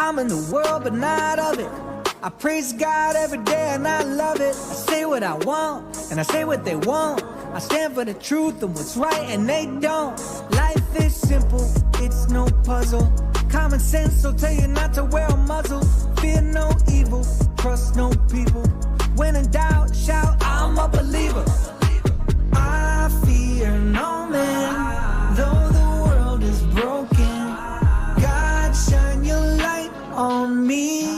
I'm in the world, but not of it. I praise God every day and I love it. I say what I want and I say what they want. I stand for the truth and what's right and they don't. Life is simple, it's no puzzle. Common sense will tell you not to wear a muzzle. Fear no evil, trust no people. When in doubt, shout, I'm a believer. I fear no man, though the world is broken. God, shine your light on me.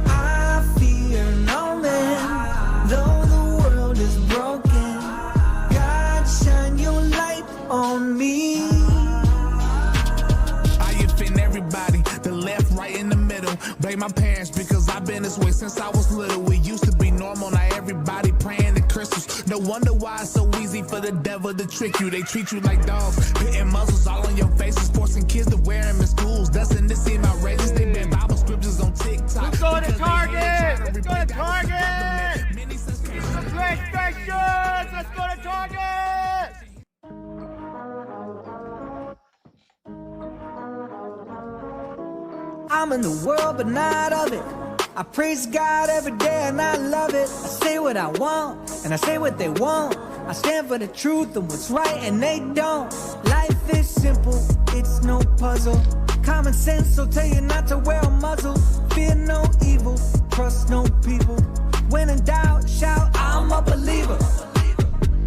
I fear no man, though the world is broken. God, shine your light on me. I offend everybody, the left, right, in the middle. Blame my parents because I've been this way since I was little. It used to be normal, now everybody praying to crystals. No wonder why it's so easy for the devil to trick you. They treat you like dogs, hitting muzzles all on your faces, forcing kids to wear them in schools. Doesn't this seem outrageous? They ban Bible scriptures on TikTok. Let's go to Target! Let's go to Target! PlayStation! Let's go to Target! I'm in the world, but not of it. I praise God every day and I love it. I say what I want and I say what they want. I stand for the truth and what's right and they don't. Life is simple, it's no puzzle. Common sense will tell you not to wear a muzzle. Fear no evil, trust no people. When in doubt, shout, I'm a believer.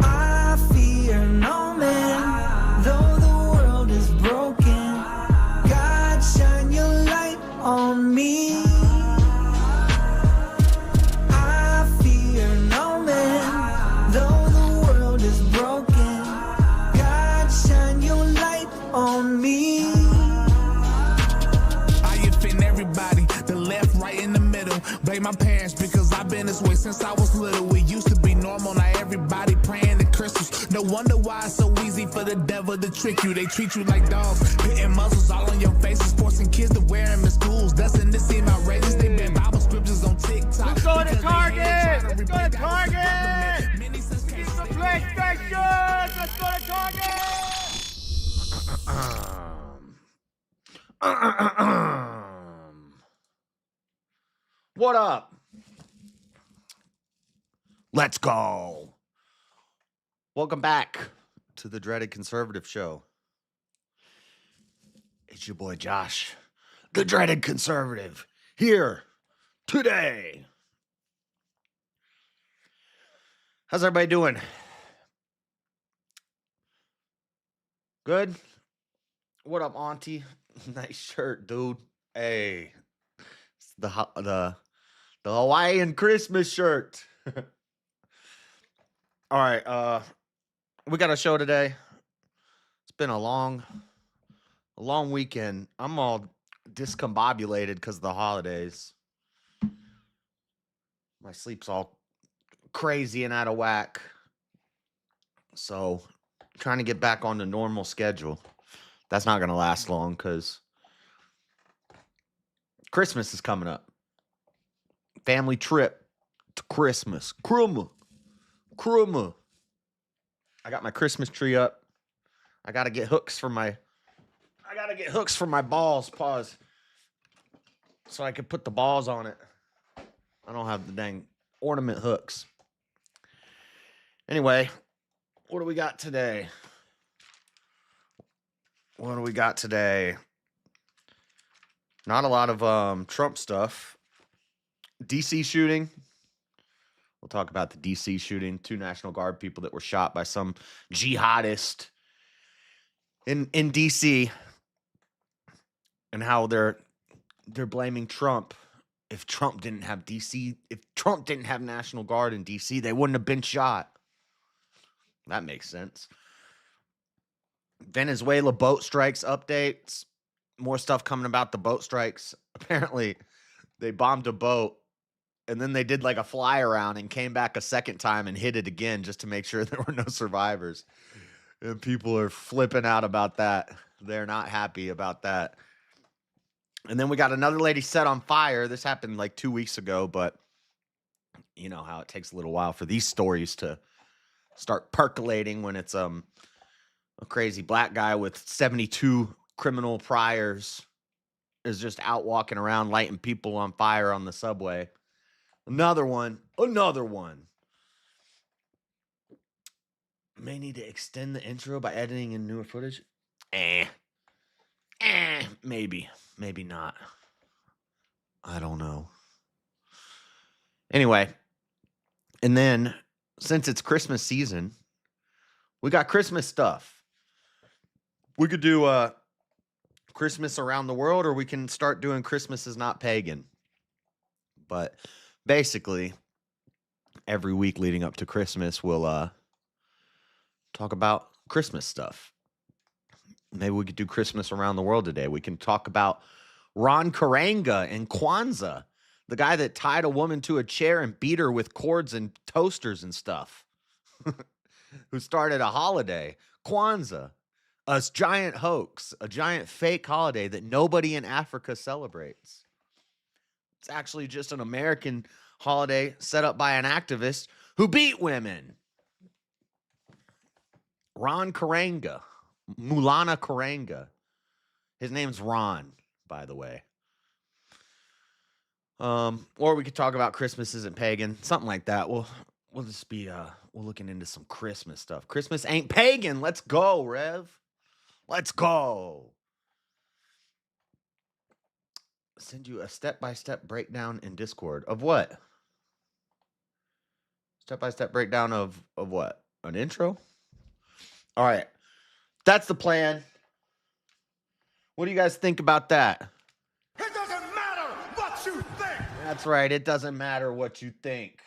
I fear no man, though the world is broken. God, shine your light on me. I fear no man, though the world is broken. God, shine your light on me. I offend everybody, the left, right, in the middle. Blame my parents because I've been this way since I was little. It used to be normal, now everybody praying to crystals. No wonder why it's so easy for the devil to trick you. They treat you like dogs, hitting muzzles all on your faces, forcing kids to wear them in schools. Doesn't this seem outrageous? They ban Bible scriptures on TikTok. Let's go to Target! Let's go to Target! PlayStation! Let's go to Target! What up? Let's go. Welcome back to the Dreaded Conservative Show. It's your boy Josh, the Dreaded Conservative, here today. How's everybody doing? Good? What up, Auntie? Nice shirt, dude. Hey, it's the Hawaiian Christmas shirt. All right, we got a show today. It's been a long weekend. I'm all discombobulated because of the holidays. My sleep's all crazy and out of whack. So, trying to get back on the normal schedule. That's not going to last long because Christmas is coming up. Family trip to Christmas. Krumma. I got my Christmas tree up. I got to get hooks for my balls, pause. So I could put the balls on it. I don't have the dang ornament hooks. Anyway, what do we got today? Not a lot of Trump stuff. DC shooting. We'll talk about the DC shooting. 2 National Guard people that were shot by some jihadist in DC. And how they're blaming Trump. If Trump didn't have National Guard in DC, they wouldn't have been shot. That makes sense. Venezuela boat strikes updates. More stuff coming about the boat strikes. Apparently, they bombed a boat, and then they did like a fly around and came back a second time and hit it again just to make sure there were no survivors. And people are flipping out about that. They're not happy about that. And then we got another lady set on fire. This happened like 2 weeks ago, but you know how it takes a little while for these stories to start percolating when it's a crazy black guy with 72 criminal Priors is just out walking around lighting people on fire on the subway. Another one. May need to extend the intro by editing in newer footage. Maybe not. I don't know. Anyway, and then since it's Christmas season, we got Christmas stuff. We could do Christmas around the world, or we can start doing Christmas is not pagan. But basically, every week leading up to Christmas, we'll talk about Christmas stuff. Maybe we could do Christmas around the world today. We can talk about Ron Karanga and Kwanzaa, the guy that tied a woman to a chair and beat her with cords and toasters and stuff, who started a holiday, Kwanzaa, a giant hoax, a giant fake holiday that nobody in Africa celebrates. It's actually just an American holiday set up by an activist who beat women. Ron Karanga, Mulana Karanga. His name's Ron, by the way. Or we could talk about Christmas isn't pagan, something like that. We'll just be we're looking into some Christmas stuff. Christmas ain't pagan. Let's go, Rev. Let's go. Send you a step-by-step breakdown in Discord of what? Step-by-step breakdown of what? An intro? All right. That's the plan. What do you guys think about that? It doesn't matter what you think. That's right. It doesn't matter what you think.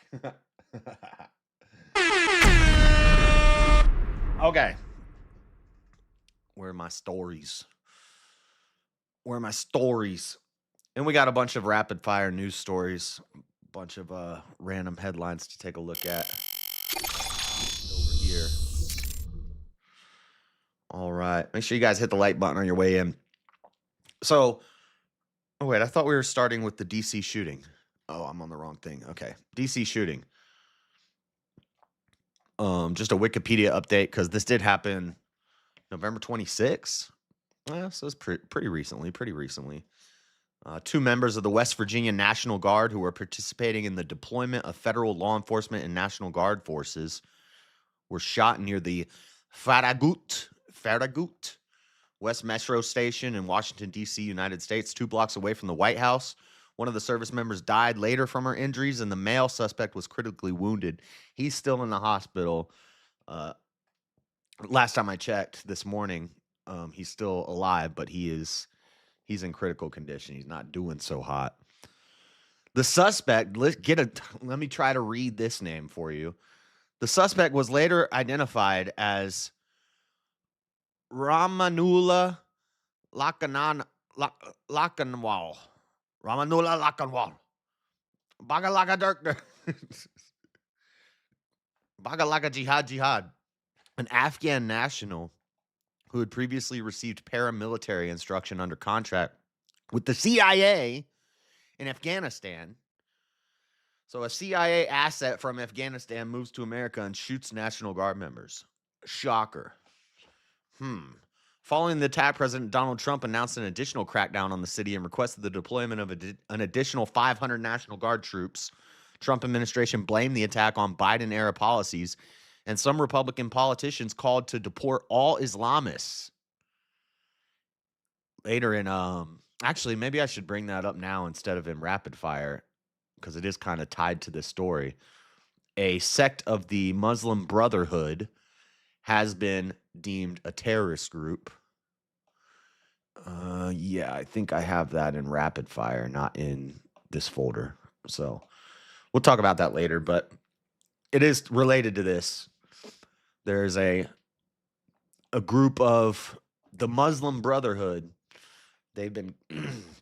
Okay. Where are my stories? And we got a bunch of rapid fire news stories, a bunch of random headlines to take a look at over here. All right. Make sure you guys hit the like button on your way in. So, oh wait, I thought we were starting with the DC shooting. Oh, I'm on the wrong thing. Okay. DC shooting. Just a Wikipedia update because this did happen November 26th. Yeah, so it's pretty recently. Two members of the West Virginia National Guard who were participating in the deployment of federal law enforcement and National Guard forces were shot near the Farragut West Metro Station in Washington, D.C., United States, 2 blocks away from the White House. One of the service members died later from her injuries, and the male suspect was critically wounded. He's still in the hospital. Last time I checked this morning, he's still alive, but he's in critical condition. He's not doing so hot. The suspect, let me try to read this name for you. The suspect was later identified as Ramanula Lakanwal. Ramanula Lakanwal. Bagalaka Dirk. Bagalaka Jihad. An Afghan national who had previously received paramilitary instruction under contract with the CIA in Afghanistan. So a CIA asset from Afghanistan moves to America and shoots National Guard members. Shocker. Following the attack, President Donald Trump announced an additional crackdown on the city and requested the deployment of an additional 500 National Guard troops. Trump administration blamed the attack on Biden-era policies, and some Republican politicians called to deport all Islamists. Later in, actually, maybe I should bring that up now instead of in rapid fire, because it is kind of tied to this story. A sect of the Muslim Brotherhood has been deemed a terrorist group. Yeah, I think I have that in rapid fire, not in this folder. So we'll talk about that later, but it is related to this. There's a group of the Muslim Brotherhood. They've been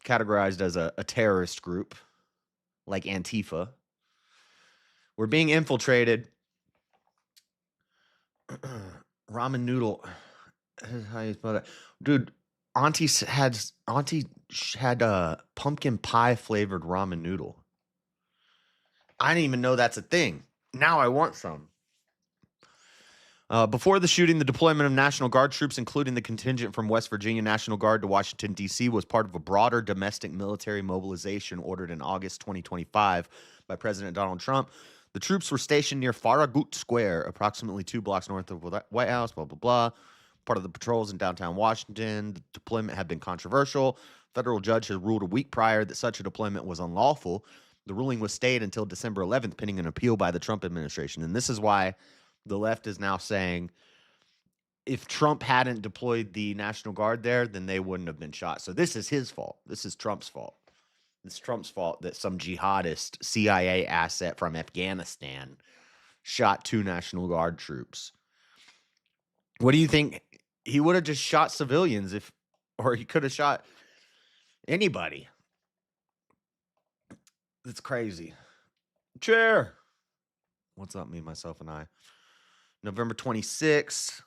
categorized as a terrorist group, like Antifa. We're being infiltrated. Ramen noodle. How you spell that? Dude, Auntie had pumpkin pie flavored ramen noodle. I didn't even know that's a thing. Now I want some. Before the shooting, the deployment of National Guard troops, including the contingent from West Virginia National Guard to Washington, D.C., was part of a broader domestic military mobilization ordered in August 2025 by President Donald Trump. The troops were stationed near Farragut Square, approximately 2 blocks north of the White House, blah, blah, blah. Part of the patrols in downtown Washington. The deployment had been controversial. A federal judge had ruled a week prior that such a deployment was unlawful. The ruling was stayed until December 11th, pending an appeal by the Trump administration. And this is why the left is now saying if Trump hadn't deployed the National Guard there, then they wouldn't have been shot. So this is his fault. This is Trump's fault. It's Trump's fault that some jihadist CIA asset from Afghanistan shot 2 National Guard troops. What do you think? He would have just shot civilians or he could have shot anybody. It's crazy. Chair. What's up, me, myself, and I? November 26th.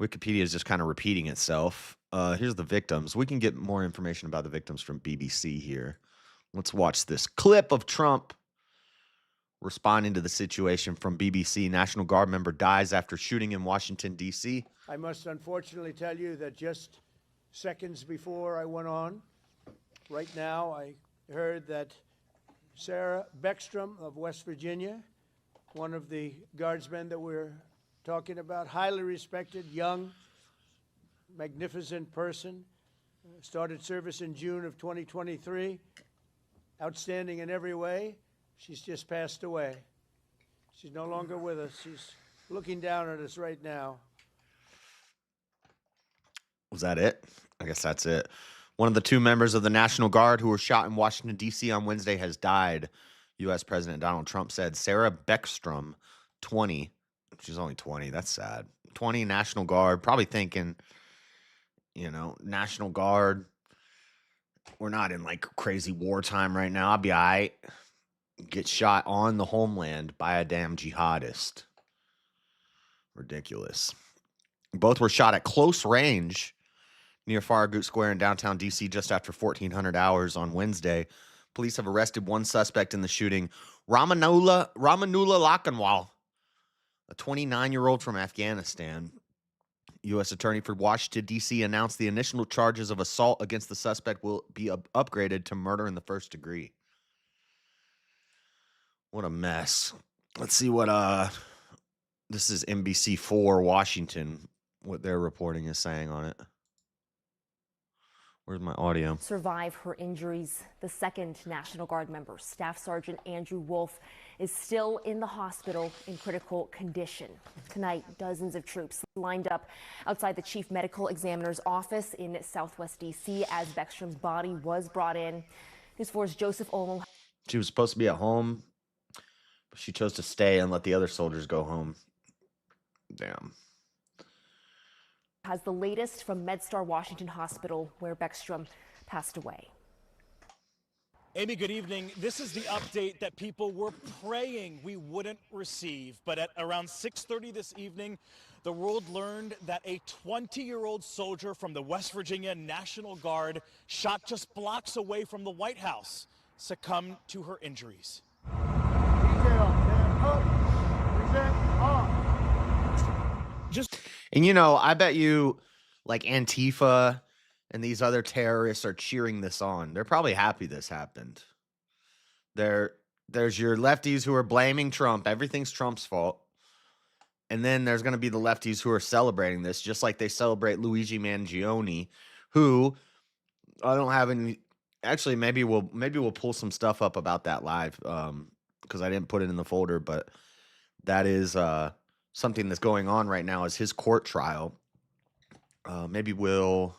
Wikipedia is just kind of repeating itself. Here's the victims. We can get more information about the victims from BBC here. Let's watch this clip of Trump responding to the situation from BBC. National Guard member dies after shooting in Washington, D.C. I must unfortunately tell you that just seconds before I went on, right now, I heard that Sarah Beckstrom of West Virginia, one of the guardsmen that we're talking about, highly respected, young, magnificent person, started service in June of 2023, outstanding in every way. She's just passed away. She's no longer with us. She's looking down at us right now. Was that it? I guess that's it. One of the 2 members of the National Guard who were shot in Washington, D.C. on Wednesday has died. U.S. President Donald Trump said Sarah Beckstrom, 20. She's only 20. That's sad. 20, National Guard. Probably thinking, National Guard. We're not in like crazy wartime right now. I'll be all right. Get shot on the homeland by a damn jihadist. Ridiculous. Both were shot at close range near Farragut Square in downtown D.C. just after 1400 hours on Wednesday. Police have arrested 1 suspect in the shooting, Ramanullah Lakanwal, a 29-year-old from Afghanistan. U.S. Attorney for Washington, D.C. announced the initial charges of assault against the suspect will be upgraded to murder in the 1st degree. What a mess. Let's see what this is NBC4 Washington, what their reporting is saying on it. Where's my audio? Survive her injuries. The 2nd National Guard member, Staff Sergeant Andrew Wolf, is still in the hospital in critical condition. Tonight, dozens of troops lined up outside the chief medical examiner's office in Southwest D.C. as Beckstrom's body was brought in. News 4's Joseph Olmo. She was supposed to be at home, but she chose to stay and let the other soldiers go home. Damn. Has the latest from MedStar Washington Hospital, where Beckstrom passed away. Amy, good evening. This is the update that people were praying we wouldn't receive. But at around 6:30 this evening, the world learned that a 20-year-old soldier from the West Virginia National Guard, shot just blocks away from the White House, succumbed to her injuries. And I bet you like Antifa and these other terrorists are cheering this on. They're probably happy this happened. There's your lefties who are blaming Trump. Everything's Trump's fault. And then there's going to be the lefties who are celebrating this, just like they celebrate Luigi Mangione, who I don't have any. Actually, maybe we'll pull some stuff up about that live because I didn't put it in the folder, but that is something that's going on right now is his court trial. Maybe we'll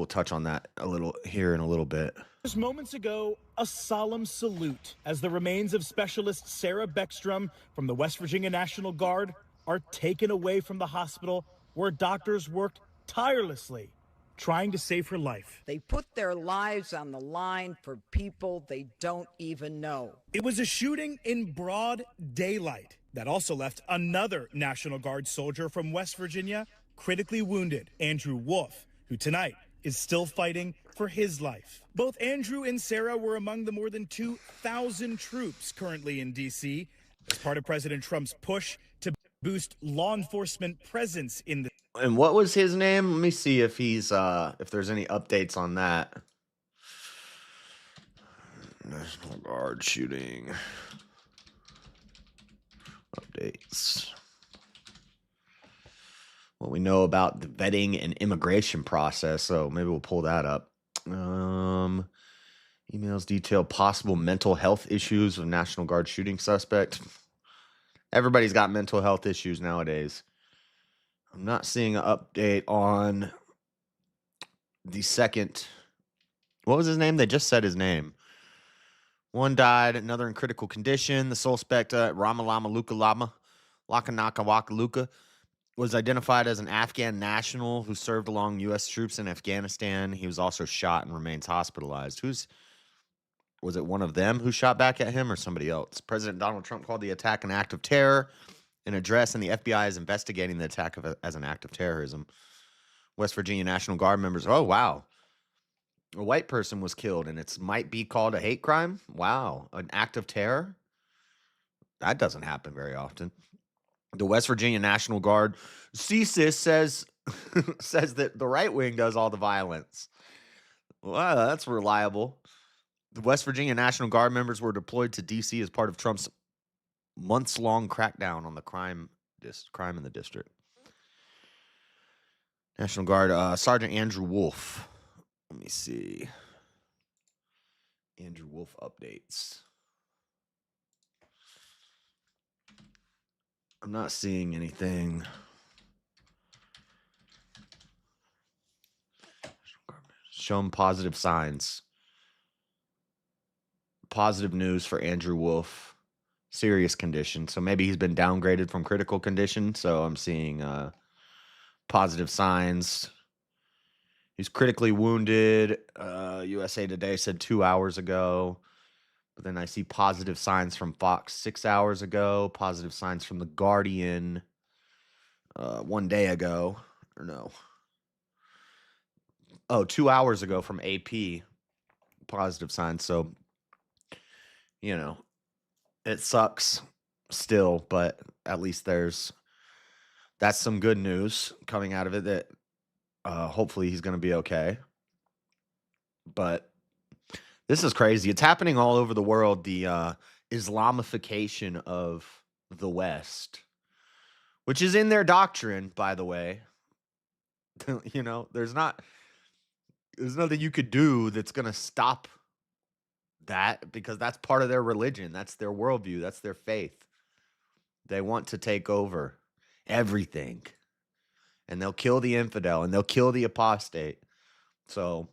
touch on that a little here in a little bit. Just moments ago, a solemn salute as the remains of Specialist Sarah Beckstrom from the West Virginia National Guard are taken away from the hospital where doctors worked tirelessly trying to save her life. They put their lives on the line for people they don't even know. It was a shooting in broad daylight that also left another National Guard soldier from West Virginia critically wounded, Andrew Wolf, who tonight is still fighting for his life. Both Andrew and Sarah were among the more than 2,000 troops currently in D.C. as part of President Trump's push to boost law enforcement presence in the And what was his name? Let me see if he's if there's any updates on that. National Guard shooting updates. What we know about the vetting and immigration process. So maybe we'll pull that up. Emails detail possible mental health issues of National Guard shooting suspect. Everybody's got mental health issues nowadays. I'm not seeing an update on the second. What was his name? They just said his name. One died, another in critical condition. The suspect, Ramalama Luka Lama, Lakanaka Waka Luka, was identified as an Afghan national who served along U.S. troops in Afghanistan. He was also shot and remains hospitalized. Was it one of them who shot back at him or somebody else? President Donald Trump called the attack an act of terror in an address, and the FBI is investigating the attack as an act of terrorism. West Virginia National Guard members. Oh, wow. A white person was killed, and it might be called a hate crime? Wow. An act of terror? That doesn't happen very often. The West Virginia National Guard, CSIS, says that the right wing does all the violence. Wow, that's reliable. The West Virginia National Guard members were deployed to D.C. as part of Trump's months-long crackdown on the crime in the district. National Guard Sergeant Andrew Wolf. Let me see. Andrew Wolf updates. I'm not seeing anything. Shown positive signs. Positive news for Andrew Wolf. Serious condition. So maybe he's been downgraded from critical condition. So I'm seeing positive signs. He's critically wounded. USA Today said 2 hours ago. But then I see positive signs from Fox 6 hours ago. Positive signs from The Guardian 1 day ago. Or no. Oh, 2 hours ago from AP. Positive signs. So, you know, it sucks still, but at least that's some good news coming out of it that hopefully he's going to be okay. But this is crazy. It's happening all over the world, the Islamification of the West, which is in their doctrine, by the way. You know, there's nothing you could do that's going to stop that, because that's part of their religion. That's their worldview. That's their faith. They want to take over everything. And they'll kill the infidel and they'll kill the apostate. So,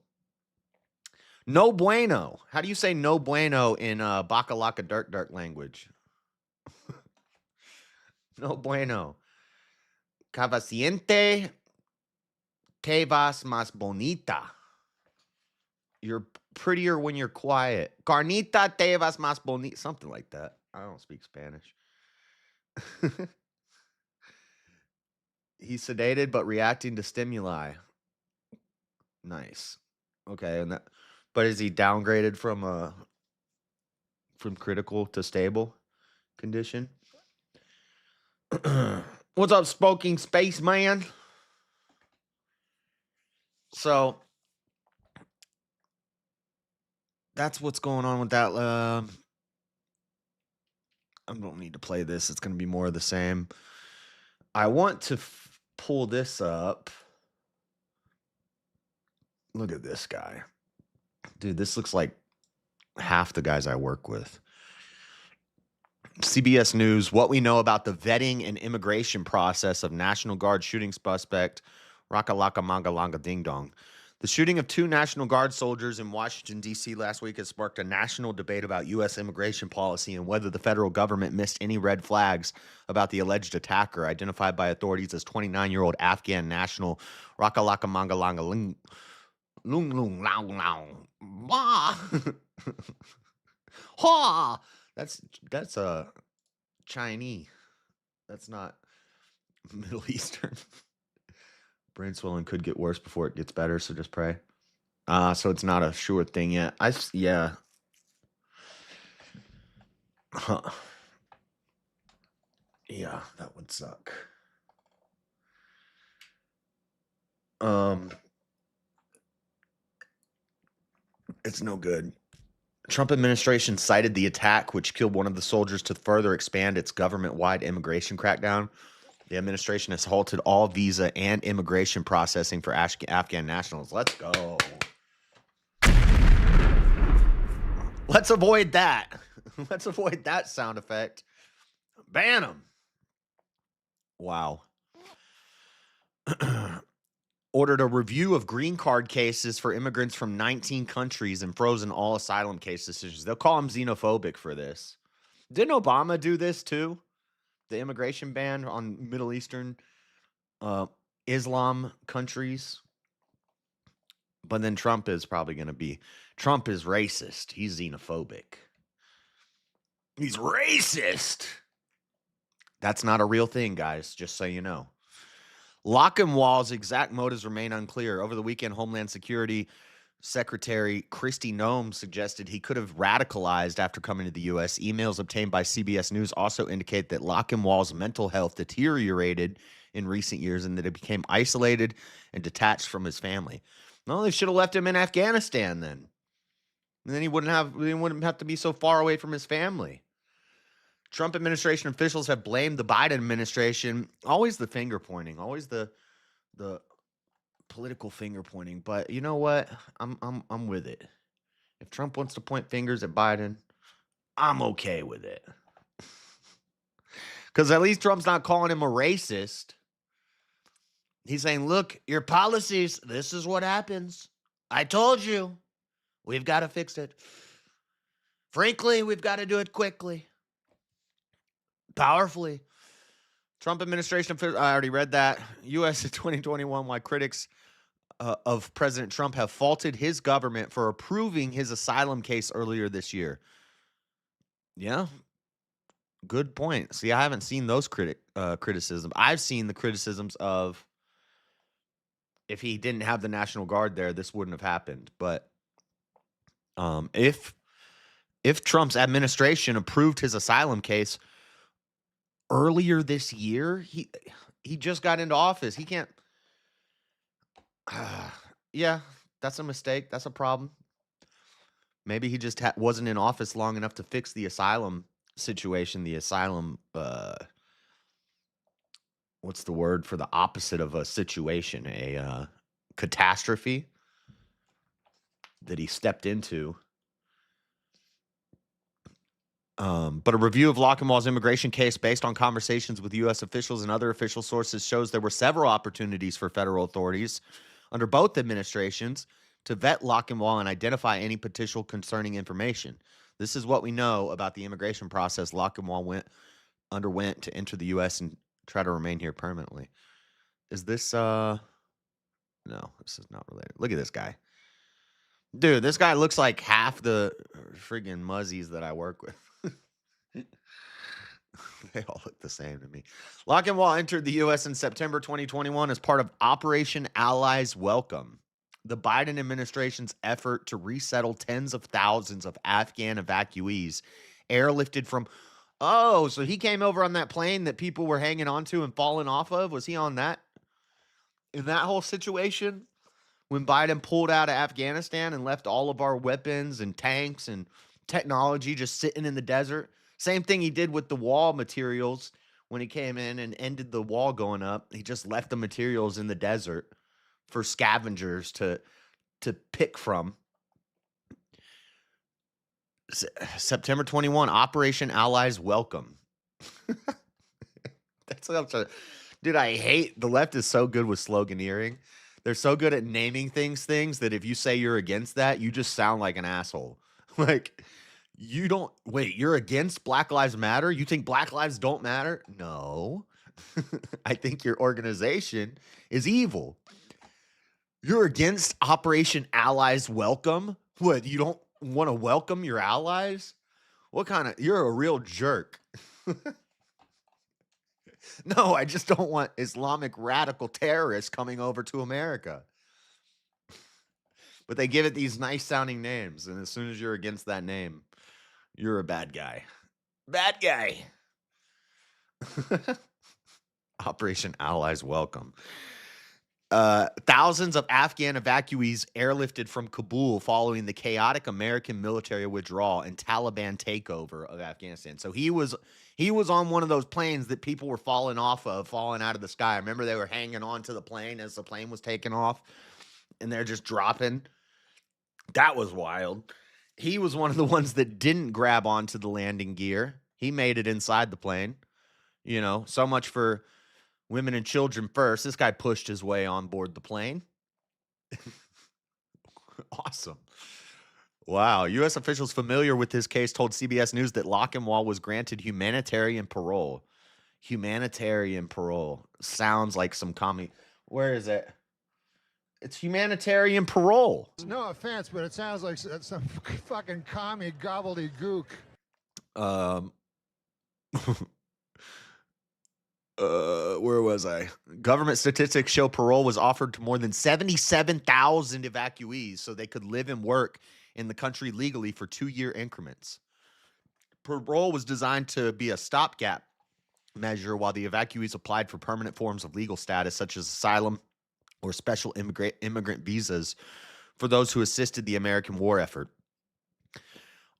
no bueno. How do you say no bueno in Bakalaka Dirk language? No bueno. Cada siente te vas más bonita. You're prettier when you're quiet. Carnita te vas más bonita. Something like that. I don't speak Spanish. He's sedated but reacting to stimuli. Nice. Okay, but is he downgraded from critical to stable condition? What's up, Spoking Spaceman? So that's what's going on with that. I don't need to play this. It's going to be more of the same. I want to pull this up. Look at this guy. Dude, this looks like half the guys I work with. CBS News, what we know about the vetting and immigration process of National Guard shooting suspect Rakalaka Mangalanga Ding Dong. The shooting of 2 National Guard soldiers in Washington, D.C. last week has sparked a national debate about U.S. immigration policy and whether the federal government missed any red flags about the alleged attacker, identified by authorities as 29-year-old Afghan national Rakalaka Mangalanga Lung Lung Lao Lao. Ha! That's Chinese. That's not Middle Eastern. Brain swelling could get worse before it gets better, so just pray. So it's not a sure thing yet. Yeah. Huh. Yeah, that would suck. It's no good. Trump administration cited the attack, which killed one of the soldiers, to further expand its government-wide immigration crackdown. The administration has halted all visa and immigration processing for Afghan nationals. Let's go. Let's avoid that. Let's avoid that sound effect. Ban them. Wow. Ordered a review of green card cases for immigrants from 19 countries and frozen all asylum case decisions. They'll call him xenophobic for this. Didn't Obama do this too? The immigration ban on Middle Eastern Islam countries. But then Trump is probably going to be, Trump is racist. He's xenophobic. He's racist. That's not a real thing, guys, just so you know. Lockenwall's exact motives remain unclear. Over the weekend, Homeland Security Secretary Kristi Noem suggested he could have radicalized after coming to the U.S. Emails obtained by CBS News also indicate that Lockenwall's mental health deteriorated in recent years and that he became isolated and detached from his family. No, they should have left him in Afghanistan then. And then he wouldn't have to be so far away from his family. Trump administration officials have blamed the Biden administration. Always the finger pointing, always the political finger pointing. But you know what? I'm with it. If Trump wants to point fingers at Biden, I'm okay with it. Because at least Trump's not calling him a racist. He's saying, look, your policies, this is what happens. I told you. We've got to fix it. Frankly, we've got to do it quickly. Powerfully. Trump administration, I already read that. U.S. in 2021, why critics of President Trump have faulted his government for approving his asylum case earlier this year. Yeah, good point. See, I haven't seen those criticisms. I've seen the criticisms of if he didn't have the National Guard there, this wouldn't have happened. But if Trump's administration approved his asylum case earlier this year, he just got into office. He can't. Yeah, that's a mistake. That's a problem. Maybe he just wasn't in office long enough to fix the asylum situation. The asylum, what's the word for the opposite of a situation? A catastrophe that he stepped into. But a review of Lockenwall's immigration case based on conversations with U.S. officials and other official sources shows there were several opportunities for federal authorities under both administrations to vet Lockenwall and identify any potential concerning information. This is what we know about the immigration process Lockenwall underwent to enter the U.S. and try to remain here permanently. Is this, no, this is not related. Look at this guy. Dude, this guy looks like half the friggin' muzzies that I work with. They all look the same to me. Lockenwall entered the U.S. in September 2021 as part of Operation Allies Welcome, the Biden administration's effort to resettle tens of thousands of Afghan evacuees airlifted from... Oh, so he came over on that plane that people were hanging onto and falling off of? Was he on that? In that whole situation? When Biden pulled out of Afghanistan and left all of our weapons and tanks and technology just sitting in the desert? Same thing he did with the wall materials when he came in and ended the wall going up. He just left the materials in the desert for scavengers to pick from. September 21, Operation Allies Welcome. That's what I'm trying to... Dude, I hate... The left is so good with sloganeering. They're so good at naming things that if you say you're against that, you just sound like an asshole. Like... You don't, wait, you're against Black Lives Matter? You think Black Lives don't matter? No. I think your organization is evil. You're against Operation Allies Welcome? What, you don't want to welcome your allies? What kind of, you're a real jerk. No, I just don't want Islamic radical terrorists coming over to America. But they give it these nice sounding names, and as soon as you're against that name, you're a bad guy. Bad guy. Operation Allies Welcome. Thousands of Afghan evacuees airlifted from Kabul following the chaotic American military withdrawal and Taliban takeover of Afghanistan. So he was on one of those planes that people were falling out of the sky. Remember, they were hanging on to the plane as the plane was taking off, and they're just dropping. That was wild. He was one of the ones that didn't grab onto the landing gear. He made it inside the plane. You know, so much for women and children first. This guy pushed his way on board the plane. Awesome. Wow. U.S. officials familiar with this case told CBS News that Lochinwall was granted humanitarian parole. Humanitarian parole. Sounds like some commie. Where is it? It's humanitarian parole. No offense, but it sounds like some fucking commie gobbledygook. Where was I? Government statistics show parole was offered to more than 77,000 evacuees so they could live and work in the country legally for 2-year increments. Parole was designed to be a stopgap measure while the evacuees applied for permanent forms of legal status, such as asylum or special immigrant visas for those who assisted the American war effort.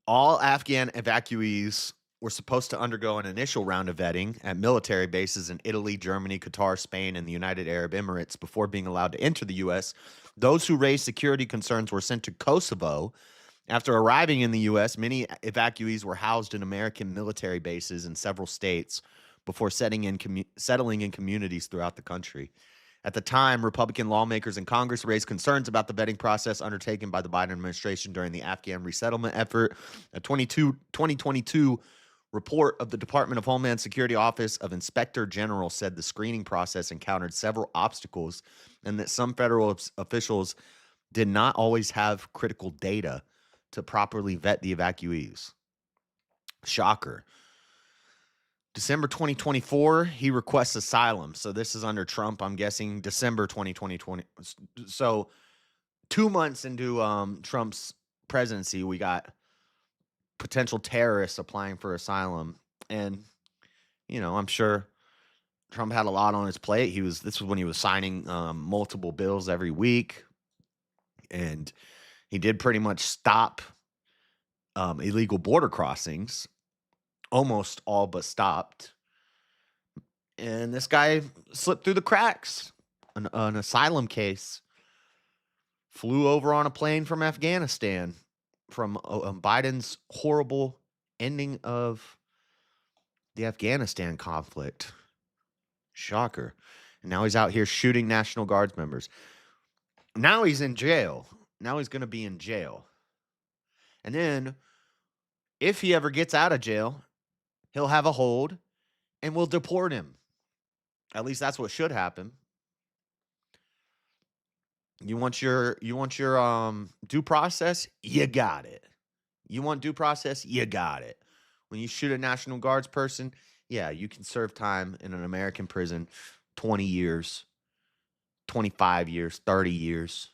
All Afghan evacuees were supposed to undergo an initial round of vetting at military bases in Italy, Germany, Qatar, Spain, and the United Arab Emirates before being allowed to enter the U.S. Those who raised security concerns were sent to Kosovo. After arriving in the U.S., many evacuees were housed in American military bases in several states before settling in communities throughout the country. At the time, Republican lawmakers in Congress raised concerns about the vetting process undertaken by the Biden administration during the Afghan resettlement effort. A 2022 report of the Department of Homeland Security Office of Inspector General said the screening process encountered several obstacles and that some federal officials did not always have critical data to properly vet the evacuees. Shocker. December 2024, he requests asylum. So this is under Trump, I'm guessing December 2020. So 2 months into Trump's presidency, we got potential terrorists applying for asylum. And, you know, I'm sure Trump had a lot on his plate. This was when he was signing multiple bills every week. And he did pretty much stop illegal border crossings. Almost all but stopped. And this guy slipped through the cracks. An asylum case. Flew over on a plane from Afghanistan from Biden's horrible ending of the Afghanistan conflict. Shocker. And now he's out here shooting National Guards members. Now he's in jail. Now he's going to be in jail. And then, if he ever gets out of jail, he'll have a hold and we'll deport him. At least that's what should happen. You want your due process? You got it. You want due process? You got it. When you shoot a National Guards person, yeah, you can serve time in an American prison 20 years, 25 years, 30 years,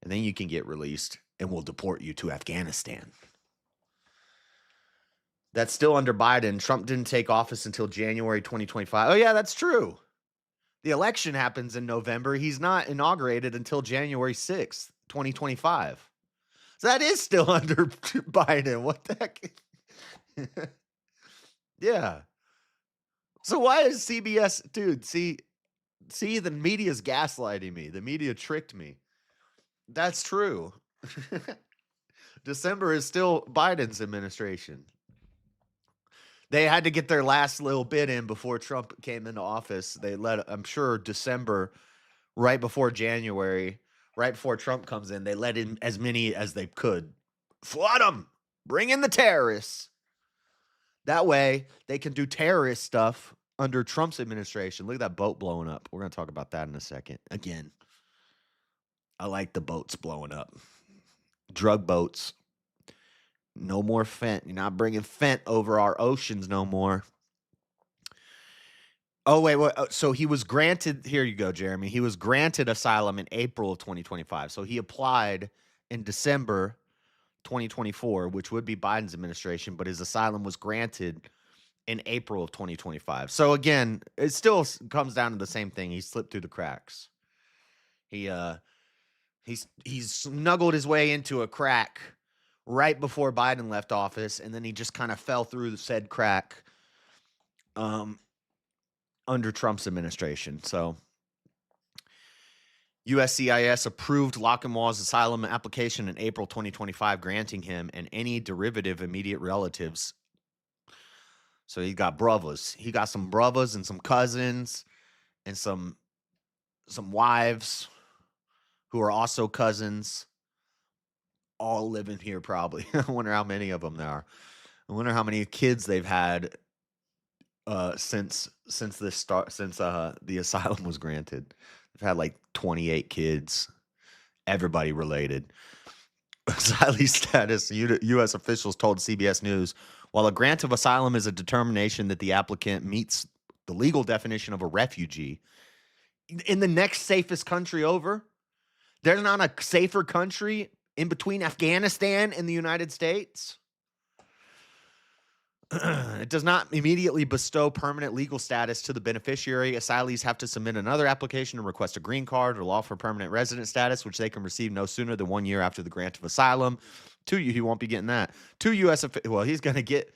and then you can get released and we'll deport you to Afghanistan. That's still under Biden. Trump didn't take office until January 2025. Oh, yeah, that's true. The election happens in November. He's not inaugurated until January 6th, 2025. So that is still under Biden. What the heck? Yeah. So why is CBS, dude, see, the media's gaslighting me. The media tricked me. That's true. December is still Biden's administration. They had to get their last little bit in before Trump came into office. They let, I'm sure, December, right before January, right before Trump comes in, they let in as many as they could. Flood them. Bring in the terrorists. That way, they can do terrorist stuff under Trump's administration. Look at that boat blowing up. We're going to talk about that in a second. Again, I like the boats blowing up. Drug boats. No more fent. You're not bringing fent over our oceans no more. Oh, wait. So he was granted. Here you go, Jeremy. He was granted asylum in April of 2025. So he applied in December 2024, which would be Biden's administration, but his asylum was granted in April of 2025. So again, it still comes down to the same thing. He slipped through the cracks. He's snuggled his way into a crack right before Biden left office, and then he just kind of fell through the said crack under Trump's administration. So USCIS approved Lochinwall's asylum application in April 2025, granting him and any derivative immediate relatives. So he got brothers. He got some brothers and some cousins and some wives who are also cousins, all living here probably. I wonder how many of them there are. I wonder how many kids they've had since the asylum was granted. They've had like 28 kids, everybody related. Asylee status, U.S. officials told CBS News, while a grant of asylum is a determination that the applicant meets the legal definition of a refugee, in the next safest country over, there's not a safer country in between Afghanistan and the United States. It does not immediately bestow permanent legal status to the beneficiary. Asylees have to submit another application and request a green card or lawful permanent resident status, which they can receive no sooner than 1 year after the grant of asylum. He won't be getting that. He's going to get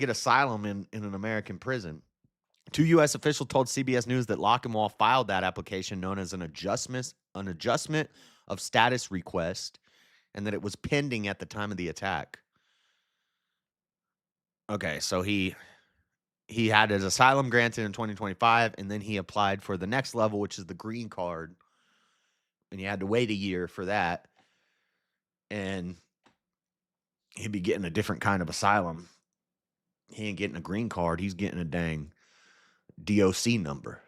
asylum in an American prison. 2 U.S. officials told CBS News that Lochinwall filed that application, known as an adjustment of status request, and that it was pending at the time of the attack. Okay, so he had his asylum granted in 2025, and then he applied for the next level, which is the green card, and he had to wait a year for that, and he'd be getting a different kind of asylum. He ain't getting a green card. He's getting a dang DOC number.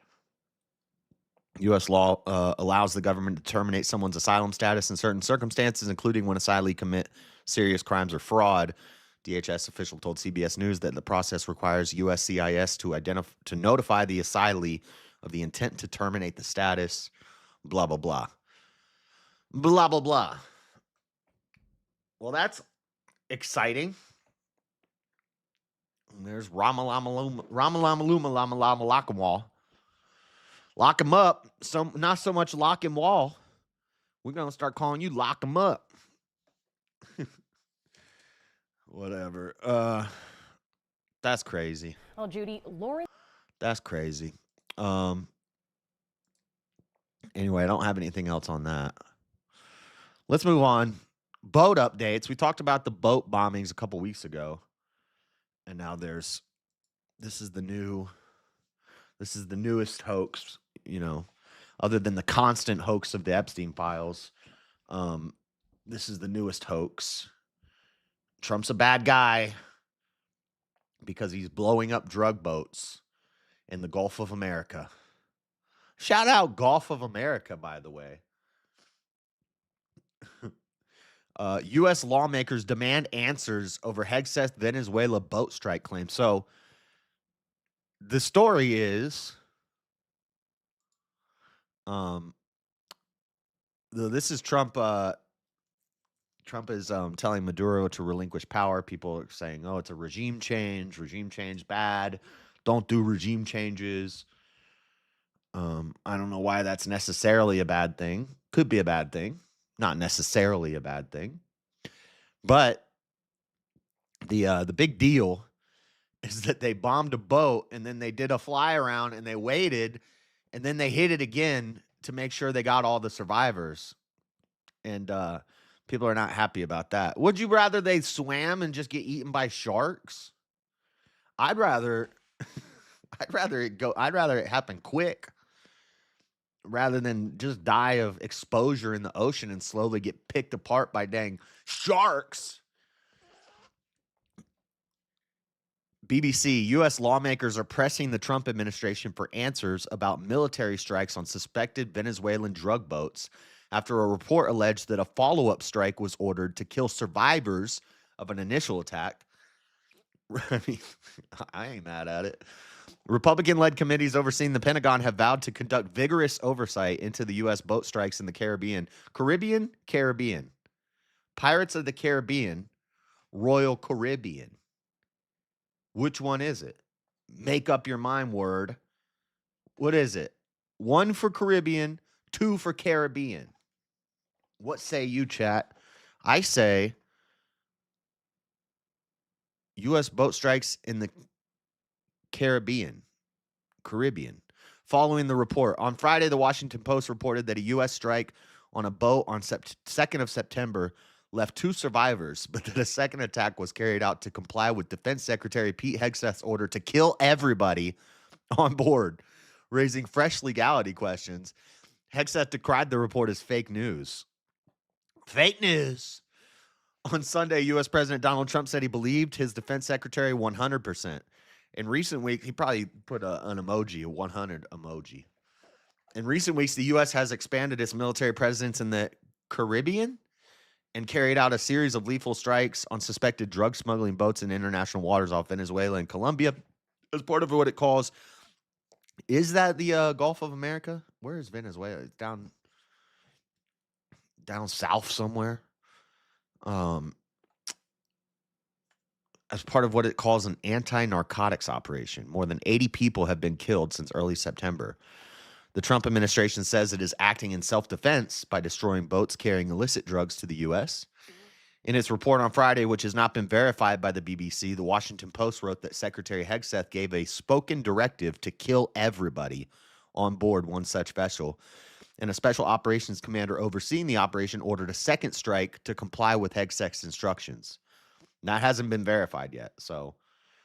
U.S. law allows the government to terminate someone's asylum status in certain circumstances, including when asylees commit serious crimes or fraud. DHS official told CBS News that the process requires USCIS to notify the asylee of the intent to terminate the status, blah, blah, blah. Blah, blah, blah. Well, that's exciting. There's Lochinwall. Lock him up. Not so much Lochinwall. We're going to start calling you Lock him up. Whatever. That's crazy. Well, Judy, Lori. That's crazy. Anyway, I don't have anything else on that. Let's move on. Boat updates. We talked about the boat bombings a couple weeks ago. And now this is the newest hoax, other than the constant hoax of the Epstein files. This is the newest hoax. Trump's a bad guy because he's blowing up drug boats in the Gulf of America. Shout out Gulf of America, by the way. U.S. lawmakers demand answers over Hegseth Venezuela boat strike claim. So the story is, this is Trump. Trump is telling Maduro to relinquish power. People are saying, "Oh, it's a regime change. Regime change bad. Don't do regime changes." I don't know why that's necessarily a bad thing. Could be a bad thing. Not necessarily a bad thing. But the big deal is that they bombed a boat and then they did a fly around and they waited and then they hit it again to make sure they got all the survivors. And people are not happy about that. Would you rather they swam and just get eaten by sharks? I'd rather it happen quick rather than just die of exposure in the ocean and slowly get picked apart by dang sharks. BBC, U.S. lawmakers are pressing the Trump administration for answers about military strikes on suspected Venezuelan drug boats after a report alleged that a follow-up strike was ordered to kill survivors of an initial attack. I mean, I ain't mad at it. Republican-led committees overseeing the Pentagon have vowed to conduct vigorous oversight into the U.S. boat strikes in the Caribbean. Caribbean. Pirates of the Caribbean, Royal Caribbean. Which one is it? Make up your mind, word. What is it? 1 for Caribbean, 2 for Caribbean. What say you, chat? I say U.S. boat strikes in the Caribbean. Following the report, on Friday, the Washington Post reported that a U.S. strike on a boat on 2nd of September left 2 survivors, but that a second attack was carried out to comply with Defense Secretary Pete Hegseth's order to kill everybody on board, raising fresh legality questions. Hegseth decried the report as fake news. Fake news. On Sunday, U.S. President Donald Trump said he believed his defense secretary 100%. In recent weeks, he probably put an emoji, a 100 emoji. In recent weeks, the U.S. has expanded its military presence in the Caribbean and carried out a series of lethal strikes on suspected drug smuggling boats in international waters off Venezuela and Colombia as part of what it calls, is that the Gulf of America? Where is Venezuela? It's down south somewhere. As part of what it calls an anti-narcotics operation. More than 80 people have been killed since early September. The Trump administration says it is acting in self-defense by destroying boats carrying illicit drugs to the U.S. In its report on Friday, which has not been verified by the BBC, the Washington Post wrote that Secretary Hegseth gave a spoken directive to kill everybody on board one such vessel. And a special operations commander overseeing the operation ordered a second strike to comply with Hegseth's instructions. That hasn't been verified yet. So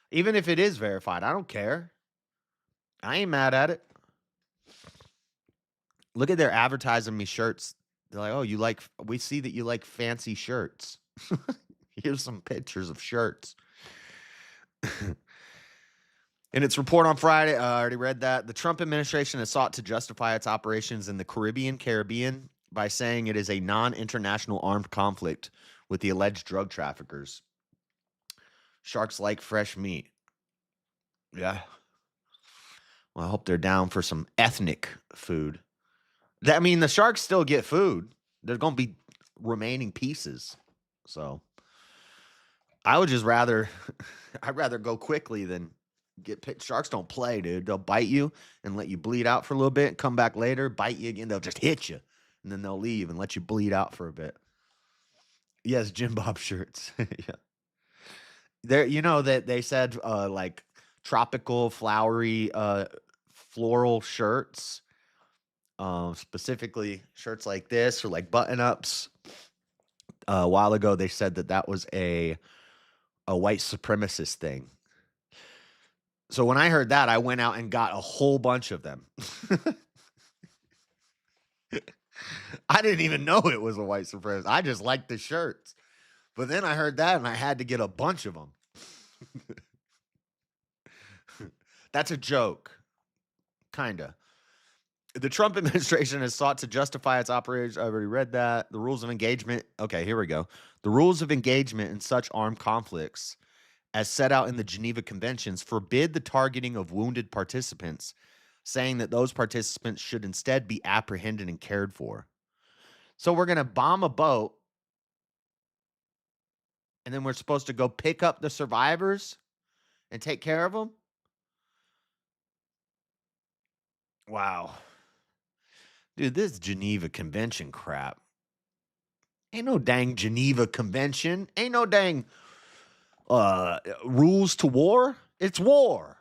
even if it is verified, I don't care. I ain't mad at it. Look at their advertising me shirts. They're like, oh, we see that you like fancy shirts. Here's some pictures of shirts. In its report on Friday, I already read that, the Trump administration has sought to justify its operations in the Caribbean by saying it is a non-international armed conflict with the alleged drug traffickers. Sharks like fresh meat. Yeah. Well, I hope they're down for some ethnic food. I mean, the sharks still get food. There's going to be remaining pieces. So I would just rather, I'd rather go quickly than get picked. Sharks don't play, dude. They'll bite you and let you bleed out for a little bit, come back later, bite you again. They'll just hit you, and then they'll leave and let you bleed out for a bit. Yes, Jim Bob shirts. Yeah. There, you know that they said like tropical, flowery, floral shirts. Specifically shirts like this or like button-ups. A while ago, they said that was a white supremacist thing. So when I heard that, I went out and got a whole bunch of them. I didn't even know it was a white supremacist. I just liked the shirts. But then I heard that and I had to get a bunch of them. That's a joke. Kinda. The Trump administration has sought to justify its operations. I already read that. The rules of engagement. Okay, here we go. The rules of engagement in such armed conflicts, as set out in the Geneva Conventions, forbid the targeting of wounded participants, saying that those participants should instead be apprehended and cared for. So we're going to bomb a boat, and then we're supposed to go pick up the survivors and take care of them? Wow. Dude, this Geneva Convention crap. Ain't no dang Geneva Convention. Ain't no dang rules to war. It's war.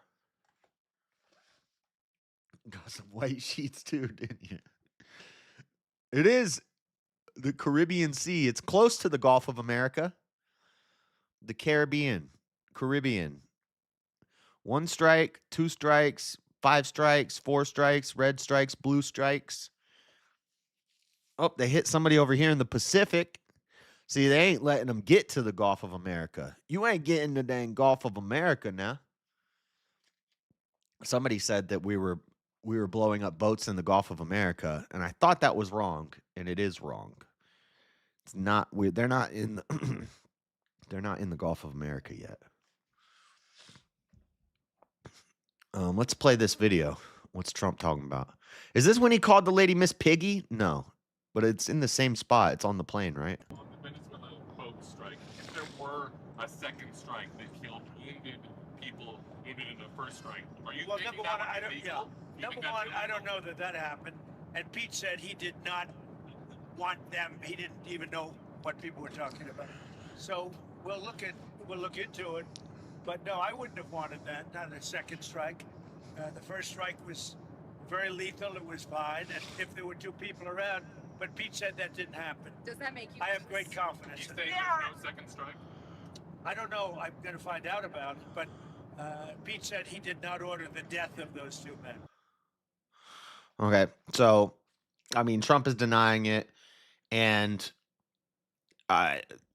Got some white sheets too, didn't you? It is the Caribbean Sea. It's close to the Gulf of America. The Caribbean. 1 strike, 2 strikes, 5 strikes, 4 strikes, red strikes, blue strikes. Oh, they hit somebody over here in the Pacific. See, they ain't letting them get to the Gulf of America. You ain't getting the dang Gulf of America now. Somebody said that we were blowing up boats in the Gulf of America, and I thought that was wrong, and it is wrong. It's not. They're not in the they're not in the Gulf of America yet. Let's play this video. What's Trump talking about? Is this when he called the lady Miss Piggy? No. But it's in the same spot. It's on the plane, right? On the Venezuelan boat strike, if there were a second strike that killed wounded people first strike. Are you Well, thinking number that one, would I be don't. Yeah. legal? You Number think one, that'd be I don't legal? know that happened. And Pete said he did not want them. He didn't even know what people were talking about. So we'll look into it. But no, I wouldn't have wanted that. Not a second strike. The first strike was very lethal. It was fine, and if there were two people around. But Pete said that didn't happen. Does that make you? I have great confidence. You in think it. there's no second strike? I don't know. I'm going to find out about it. But Pete said he did not order the death of those two men. Okay, so I mean, Trump is denying it, and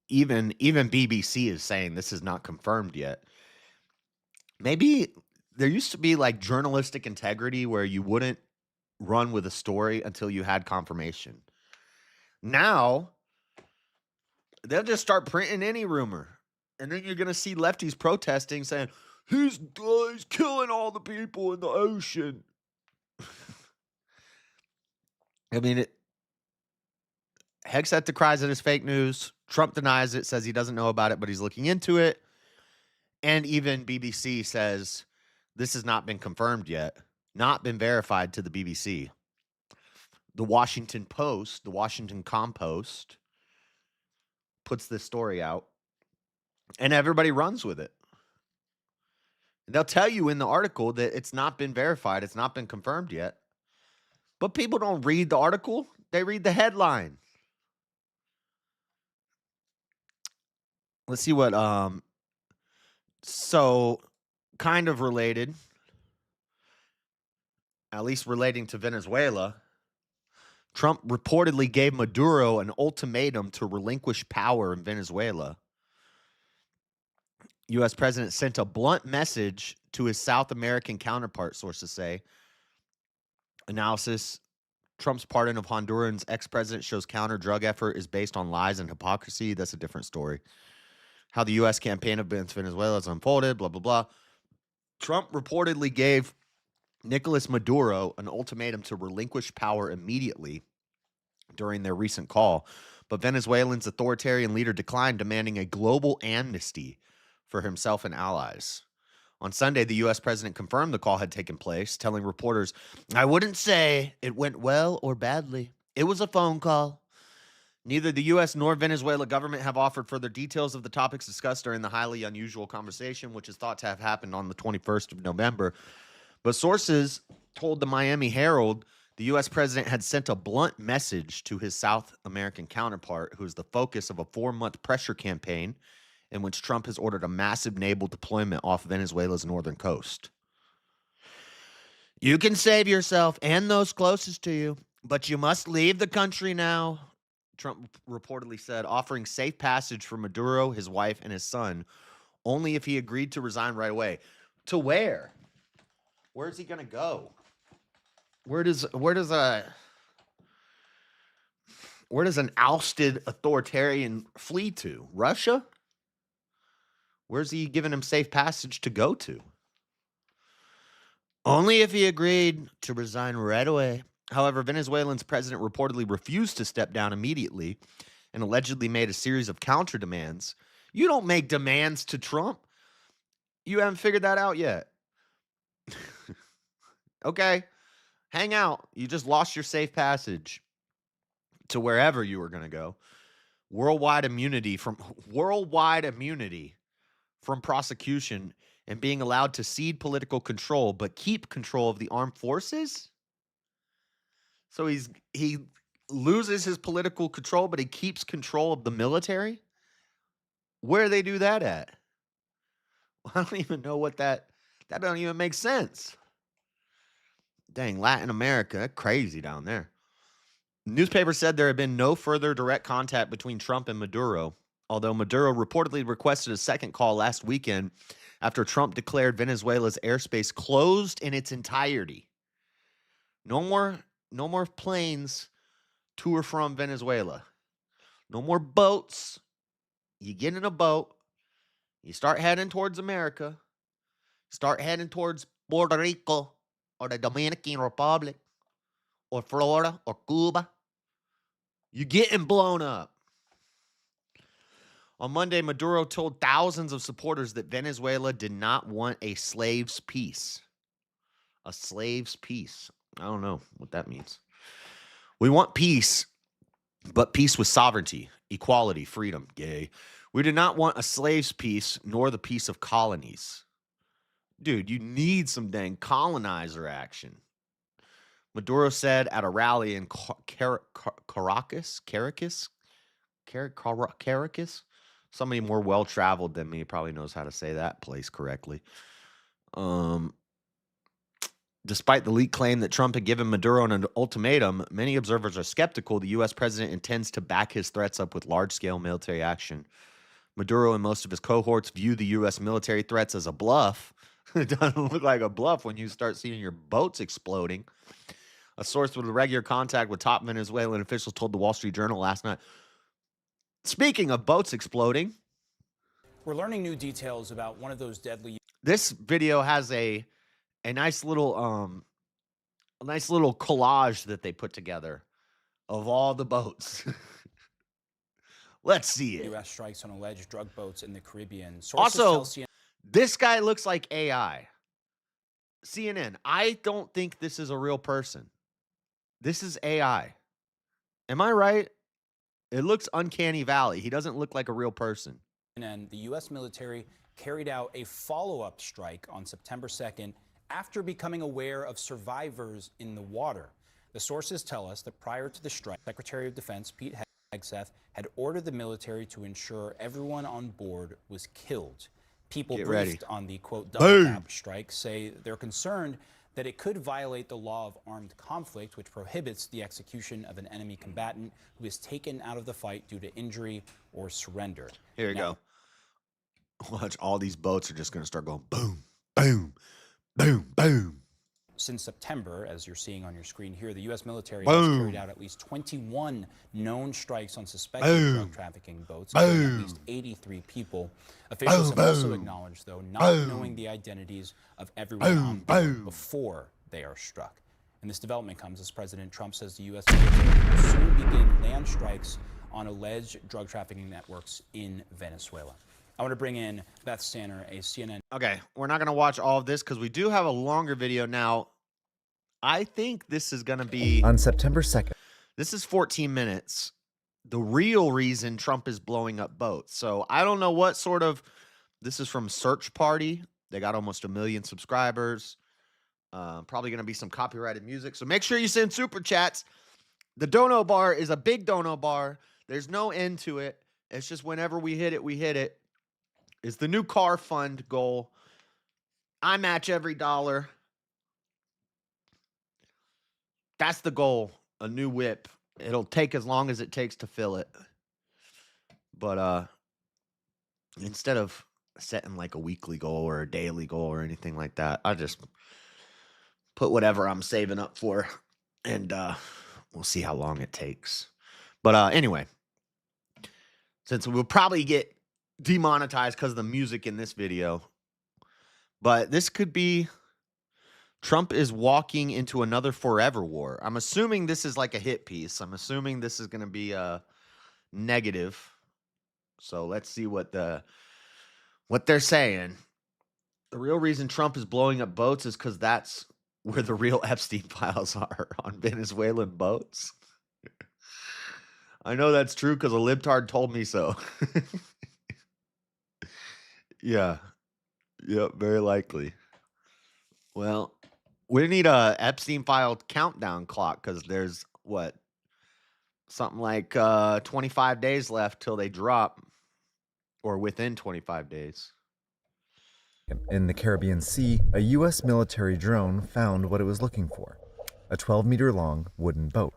even BBC is saying this is not confirmed yet. Maybe there used to be like journalistic integrity where you wouldn't run with a story until you had confirmation. Now they'll just start printing any rumor, and then you're gonna see lefties protesting, saying he's killing all the people in the ocean. I mean, Hegseth decries it as fake news. Trump denies it, says he doesn't know about it, but he's looking into it. And even BBC says this has not been confirmed yet, not been verified to the BBC. The Washington Post, the Washington Compost, puts this story out, and everybody runs with it. And they'll tell you in the article that it's not been verified, it's not been confirmed yet. But people don't read the article, they read the headline. Let's see what so kind of related, at least relating to Venezuela. Trump reportedly gave Maduro an ultimatum to relinquish power in Venezuela. U.S. president sent a blunt message to his South American counterpart, sources say. Analysis: Trump's pardon of Honduran's ex-president shows counter-drug effort is based on lies and hypocrisy. That's a different story. How the U.S. campaign against Venezuela has unfolded, blah, blah, blah. Trump reportedly gave Nicolas Maduro an ultimatum to relinquish power immediately during their recent call, but Venezuelan's authoritarian leader declined, demanding a global amnesty for himself and allies. On Sunday, the U.S. president confirmed the call had taken place, telling reporters, "I wouldn't say it went well or badly. It was a phone call." Neither the U.S. nor Venezuela government have offered further details of the topics discussed during the highly unusual conversation, which is thought to have happened on the 21st of November. But sources told the Miami Herald the U.S. president had sent a blunt message to his South American counterpart, who is the focus of a 4-month pressure campaign in which Trump has ordered a massive naval deployment off Venezuela's northern coast. "You can save yourself and those closest to you, but you must leave the country now," Trump reportedly said, offering safe passage for Maduro, his wife, and his son, only if he agreed to resign right away. To where? Where's he going to go? Where does an ousted authoritarian flee to? Russia? Where's he giving him safe passage to go to? Only if he agreed to resign right away. However, Venezuela's president reportedly refused to step down immediately and allegedly made a series of counter demands. You don't make demands to Trump. You haven't figured that out yet. Okay, hang out. You just lost your safe passage to wherever you were going to go. Worldwide immunity from prosecution and being allowed to cede political control, but keep control of the armed forces. So he loses his political control, but he keeps control of the military. Where do they do that at? I don't even know what that don't even make sense. Dang, Latin America, that's crazy down there. The newspaper said there had been no further direct contact between Trump and Maduro, although Maduro reportedly requested a second call last weekend after Trump declared Venezuela's airspace closed in its entirety. No more planes to or from Venezuela. No more boats. You get in a boat, you start heading towards America, start heading towards Puerto Rico or the Dominican Republic or Florida or Cuba. You're getting blown up. On Monday, Maduro told thousands of supporters that Venezuela did not want a slave's peace. A slave's peace. I don't know what that means. We want peace, but peace with sovereignty, equality, freedom. Gay. We do not want a slave's peace, nor the peace of colonies. Dude, you need some dang colonizer action. Maduro said at a rally in Caracas. Somebody more well-traveled than me probably knows how to say that place correctly. Despite the leaked claim that Trump had given Maduro an ultimatum, many observers are skeptical the U.S. president intends to back his threats up with large-scale military action. Maduro and most of his cohorts view the U.S. military threats as a bluff. It doesn't look like a bluff when you start seeing your boats exploding. A source with regular contact with top Venezuelan officials told the Wall Street Journal last night. Speaking of boats exploding, we're learning new details about one of those deadly. This video has a nice little collage that they put together of all the boats. Let's see it. U.S. strikes on alleged drug boats in the Caribbean. Also, this guy looks like AI. CNN. I don't think this is a real person. This is AI. Am I right? It looks uncanny valley. He doesn't look like a real person. And the U.S. military carried out a follow-up strike on September 2nd after becoming aware of survivors in the water. The sources tell us that prior to the strike, Secretary of Defense Pete Hegseth had ordered the military to ensure everyone on board was killed. People briefed on the, quote, double tap strike say they're concerned that it could violate the law of armed conflict, which prohibits the execution of an enemy combatant who is taken out of the fight due to injury or surrender. Here you go. Watch, all these boats are just going to start going boom, boom, boom, boom. Since September, as you're seeing on your screen here, the U.S. military has carried out at least 21 known strikes on suspected drug trafficking boats, killing at least 83 people. Officials have also acknowledged, though, not knowing the identities of everyone on board before they are struck. And this development comes as President Trump says the U.S. military will soon begin land strikes on alleged drug trafficking networks in Venezuela. I want to bring in Beth Stanner, a CNN. Okay, we're not going to watch all of this because we do have a longer video now. I think this is going to be... On September 2nd. This is 14 minutes. The real reason Trump is blowing up boats. So I don't know what sort of... This is from Search Party. They got almost 1 million subscribers. Probably going to be some copyrighted music. So make sure you send super chats. The dono bar is a big dono bar. There's no end to it. It's just whenever we hit it, we hit it. Is the new car fund goal. I match every dollar. That's the goal. A new whip. It'll take as long as it takes to fill it. But instead of setting like a weekly goal or a daily goal or anything like that, I just put whatever I'm saving up for. And we'll see how long it takes. But anyway, since we'll probably get demonetized because of the music in this video, but this could be Trump is walking into another forever war. I'm assuming this is like a hit piece. I'm assuming this is going to be a negative. So let's see what they're saying. The real reason Trump is blowing up boats is because that's where the real Epstein files are, on Venezuelan boats. I know that's true because a libtard told me so. Yeah. Yep, very likely. Well, we need a Epstein file countdown clock because there's what? Something like 25 days left till they drop, or within 25 days. In the Caribbean Sea, a U.S. military drone found what it was looking for, a 12-meter-long wooden boat.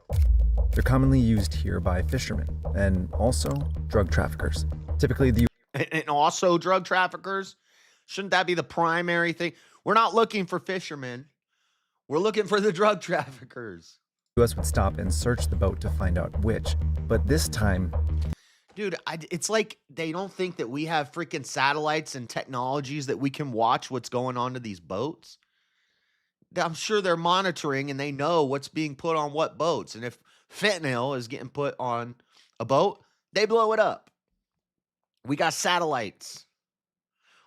They're commonly used here by fishermen and also drug traffickers. Typically, and also drug traffickers. Shouldn't that be the primary thing? We're not looking for fishermen. We're looking for the drug traffickers. The U.S. would stop and search the boat to find out which, but this time... Dude, it's like they don't think that we have freaking satellites and technologies that we can watch what's going on to these boats. I'm sure they're monitoring and they know what's being put on what boats. And if fentanyl is getting put on a boat, they blow it up. We got satellites.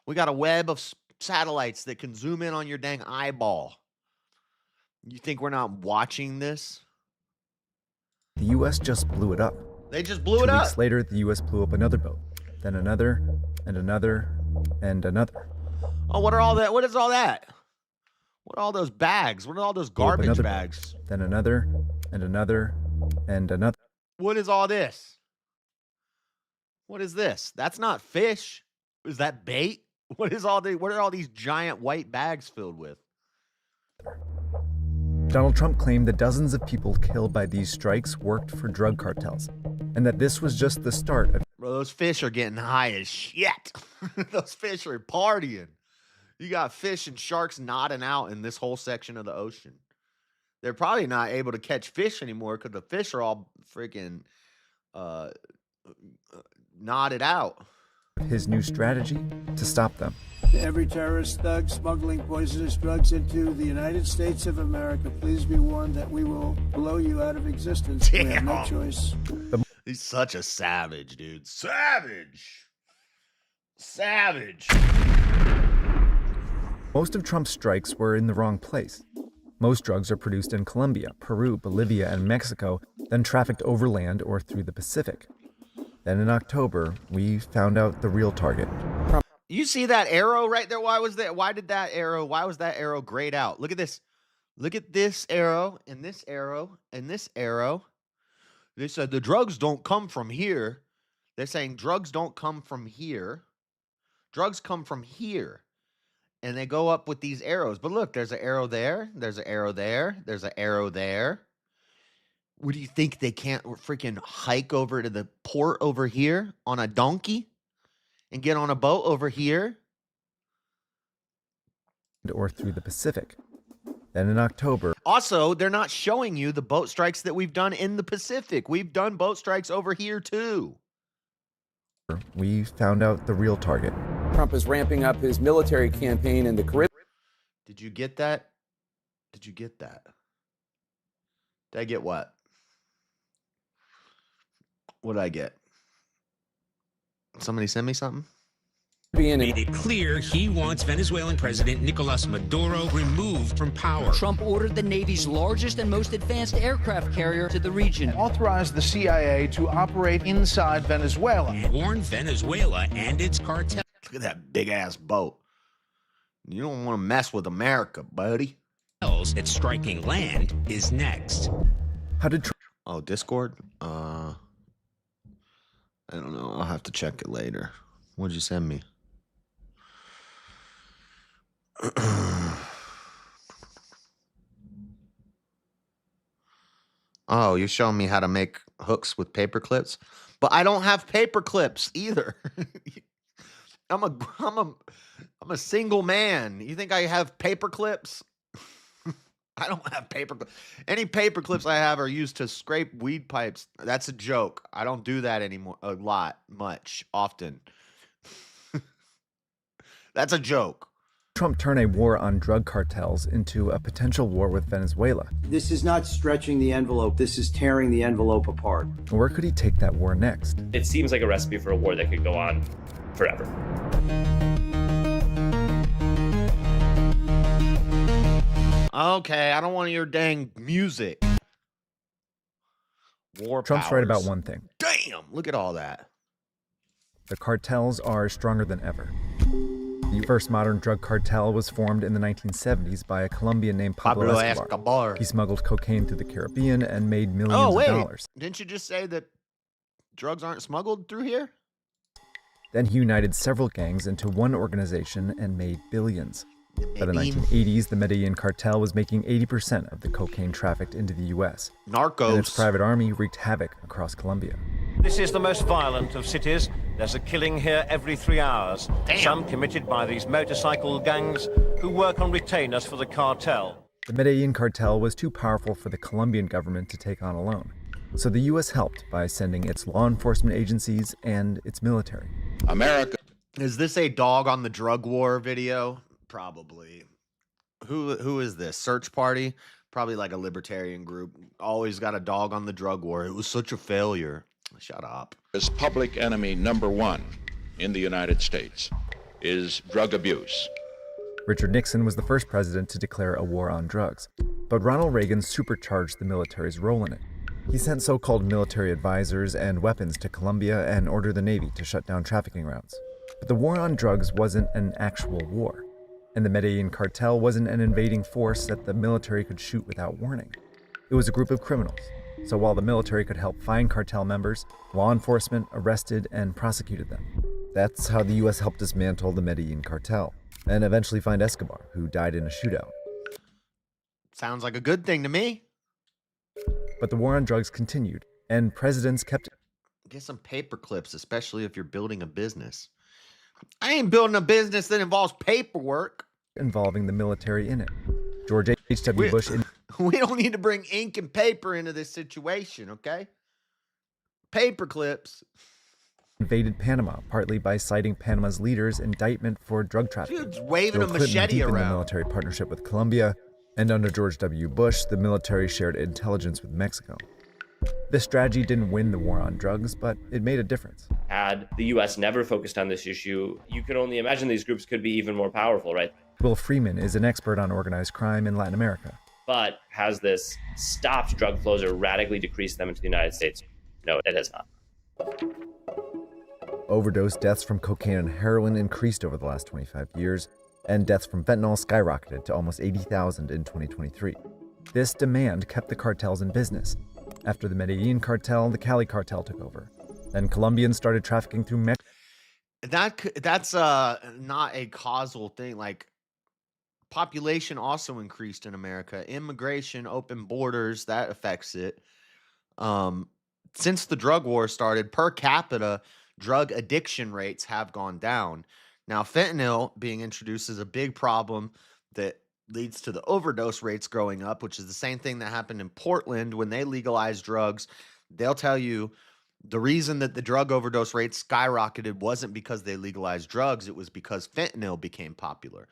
We got a web of satellites that can zoom in on your dang eyeball. You think we're not watching this? The U.S. just blew it up. They just blew it 2 up. weeks later, the U.S. blew up another boat, then another, and another, and another. Oh, what are all that? What is all that? What are all those bags? What are all those garbage another bags? boat, then another, and another, and another. What is all this? What is this? That's not fish. Is that bait? What is all the? What are all these giant white bags filled with? Donald Trump claimed that dozens of people killed by these strikes worked for drug cartels, and that this was just the start of. Bro, those fish are getting high as shit. Those fish are partying. You got fish and sharks nodding out in this whole section of the ocean. They're probably not able to catch fish anymore because the fish are all freaking knotted out. His new strategy to stop them. Every terrorist thug smuggling poisonous drugs into the United States of America, please be warned that we will blow you out of existence. We have no choice. He's such a savage, dude. Savage. Savage. Most of Trump's strikes were in the wrong place. Most drugs are produced in Colombia, Peru, Bolivia, and Mexico, then trafficked overland or through the Pacific. Then in October, we found out the real target. You see that arrow right there? Why was that? Why was that arrow grayed out? Look at this. Look at this arrow and this arrow and this arrow. They said the drugs don't come from here. They're saying drugs don't come from here. Drugs come from here. And they go up with these arrows. But look, there's an arrow there. There's an arrow there. There's an arrow there. What do you think? They can't freaking hike over to the port over here on a donkey and get on a boat over here? Or through the Pacific. Then in October. Also, they're not showing you the boat strikes that we've done in the Pacific. We've done boat strikes over here too. We found out the real target. Trump is ramping up his military campaign in the Caribbean. Did you get that? Did you get that? Did I get what? What did I get? Somebody send me something? Made it clear he wants Venezuelan President Nicolas Maduro removed from power. Trump ordered the Navy's largest and most advanced aircraft carrier to the region. Authorized the CIA to operate inside Venezuela. And warned Venezuela and its cartel. Look at that big ass boat. You don't want to mess with America, buddy. That striking land is next. How did Oh, Discord? I don't know. I'll have to check it later. What'd you send me? Oh, you're showing me how to make hooks with paper clips, but I don't have paper clips either. I'm a single man. You think I have paper clips? I don't have paper clips. Any paper clips I have are used to scrape weed pipes. That's a joke. I don't do that anymore. Often. That's a joke. Trump turn a war on drug cartels into a potential war with Venezuela? This is not stretching the envelope. This is tearing the envelope apart. Where could he take that war next? It seems like a recipe for a war that could go on forever. Okay, I don't want your dang music. War Trump's powers. right about one thing. Damn, look at all that. The cartels are stronger than ever. The first modern drug cartel was formed in the 1970s by a Colombian named Pablo Escobar. He smuggled cocaine through the Caribbean and made millions of dollars. Didn't you just say that drugs aren't smuggled through here? Then he united several gangs into one organization and made billions. By the 1980s, the Medellin cartel was making 80% of the cocaine trafficked into the U.S. Narcos. And its private army wreaked havoc across Colombia. This is the most violent of cities. There's a killing here every 3 hours. Damn. Some committed by these motorcycle gangs who work on retainers for the cartel. The Medellin cartel was too powerful for the Colombian government to take on alone. So the U.S. helped by sending its law enforcement agencies and its military. America. Is this a dog on the drug war video? Probably. Who is this? Search Party? Probably like a libertarian group. Always got a dog on the drug war. It was such a failure. Shut up. Is public enemy number one. in the United States is drug abuse. Richard Nixon was the first president to declare a war on drugs, but Ronald Reagan supercharged the military's role in it. He sent so-called military advisors and weapons to Colombia and ordered the Navy to shut down trafficking routes. But the war on drugs wasn't an actual war, and the Medellin cartel wasn't an invading force that the military could shoot without warning. It was a group of criminals, so while the military could help find cartel members, law enforcement arrested and prosecuted them. That's how the US helped dismantle the Medellin cartel, and eventually find Escobar, who died in a shootout. Sounds like a good thing to me. But the war on drugs continued, and presidents kept... Get some paper clips, especially if you're building a business. I ain't building a business that involves paperwork. Involving the military in it. George H.W. Bush... We don't need to bring ink and paper into this situation, okay? Paper clips. Invaded Panama, partly by citing Panama's leader's indictment for drug trafficking. Dude's waving Bill a Clinton machete deepened around. the military partnership with Colombia, and under George W. Bush, the military shared intelligence with Mexico. This strategy didn't win the war on drugs, but it made a difference. Had the U.S. never focused on this issue, you could only imagine these groups could be even more powerful, right? Will Freeman is an expert on organized crime in Latin America. But has this stopped drug flows or radically decreased them into the United States? No, it has not. Overdose deaths from cocaine and heroin increased over the last 25 years, and deaths from fentanyl skyrocketed to almost 80,000 in 2023. This demand kept the cartels in business. After the Medellin cartel, the Cali cartel took over. Then Colombians started trafficking through Mexico. That's not a causal thing. Like, population also increased in America. Immigration, open borders, that affects it. Since the drug war started, per capita drug addiction rates have gone down. Now, fentanyl being introduced is a big problem that leads to the overdose rates growing up, which is the same thing that happened in Portland when they legalized drugs. They'll tell you the reason that the drug overdose rates skyrocketed wasn't because they legalized drugs. It was because fentanyl became popular.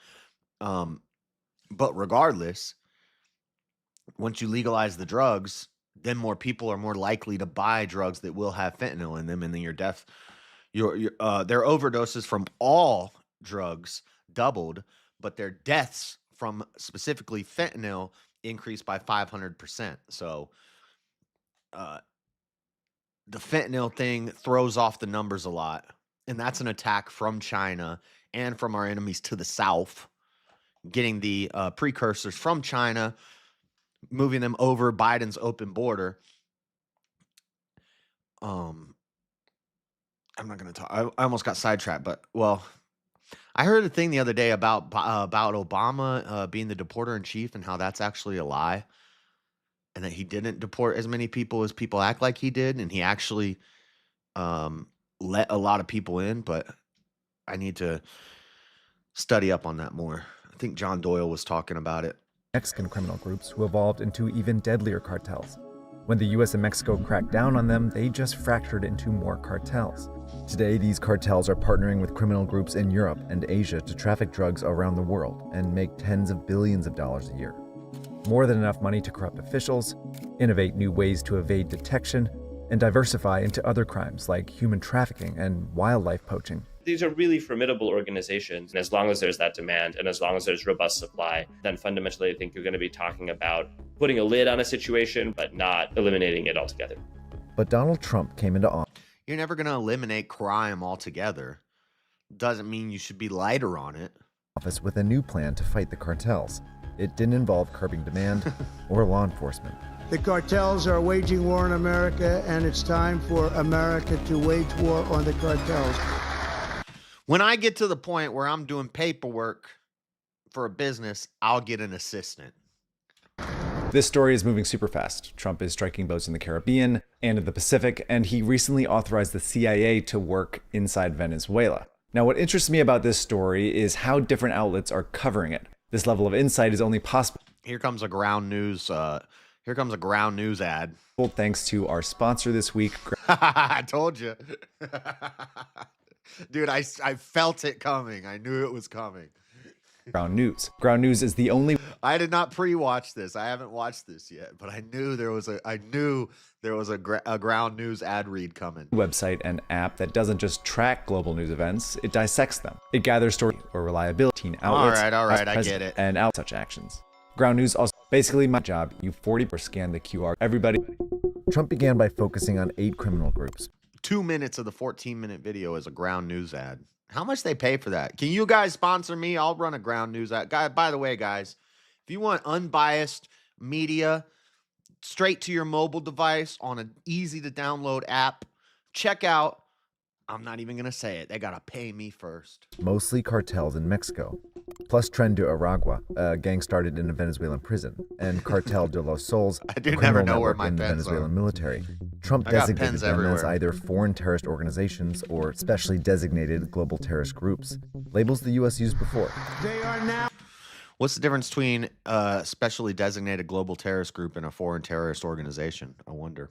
But regardless, once you legalize the drugs, then more people are more likely to buy drugs that will have fentanyl in them, and then their overdoses from all drugs doubled, but their deaths from specifically fentanyl increased by 500%. So the fentanyl thing throws off the numbers a lot, and that's an attack from China and from our enemies to the south, getting the precursors from China, moving them over Biden's open border. I'm not going to talk. I almost got sidetracked, but I heard a thing the other day about Obama being the deporter in chief and how that's actually a lie, and that he didn't deport as many people as people act like he did, and he actually let a lot of people in. But I need to study up on that more. I think John Doyle was talking about it. Mexican criminal groups who evolved into even deadlier cartels. When the US and Mexico cracked down on them, they just fractured into more cartels. Today, these cartels are partnering with criminal groups in Europe and Asia to traffic drugs around the world and make tens of billions of dollars a year. More than enough money to corrupt officials, innovate new ways to evade detection, and diversify into other crimes like human trafficking and wildlife poaching. These are really formidable organizations. And as long as there's that demand and as long as there's robust supply, then fundamentally I think you're going to be talking about putting a lid on a situation, but not eliminating it altogether. But Donald Trump came into office. You're never going to eliminate crime altogether. Doesn't mean you should be lighter on it. With a new plan to fight the cartels. It didn't involve curbing demand or law enforcement. The cartels are waging war on America, and it's time for America to wage war on the cartels. When I get to the point where I'm doing paperwork for a business, I'll get an assistant. This story is moving super fast. Trump is striking boats in the Caribbean and in the Pacific, and he recently authorized the CIA to work inside Venezuela. Now, what interests me about this story is how different outlets are covering it. This level of insight is only possible. Here comes a ground news ad. Thanks to our sponsor this week. I told you. Dude, I felt it coming. I knew it was coming. Ground News. Ground News is the only. I did not pre-watch this. I haven't watched this yet, but I knew there was a Ground News ad read coming. Website and app that doesn't just track global news events, it dissects them. It gathers story or reliability outlets. All right, I get it. And out such actions. Ground News also basically my job. You 40 or scan the QR. Everybody. Trump began by focusing on 8 criminal groups. 2 minutes of the 14-minute video is a Ground News ad. How much they pay for that? Can you guys sponsor me? I'll run a Ground News ad. By the way, guys, if you want unbiased media straight to your mobile device on an easy-to-download app, check out, I'm not even going to say it. They got to pay me first. Mostly cartels in Mexico, plus Tren de Aragua, a gang started in a Venezuelan prison, and Cartel de los Sols, I do a never criminal know where network my in the pens Venezuelan are. military. Trump I got designated pens them as everywhere. either foreign terrorist organizations or specially designated global terrorist groups, labels the U.S. used before. They are now. What's the difference between a specially designated global terrorist group and a foreign terrorist organization? I wonder.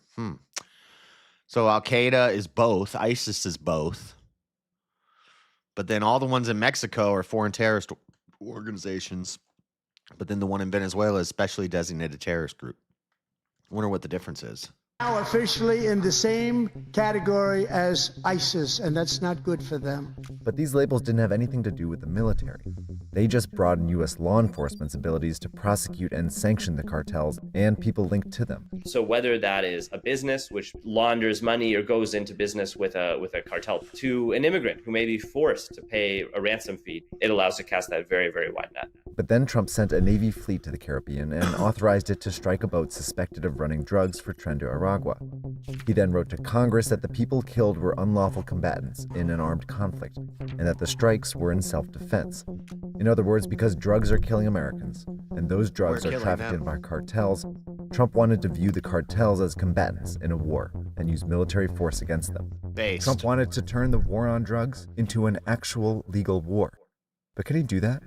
So Al-Qaeda is both. ISIS is both. But then all the ones in Mexico are foreign terrorist organizations. But then the one in Venezuela is specially designated terrorist group. I wonder what the difference is. Now officially in the same category as ISIS, and that's not good for them. But these labels didn't have anything to do with the military. They just broadened U.S. law enforcement's abilities to prosecute and sanction the cartels and people linked to them. So whether that is a business which launders money or goes into business with a cartel, to an immigrant who may be forced to pay a ransom fee, it allows to cast that very, very wide net. But then Trump sent a Navy fleet to the Caribbean and authorized it to strike a boat suspected of running drugs for Tren de Aragua. He then wrote to Congress that the people killed were unlawful combatants in an armed conflict, and that the strikes were in self-defense. In other words, because drugs are killing Americans, and those drugs are trafficked in by cartels, Trump wanted to view the cartels as combatants in a war and use military force against them. Trump wanted to turn the war on drugs into an actual legal war. But can he do that?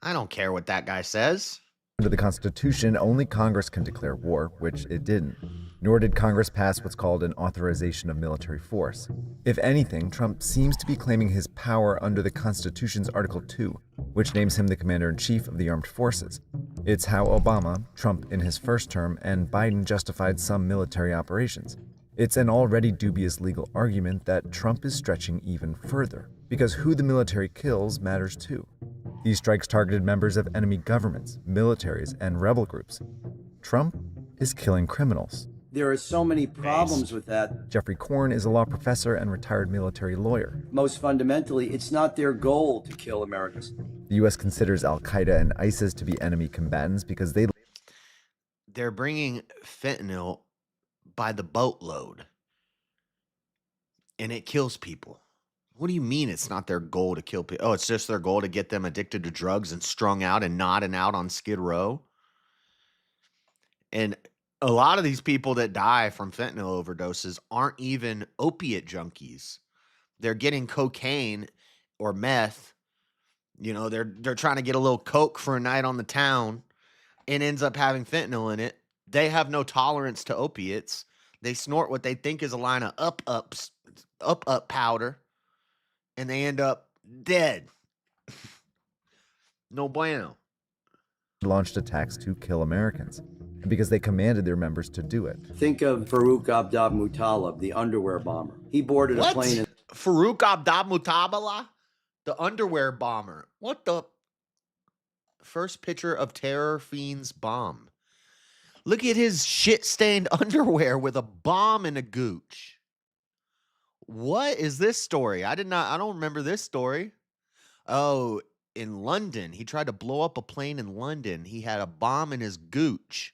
I don't care what that guy says. Under the Constitution, only Congress can declare war, which it didn't. Nor did Congress pass what's called an authorization of military force. If anything, Trump seems to be claiming his power under the Constitution's Article 2, which names him the Commander-in-Chief of the Armed Forces. It's how Obama, Trump in his first term, and Biden justified some military operations. It's an already dubious legal argument that Trump is stretching even further, because who the military kills matters too. These strikes targeted members of enemy governments, militaries, and rebel groups. Trump is killing criminals. There are so many problems with that. Jeffrey Korn is a law professor and retired military lawyer. Most fundamentally, it's not their goal to kill Americans. The U.S. considers Al-Qaeda and ISIS to be enemy combatants because They're bringing fentanyl by the boatload, and it kills people. What do you mean it's not their goal to kill people? Oh, it's just their goal to get them addicted to drugs and strung out and nodding out on Skid Row? And a lot of these people that die from fentanyl overdoses aren't even opiate junkies. They're getting cocaine or meth. You know, they're trying to get a little coke for a night on the town and ends up having fentanyl in it. They have no tolerance to opiates. They snort what they think is a line of up powder, and they end up dead. No bueno. launched attacks to kill Americans, and because they commanded their members to do it. Think of Farouk Abdab-Muttalib, the underwear bomber. He boarded a plane in... Farouk Abdab-Muttalib? The underwear bomber. What the... First picture of Terror Fiend's bomb. Look at his shit-stained underwear with a bomb and a gooch. What is this story? I don't remember this story. Oh, in London. He tried to blow up a plane in London. He had a bomb in his gooch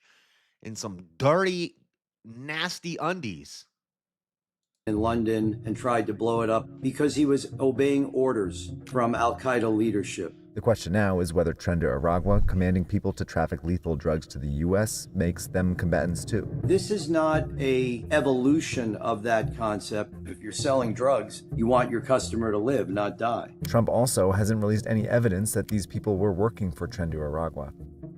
and some dirty, nasty undies. In London and tried to blow it up because he was obeying orders from Al-Qaeda leadership. The question now is whether Tren de Aragua commanding people to traffic lethal drugs to the U.S. makes them combatants too. This is not an evolution of that concept. If you're selling drugs, you want your customer to live, not die. Trump also hasn't released any evidence that these people were working for Tren de Aragua.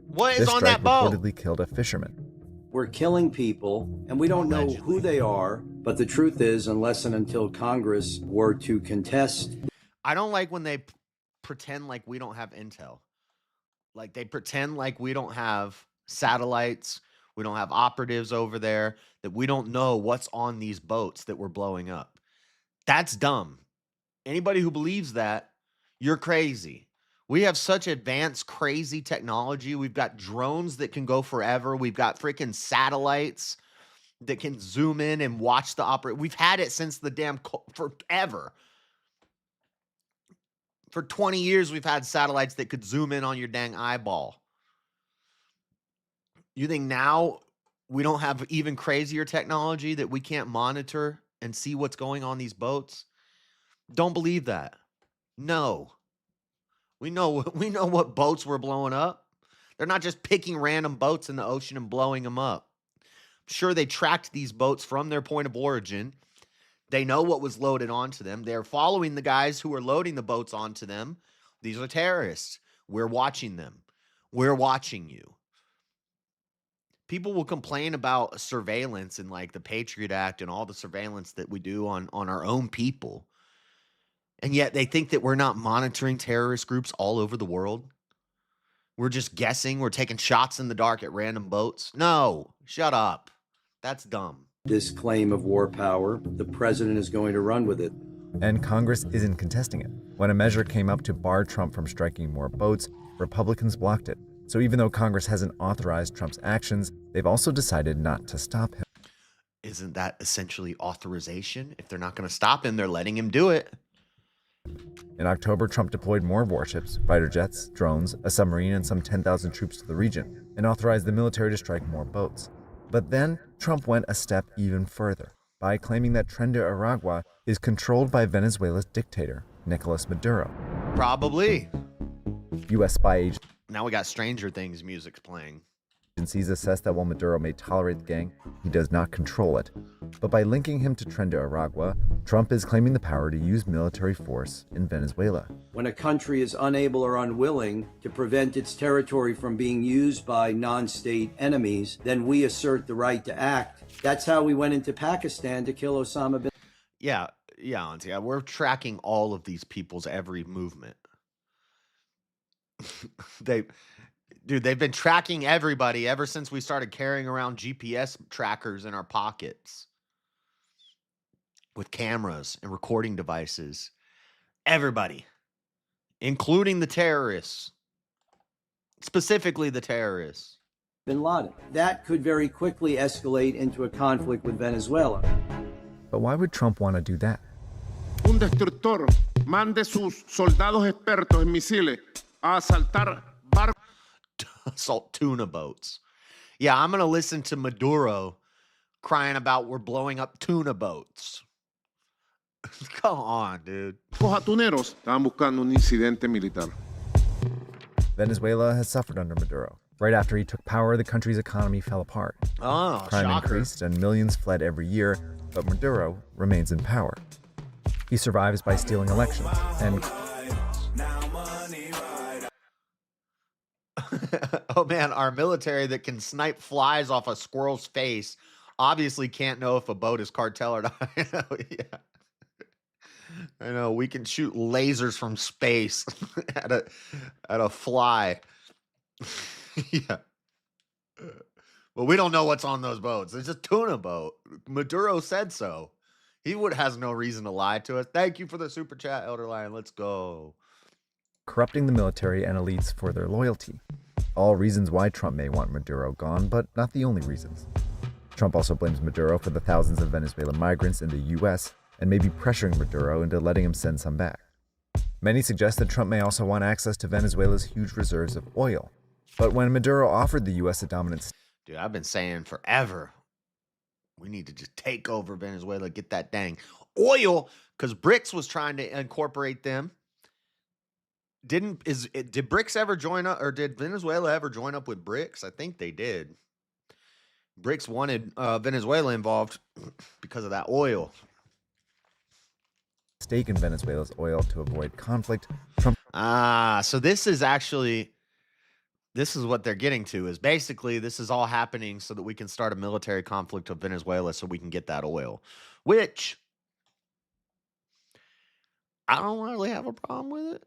What is on that boat? This strike reportedly killed a fisherman. We're killing people, and we don't know who they are, but the truth is, unless and until Congress were to contest... I don't like when they pretend like we don't have intel. Like they pretend like we don't have satellites, we don't have operatives over there, that we don't know what's on these boats that we're blowing up. That's dumb. Anybody who believes that, you're crazy. We have such advanced, crazy technology. We've got drones that can go forever. We've got freaking satellites that can zoom in and watch the opera. We've had it since the damn forever. For 20 years, we've had satellites that could zoom in on your dang eyeball. You think now we don't have even crazier technology that we can't monitor and see what's going on these boats? Don't believe that. No. We know what boats we're blowing up. They're not just picking random boats in the ocean and blowing them up. Sure, they tracked these boats from their point of origin. They know what was loaded onto them. They're following the guys who are loading the boats onto them. These are terrorists. We're watching them. We're watching you. People will complain about surveillance and like the Patriot Act and all the surveillance that we do on our own people. And yet they think that we're not monitoring terrorist groups all over the world. We're just guessing. We're taking shots in the dark at random boats. No, shut up. That's dumb. This claim of war power, the president is going to run with it. And Congress isn't contesting it. When a measure came up to bar Trump from striking more boats, Republicans blocked it. So even though Congress hasn't authorized Trump's actions, they've also decided not to stop him. Isn't that essentially authorization? If they're not going to stop him, they're letting him do it. In October, Trump deployed more warships, fighter jets, drones, a submarine, and some 10,000 troops to the region, and authorized the military to strike more boats. But then, Trump went a step even further by claiming that Tren de Aragua is controlled by Venezuela's dictator, Nicolas Maduro. Probably. U.S. spy agents. Now we got Stranger Things music's playing. Agencies assess that while Maduro may tolerate the gang, he does not control it. But by linking him to Tren de Aragua, Trump is claiming the power to use military force in Venezuela. When a country is unable or unwilling to prevent its territory from being used by non-state enemies, then we assert the right to act. That's how we went into Pakistan to kill Osama bin. Yeah, Auntie. We're tracking all of these people's every movement. They've been tracking everybody ever since we started carrying around GPS trackers in our pockets with cameras and recording devices. Everybody, including the terrorists, specifically the terrorists. Bin Laden. That could very quickly escalate into a conflict with Venezuela. But why would Trump want to do that? Un destructor mande sus soldados expertos en misiles a asaltar barcos. Assault tuna boats. Yeah, I'm going to listen to Maduro crying about we're blowing up tuna boats. Come on, dude. Los atuneros estaban buscando un incidente militar. Venezuela has suffered under Maduro. Right after he took power, the country's economy fell apart. Oh, crime shocker. increased and millions fled every year, but Maduro remains in power. He survives by stealing elections and oh man, our military that can snipe flies off a squirrel's face obviously can't know if a boat is cartel or not. I know, we can shoot lasers from space at a fly. Yeah. But we don't know what's on those boats. It's a tuna boat. Maduro said so. He has no reason to lie to us. Thank you for the super chat, Elder Lion. Let's go. Corrupting the military and elites for their loyalty. All reasons why Trump may want Maduro gone, but not the only reasons. Trump also blames Maduro for the thousands of Venezuelan migrants in the U.S. and may be pressuring Maduro into letting him send some back. Many suggest that Trump may also want access to Venezuela's huge reserves of oil. But when Maduro offered the U.S. a dominant... Dude, I've been saying forever, we need to just take over Venezuela, get that dang oil, because BRICS was trying to incorporate them. Did BRICS ever join up, or did Venezuela ever join up with BRICS? I think they did. BRICS wanted Venezuela involved because of that oil. Stake in Venezuela's oil to avoid conflict. Trump. So this is what they're getting to, is basically this is all happening so that we can start a military conflict with Venezuela so we can get that oil, which I don't really have a problem with it.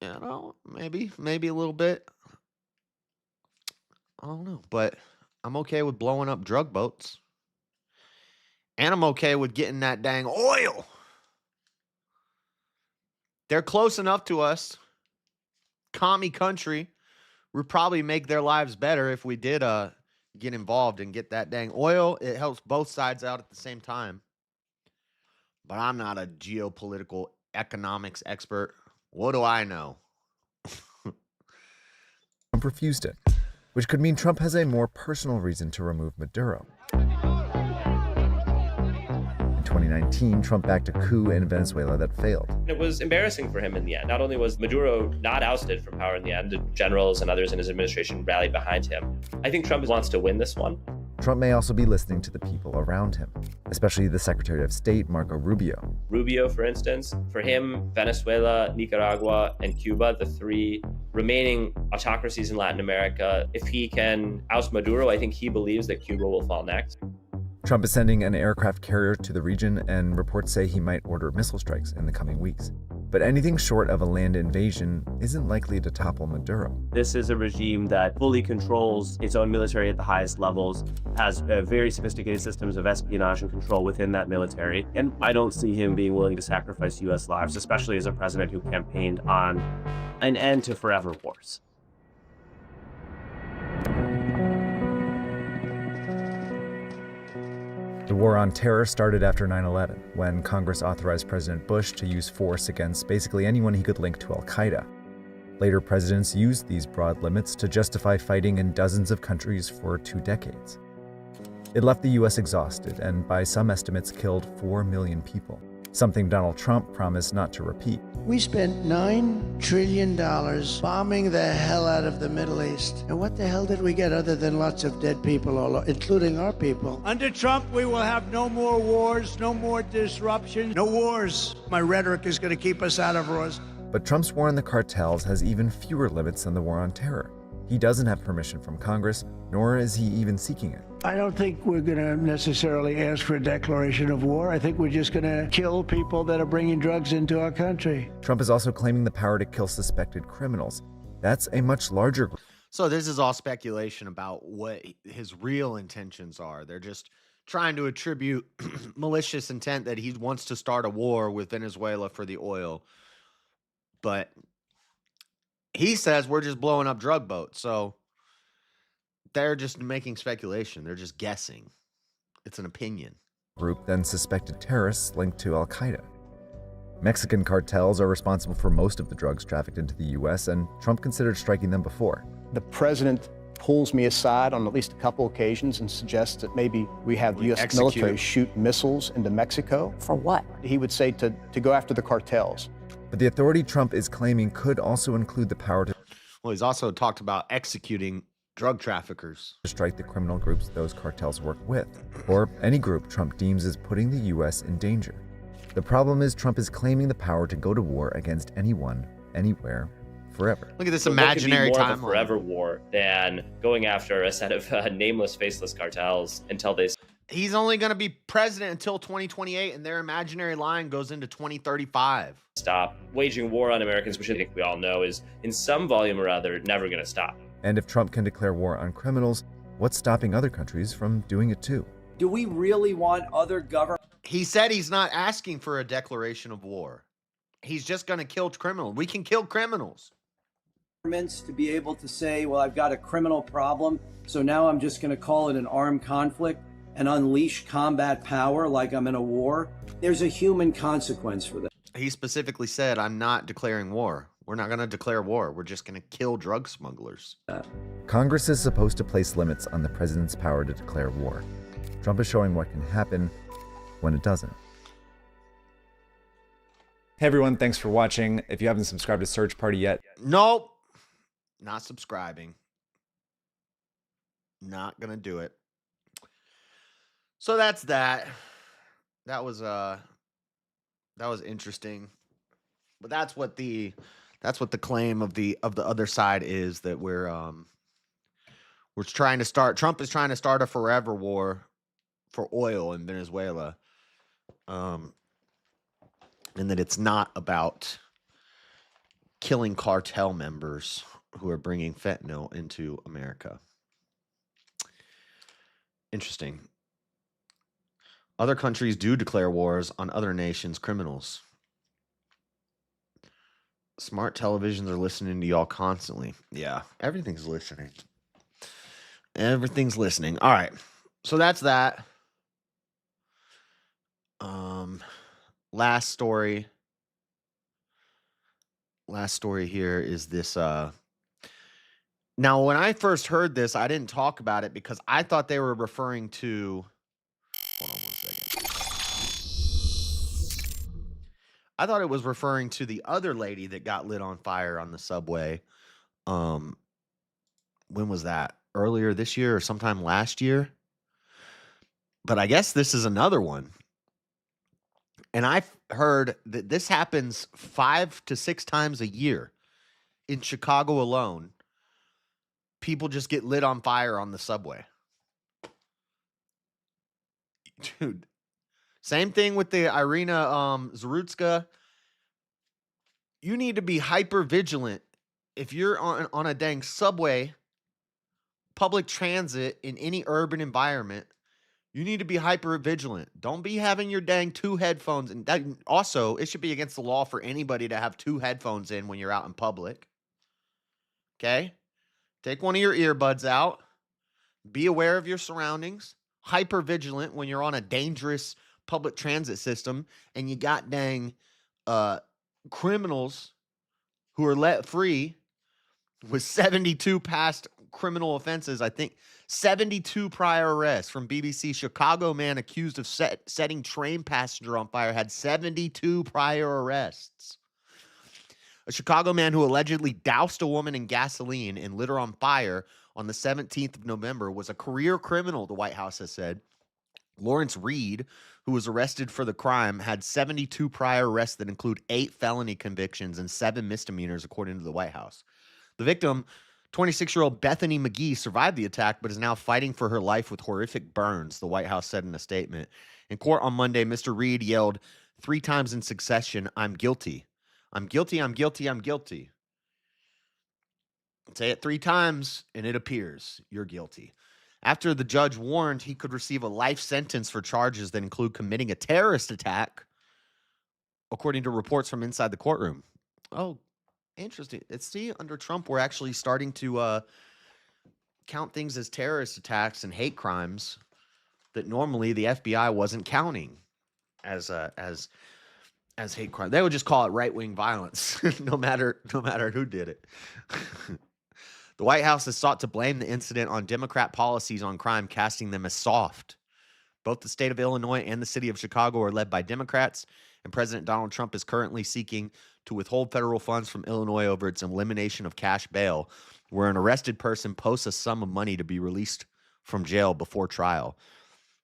You know, maybe a little bit. I don't know, but I'm okay with blowing up drug boats. And I'm okay with getting that dang oil. They're close enough to us. Commie country. Would probably make their lives better if we did get involved and get that dang oil. It helps both sides out at the same time. But I'm not a geopolitical economics expert. What do I know? Trump refused it, which could mean Trump has a more personal reason to remove Maduro. In 2019, Trump backed a coup in Venezuela that failed. It was embarrassing for him in the end. Not only was Maduro not ousted from power in the end, the generals and others in his administration rallied behind him. I think Trump wants to win this one. Trump may also be listening to the people around him, especially the Secretary of State, Marco Rubio. Rubio, for instance, for him, Venezuela, Nicaragua, and Cuba, the three remaining autocracies in Latin America, if he can oust Maduro, I think he believes that Cuba will fall next. Trump is sending an aircraft carrier to the region, and reports say he might order missile strikes in the coming weeks. But anything short of a land invasion isn't likely to topple Maduro. This is a regime that fully controls its own military at the highest levels, has very sophisticated systems of espionage and control within that military, and I don't see him being willing to sacrifice U.S. lives, especially as a president who campaigned on an end to forever wars. The war on terror started after 9/11, when Congress authorized President Bush to use force against basically anyone he could link to al-Qaeda. Later presidents used these broad limits to justify fighting in dozens of countries for 2 decades. It left the U.S. exhausted and, by some estimates, killed 4 million people, something Donald Trump promised not to repeat. We spent $9 trillion bombing the hell out of the Middle East. And what the hell did we get other than lots of dead people, including our people? Under Trump, we will have no more wars, no more disruption, no wars. My rhetoric is going to keep us out of wars. But Trump's war on the cartels has even fewer limits than the war on terror. He doesn't have permission from Congress, nor is he even seeking it. I don't think we're going to necessarily ask for a declaration of war. I think we're just going to kill people that are bringing drugs into our country. Trump is also claiming the power to kill suspected criminals. That's a much larger group. So this is all speculation about what his real intentions are. They're just trying to attribute malicious intent that he wants to start a war with Venezuela for the oil. But he says we're just blowing up drug boats. So they're just making speculation. They're just guessing. It's an opinion. Group then suspected terrorists linked to al-Qaeda. Mexican cartels are responsible for most of the drugs trafficked into the U.S., and Trump considered striking them before. The president pulls me aside on at least a couple occasions and suggests that maybe we have the U.S. military shoot missiles into Mexico. For what? He would say to go after the cartels. But the authority Trump is claiming could also include the power to... Well, he's also talked about executing drug traffickers. ...to strike the criminal groups those cartels work with, or any group Trump deems as putting the U.S. in danger. The problem is Trump is claiming the power to go to war against anyone, anywhere, forever. Look at this imaginary timeline. More of a timeline. forever war than going after a set of nameless, faceless cartels until they... He's only going to be president until 2028, and their imaginary line goes into 2035. Stop waging war on Americans, which I think we all know is, in some volume or other, never going to stop. And if Trump can declare war on criminals, what's stopping other countries from doing it too? Do we really want other governments? He said he's not asking for a declaration of war. He's just going to kill criminals. We can kill criminals. To be able to say, well, I've got a criminal problem, so now I'm just going to call it an armed conflict and unleash combat power like I'm in a war. There's a human consequence for that. He specifically said, I'm not declaring war. We're not going to declare war. We're just going to kill drug smugglers. Congress is supposed to place limits on the president's power to declare war. Trump is showing what can happen when it doesn't. Hey everyone, thanks for watching. If you haven't subscribed to Search Party yet... Nope. Not subscribing. Not going to do it. So that's that. That was interesting. But that's what the claim of the other side is, that we're trying to start. Trump is trying to start a forever war for oil in Venezuela. and that it's not about killing cartel members who are bringing fentanyl into America. Interesting. Other countries do declare wars on other nations' criminals. Smart televisions are listening to y'all constantly. Yeah, everything's listening. Everything's listening. All right. So that's that. Last story. Last story here is this. Now, when I first heard this, I didn't talk about it because I thought they were referring to. Hold on one second. I thought it was referring to the other lady that got lit on fire on the subway. When was that? Earlier this year or sometime last year? But I guess this is another one. And I've heard that this happens 5 to 6 times a year in Chicago alone. People just get lit on fire on the subway. Dude. Same thing with the Irina Zarutska. You need to be hyper vigilant if you're on a dang subway, public transit in any urban environment. You need to be hyper vigilant. Don't be having your dang 2 headphones. And that also, it should be against the law for anybody to have 2 headphones in when you're out in public. Okay? Take one of your earbuds out. Be aware of your surroundings. Hyper vigilant when you're on a dangerous public transit system and you got dang criminals who are let free with 72 past criminal offenses. I think 72 prior arrests from BBC. Chicago man accused of setting train passenger on fire had 72 prior arrests. A Chicago man who allegedly doused a woman in gasoline and lit her on fire on the 17th of November was a career criminal, the White House has said. Lawrence Reed, who was arrested for the crime, had 72 prior arrests that include 8 felony convictions and 7 misdemeanors, according to the White House. The victim, 26-year-old Bethany McGee, survived the attack but is now fighting for her life with horrific burns, the White House said in a statement. In court on Monday, Mr. Reed yelled 3 times in succession, "I'm guilty. I'm guilty, I'm guilty, I'm guilty." Say it 3 times and it appears you're guilty. After the judge warned he could receive a life sentence for charges that include committing a terrorist attack, according to reports from inside the courtroom. Oh, interesting. See, under Trump, we're actually starting to count things as terrorist attacks and hate crimes that normally the FBI wasn't counting as hate crime. They would just call it right-wing violence, no matter who did it. The White House has sought to blame the incident on Democrat policies on crime, casting them as soft. Both the state of Illinois and the city of Chicago are led by Democrats, and President Donald Trump is currently seeking to withhold federal funds from Illinois over its elimination of cash bail, where an arrested person posts a sum of money to be released from jail before trial.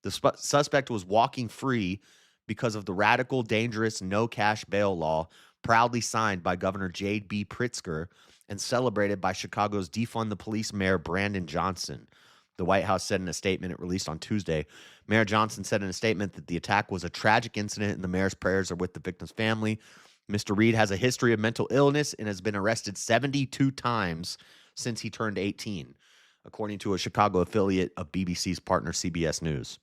The suspect was walking free because of the radical, dangerous, no cash bail law proudly signed by Governor J.B. Pritzker and celebrated by Chicago's Defund the Police Mayor Brandon Johnson. The White House said in a statement it released on Tuesday. Mayor Johnson said in a statement that the attack was a tragic incident and the mayor's prayers are with the victim's family. Mr. Reed has a history of mental illness and has been arrested 72 times since he turned 18, according to a Chicago affiliate of BBC's partner CBS News.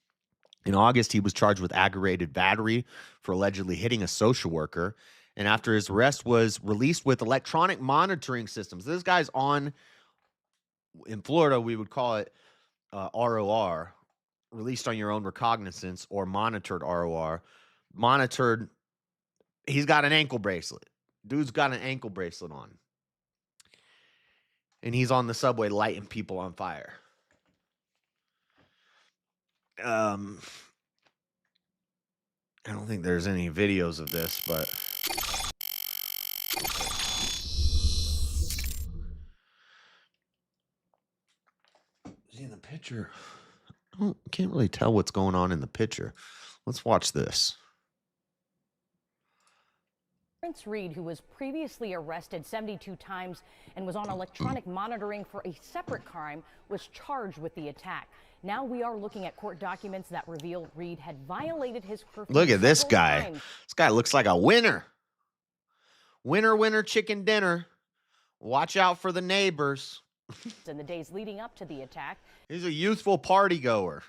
In August, he was charged with aggravated battery for allegedly hitting a social worker. And after his arrest, was released with electronic monitoring systems. This guy's on, in Florida, we would call it ROR, released on your own recognizance, or monitored ROR. Monitored, he's got an ankle bracelet. Dude's got an ankle bracelet on. And he's on the subway lighting people on fire. I don't think there's any videos of this, but... Is he in the picture? I can't really tell what's going on in the picture. Let's watch this. Prince Reed, who was previously arrested 72 times and was on electronic monitoring for a separate crime, was charged with the attack. Now we are looking at court documents that reveal Reed had violated his curfew. Look at this several guy. times. This guy looks like a winner. Winner, winner, chicken dinner. Watch out for the neighbors. In the days leading up to the attack. He's a youthful party goer.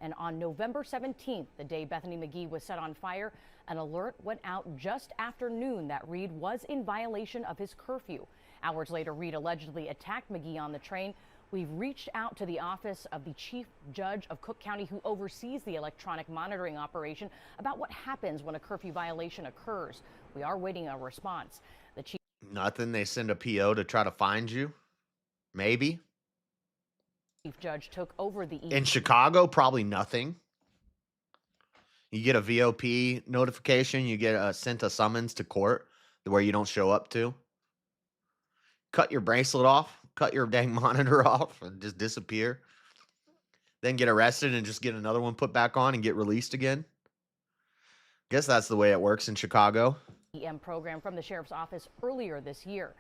And on November 17th, the day Bethany McGee was set on fire, an alert went out just after noon that Reed was in violation of his curfew. Hours later, Reed allegedly attacked McGee on the train. We've reached out to the office of the chief judge of Cook County, who oversees the electronic monitoring operation, about what happens when a curfew violation occurs. We are waiting a response. The chief. Nothing. They send a PO to try to find you. Maybe. Chief judge took over the. In Chicago, probably nothing. You get a VOP notification. You get sent a summons to court where you don't show up to. Cut your bracelet off. Cut your dang monitor off and just disappear. Then get arrested and just get another one put back on and get released again. Guess that's the way it works in Chicago. EM program from the sheriff's office earlier this year.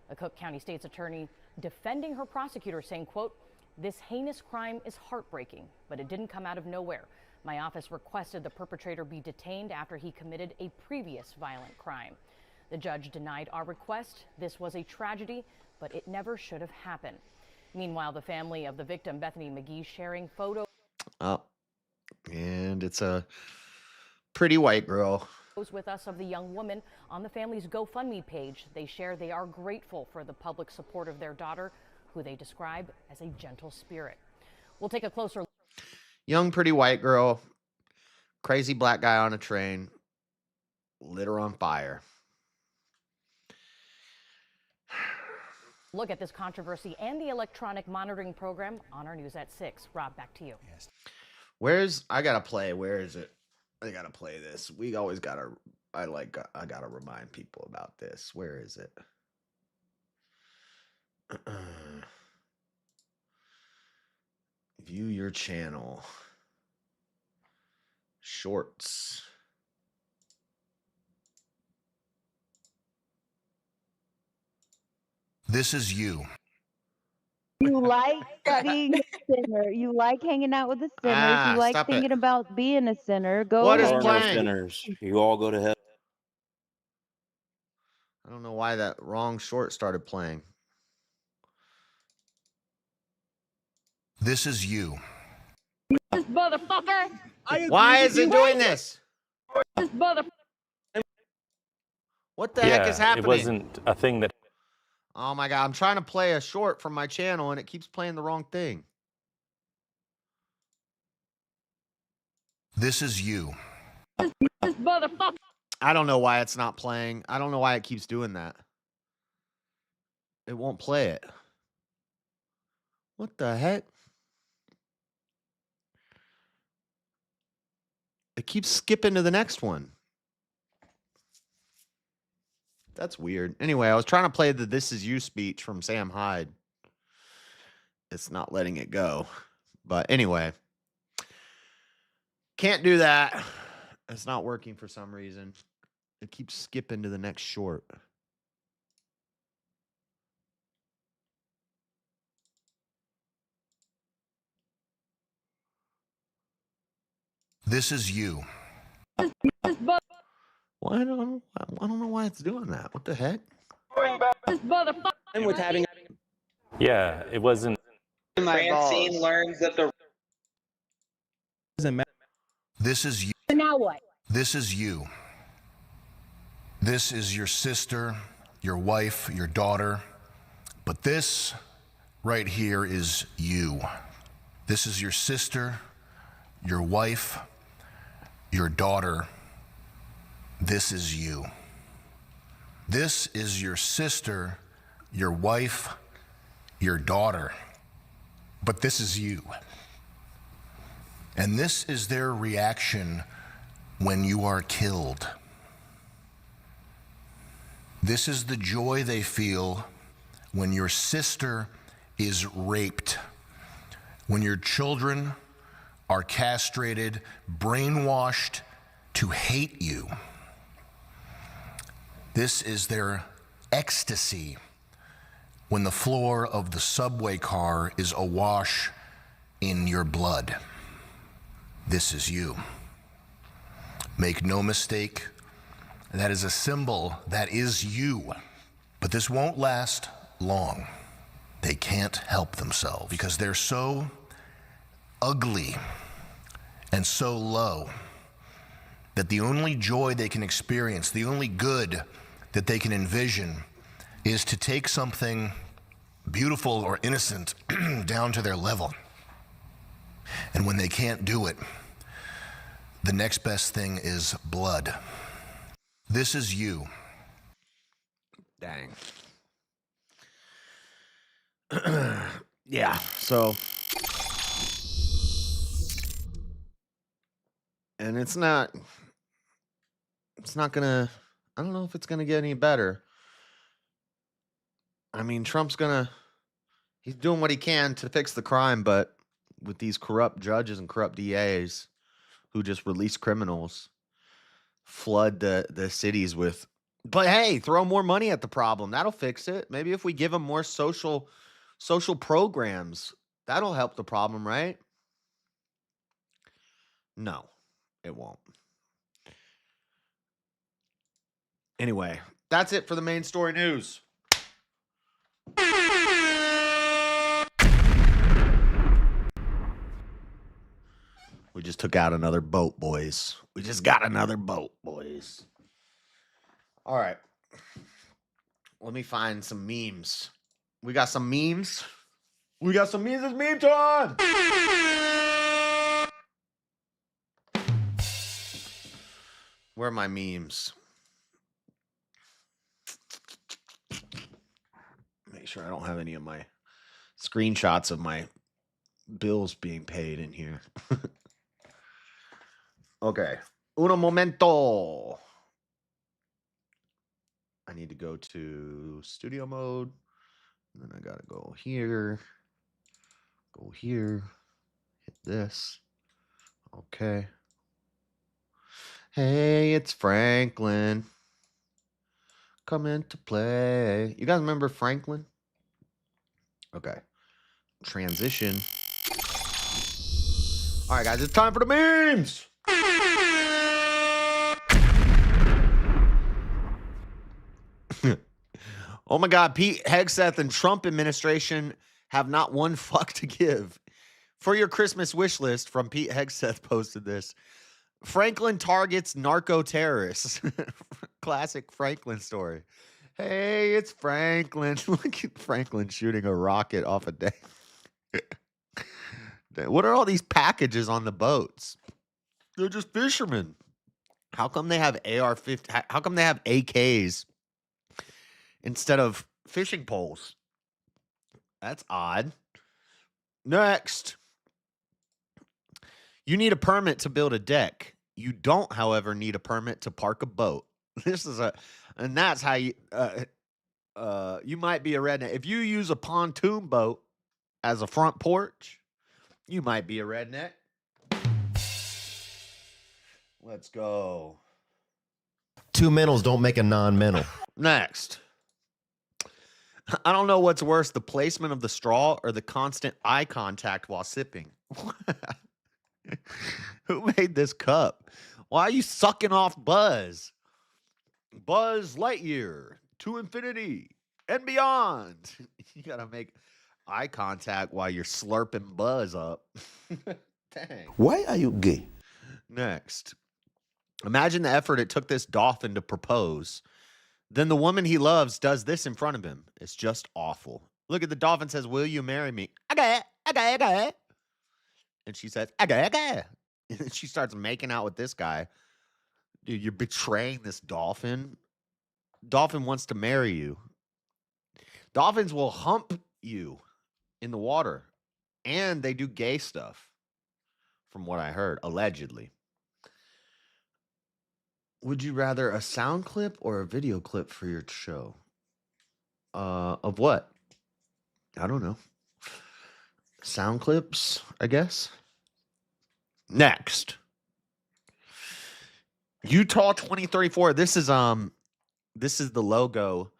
The Cook County State's attorney defending her prosecutor, saying, quote, "This heinous crime is heartbreaking, but it didn't come out of nowhere. My office requested the perpetrator be detained after he committed a previous violent crime. The judge denied our request. This was a tragedy, but it never should have happened." Meanwhile, the family of the victim, Bethany McGee, sharing photos. Oh, and it's a pretty white girl. With us of the young woman on the family's GoFundMe page. They share they are grateful for the public support of their daughter, who they describe as a gentle spirit. We'll take a closer look. Young, pretty white girl, crazy black guy on a train, lit her on fire. Look at this controversy and the electronic monitoring program on our news at 6. Rob, back to you. I gotta play. Where is it? I gotta play this. We always gotta, I gotta remind people about this. Where is it? View your channel. Shorts. This is you. You like being a sinner. You like hanging out with the sinners. You like thinking about being a sinner. Go What is ahead. playing? Sinners. You all go to hell. I don't know why that wrong short started playing. This is you. This motherfucker. Why is it doing this? This motherfucker. What the heck is happening? It wasn't a thing that. Oh my God, I'm trying to play a short from my channel and it keeps playing the wrong thing. This is you. This motherfucker. I don't know why it's not playing. I don't know why it keeps doing that. It won't play it. What the heck? It keeps skipping to the next one. That's weird. Anyway, I was trying to play the "This Is You" speech from Sam Hyde. It's not letting it go. But anyway, can't do that. It's not working for some reason. It keeps skipping to the next short. This is you. Well, I don't know why it's doing that. What the heck? This motherfucker. And with having. Yeah, it wasn't. Francine learns that the. This is you. Now what? This is you. This is your sister, your wife, your daughter. But this right here is you. This is your sister, your wife, your daughter. This is you. This is your sister, your wife, your daughter. But this is you. And this is their reaction when you are killed. This is the joy they feel when your sister is raped, when your children are castrated, brainwashed to hate you. This is their ecstasy when the floor of the subway car is awash in your blood. This is you. Make no mistake, that is a symbol that is you. But this won't last long. They can't help themselves because they're so ugly and so low that the only joy they can experience, the only good that they can envision is to take something beautiful or innocent down to their level. And when they can't do it, the next best thing is blood. This is you. Dang. Yeah, so. And it's not gonna, I don't know if it's gonna get any better. I mean, he's doing what he can to fix the crime, but with these corrupt judges and corrupt DAs who just release criminals, flood the cities with, but hey, throw more money at the problem. That'll fix it. Maybe if we give them more social programs, that'll help the problem, right? No, it won't. Anyway, that's it for the main story news. We just took out another boat, boys. We just got another boat, boys. All right. Let me find some memes. We got some memes. We got some memes. It's meme time. Where are my memes? Make sure I don't have any of my screenshots of my bills being paid in here. Okay. Uno momento. I need to go to studio mode. And then I gotta go here. Go here. Hit this. Okay. Hey, it's Franklin. Come into play. You guys remember Franklin? Okay. Transition. All right, guys, it's time for the memes. Oh my God, Pete Hegseth and Trump administration have not one fuck to give. For your Christmas wish list, from Pete Hegseth posted this. Franklin targets narco terrorists. Classic Franklin story. Hey, it's Franklin. Look at Franklin shooting a rocket off a day. What are all these packages on the boats? They're just fishermen. How come they have AR-15? How come they have AKs instead of fishing poles? That's odd. Next. You need a permit to build a deck. You don't, however, need a permit to park a boat. And that's how you might be a redneck. If you use a pontoon boat as a front porch, you might be a redneck. Let's go. Two mentals don't make a non-mental. Next. I don't know what's worse, the placement of the straw or the constant eye contact while sipping. Who made this cup? Why are you sucking off Buzz? Buzz Lightyear to infinity and beyond. You gotta make eye contact while you're slurping Buzz up. Dang. Why are you gay? Next. Imagine the effort it took this dolphin to propose. Then the woman he loves does this in front of him. It's just awful. Look at the dolphin says, "Will you marry me?" Okay. And she says, okay. And she starts making out with this guy. Dude, you're betraying this dolphin. Dolphin wants to marry you. Dolphins will hump you in the water. And they do gay stuff, from what I heard, allegedly. Would you rather a sound clip or a video clip for your show? Of what? I don't know. Sound clips, I guess. Next. Utah 2034. This is This is the logo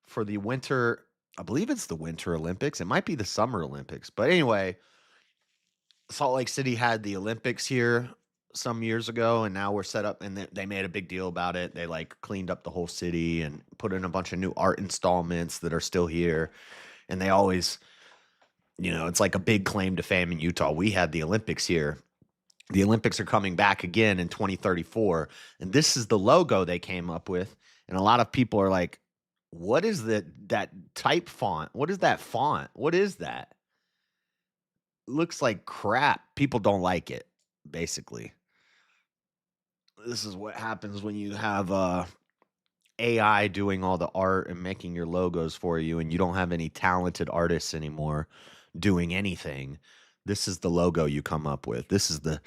for the winter, I believe it's the Winter Olympics. It might be the Summer Olympics. But anyway, Salt Lake City had the Olympics here some years ago, and now we're set up, and they made a big deal about it. They like cleaned up the whole city and put in a bunch of new art installments that are still here. And they always, it's like a big claim to fame in Utah. We had the Olympics here. The Olympics are coming back again in 2034. And this is the logo they came up with. And a lot of people are like, what is that type font? What is that font? What is that? Looks like crap. People don't like it, basically. This is what happens when you have AI doing all the art and making your logos for you, and you don't have any talented artists anymore doing anything. This is the logo you come up with. This is the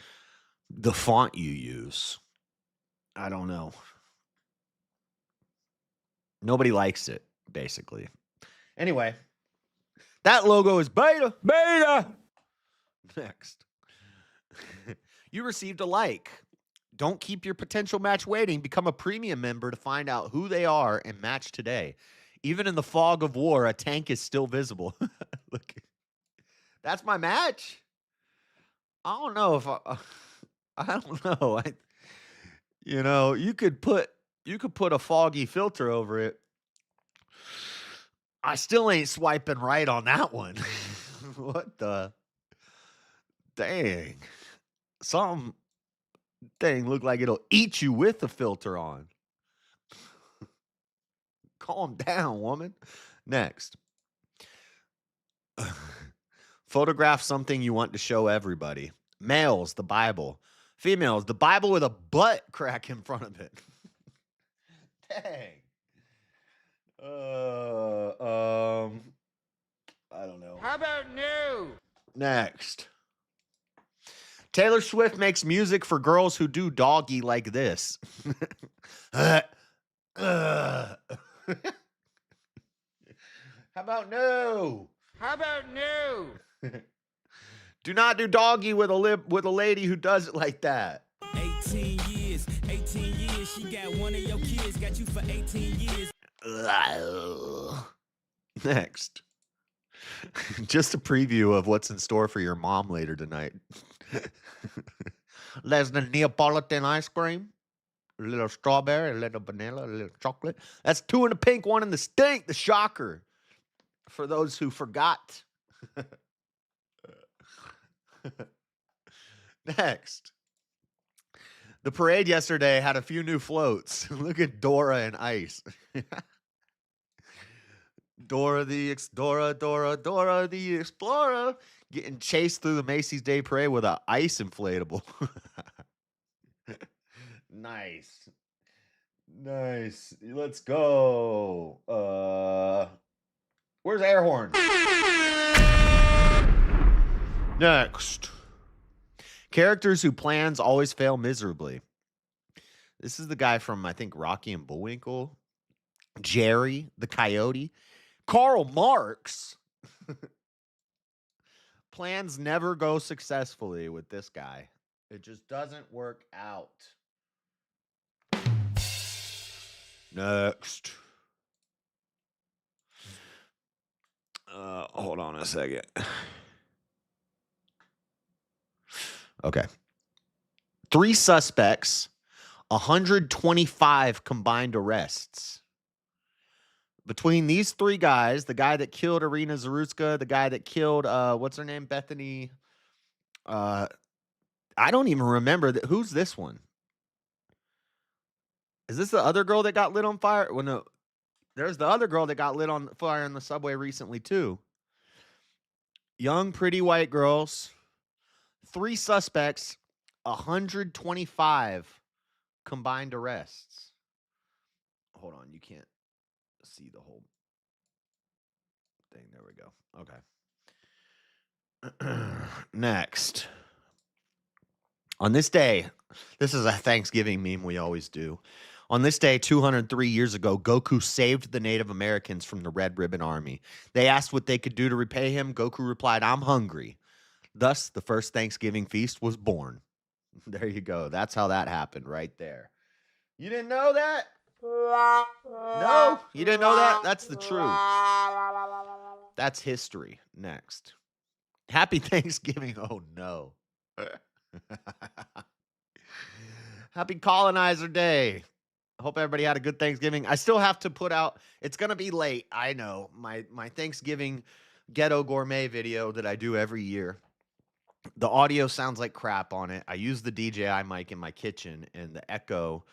font you use. I don't know. Nobody likes it, basically. Anyway, that logo is beta. Beta! Next. You received a like. Don't keep your potential match waiting. Become a premium member to find out who they are and match today. Even in the fog of war, a tank is still visible. Look, that's my match. I don't know if I don't know. You could put a foggy filter over it. I still ain't swiping right on that one. What the dang? Some thing look like it'll eat you with the filter on. Calm down, woman. Next. Photograph something you want to show everybody. Males, the Bible. Females, the Bible with a butt crack in front of it. Dang. I don't know. How about new? Next. Taylor Swift makes music for girls who do doggy like this. How about no? How about new? Do not do doggy with a lady who does it like that. 18 years, she got one of your kids, got you for 18 years. Next. Just a preview of what's in store for your mom later tonight. There's the Neapolitan ice cream. A little strawberry, a little vanilla, a little chocolate. That's 2 in the pink, 1 in the stink. The shocker. For those who forgot. Next. The parade yesterday had a few new floats. Look at Dora and ice. Dora the Explorer getting chased through the Macy's Day Parade with an ice inflatable. Nice. Let's go. Where's air horn? Next. Characters whose plans always fail miserably. This is the guy from, I think, Rocky and Bullwinkle. Jerry, the Coyote. Karl Marx. Plans never go successfully with this guy. It just doesn't work out. Next. Hold on a second. Okay. 3 suspects, 125 combined arrests. Between these 3 guys, the guy that killed Irina Zarutska, the guy that killed, what's her name? Bethany. I don't even remember. Who's this one? Is this the other girl that got lit on fire? Well, no. There's the other girl that got lit on fire in the subway recently, too. Young, pretty white girls. 3 suspects, 125 combined arrests. Hold on, you can't see the whole thing. There we go. Okay. Next. On this day, this is a Thanksgiving meme we always do. On this day, 203 years ago, Goku saved the Native Americans from the Red Ribbon Army. They asked what they could do to repay him. Goku replied, "I'm hungry." Thus, the first Thanksgiving feast was born. There you go. That's how that happened right there. You didn't know that? No, you didn't know that? That's the truth. That's history. Next. Happy Thanksgiving. Oh, no. Happy Colonizer Day. I hope everybody had a good Thanksgiving. I still have to put out, it's going to be late, I know, my Thanksgiving Ghetto Gourmet video that I do every year. The audio sounds like crap on it. I use the DJI mic in my kitchen, and the echo,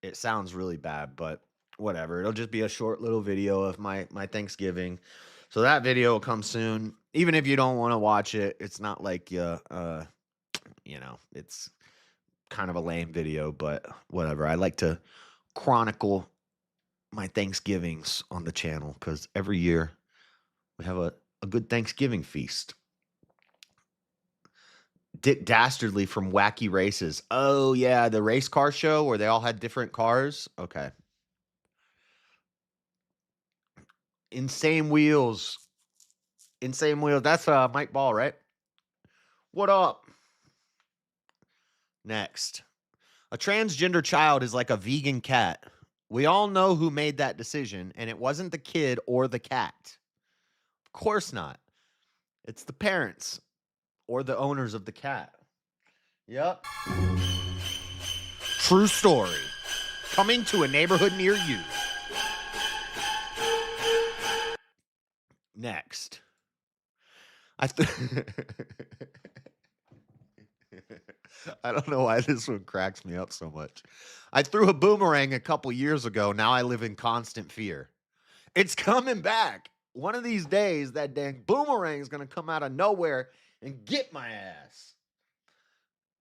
it sounds really bad, but whatever. It'll just be a short little video of my Thanksgiving. So that video will come soon. Even if you don't want to watch it, it's not like, it's kind of a lame video, but whatever. I like to chronicle my Thanksgivings on the channel because every year we have a good Thanksgiving feast. Dick Dastardly from Wacky Races. Oh, yeah, the race car show where they all had different cars. Okay. Insane Wheels. Insane Wheels. That's Mike Ball, right? What up? Next. A transgender child is like a vegan cat. We all know who made that decision, and it wasn't the kid or the cat. Of course not. It's the parents or the owners of the cat. Yep. True story. Coming to a neighborhood near you. Next. I don't know why this one cracks me up so much. I threw a boomerang a couple years ago. Now I live in constant fear. It's coming back. One of these days, that dang boomerang is going to come out of nowhere and get my ass.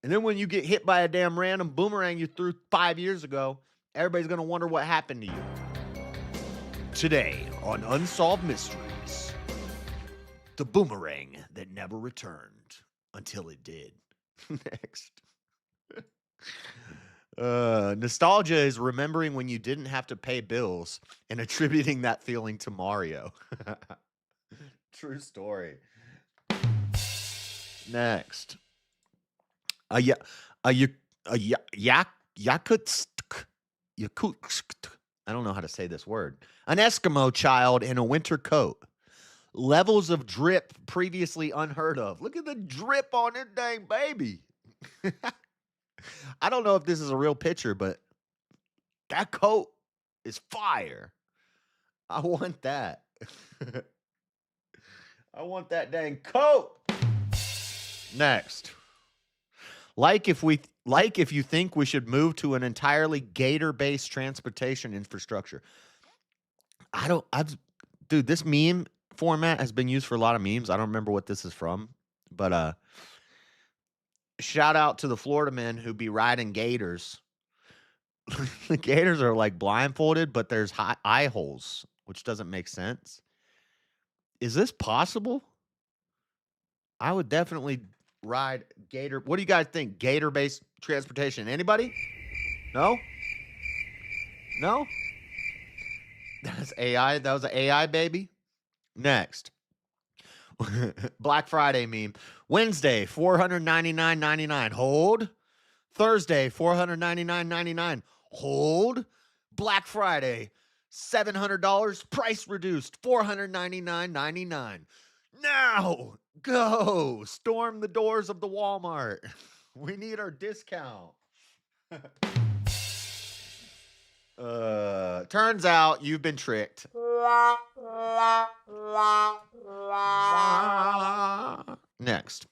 And then when you get hit by a damn random boomerang you threw 5 years ago, everybody's going to wonder what happened to you. Today on Unsolved Mysteries, the boomerang that never returned until it did. Next. Nostalgia is remembering when you didn't have to pay bills and attributing that feeling to Mario. True story. Next. Yakutsk. I don't know how to say this word. An Eskimo child in a winter coat. Levels of drip previously unheard of. Look at the drip on this dang baby. I don't know if this is a real picture, but that coat is fire. I want that. I want that dang coat. Next. Like if you think we should move to an entirely gator-based transportation infrastructure. Dude, this meme format has been used for a lot of memes. I don't remember what this is from, but shout out to the Florida men who be riding gators. The gators are like blindfolded, but there's eye holes, which doesn't make sense. Is this possible? I would definitely ride gator. What do you guys think? Gator-based transportation. Anybody? No? No? That's AI. That was an AI baby. Next. Black Friday meme. Wednesday, $499.99. Hold. Thursday, $499.99. Hold. Black Friday, $700. Price reduced, $499.99. Now, go. Storm the doors of the Walmart. We need our discount. Turns out you've been tricked. Next.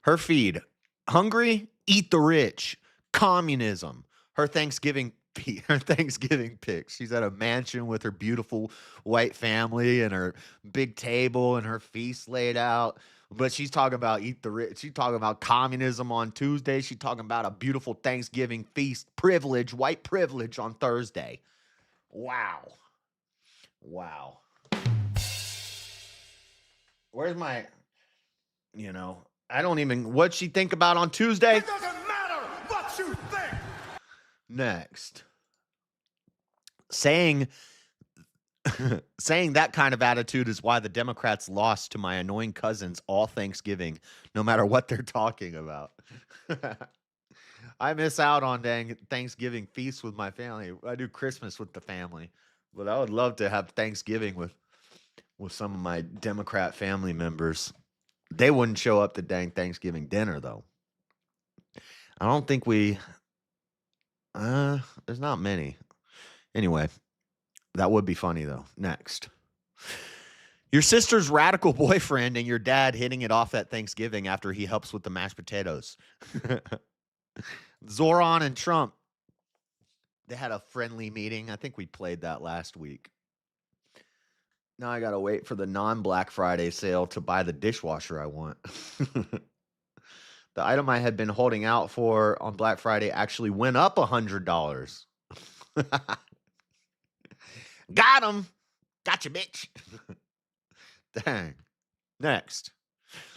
Her feed. Hungry? Eat the rich. Communism. Her Thanksgiving pics. She's at a mansion with her beautiful white family and her big table and her feast laid out. But she's talking about eat the rich. She's talking about communism on Tuesday. She's talking about a beautiful Thanksgiving feast privilege, white privilege on Thursday. Wow. Wow. Where's my, I don't even, what'd she think about on Tuesday? It doesn't matter what you think. Next. Saying that kind of attitude is why the Democrats lost to my annoying cousins all Thanksgiving, no matter what they're talking about. I miss out on dang Thanksgiving feasts with my family. I do Christmas with the family, but I would love to have Thanksgiving with some of my Democrat family members. They wouldn't show up to dang Thanksgiving dinner though. I don't think we. There's not many. Anyway, that would be funny though. Next. Your sister's radical boyfriend and your dad hitting it off at Thanksgiving after he helps with the mashed potatoes. Zoran and Trump, they had a friendly meeting. I think we played that last week. Now I got to wait for the non-Black Friday sale to buy the dishwasher I want. The item I had been holding out for on Black Friday actually went up $100. Got him. Gotcha, bitch. Dang. Next.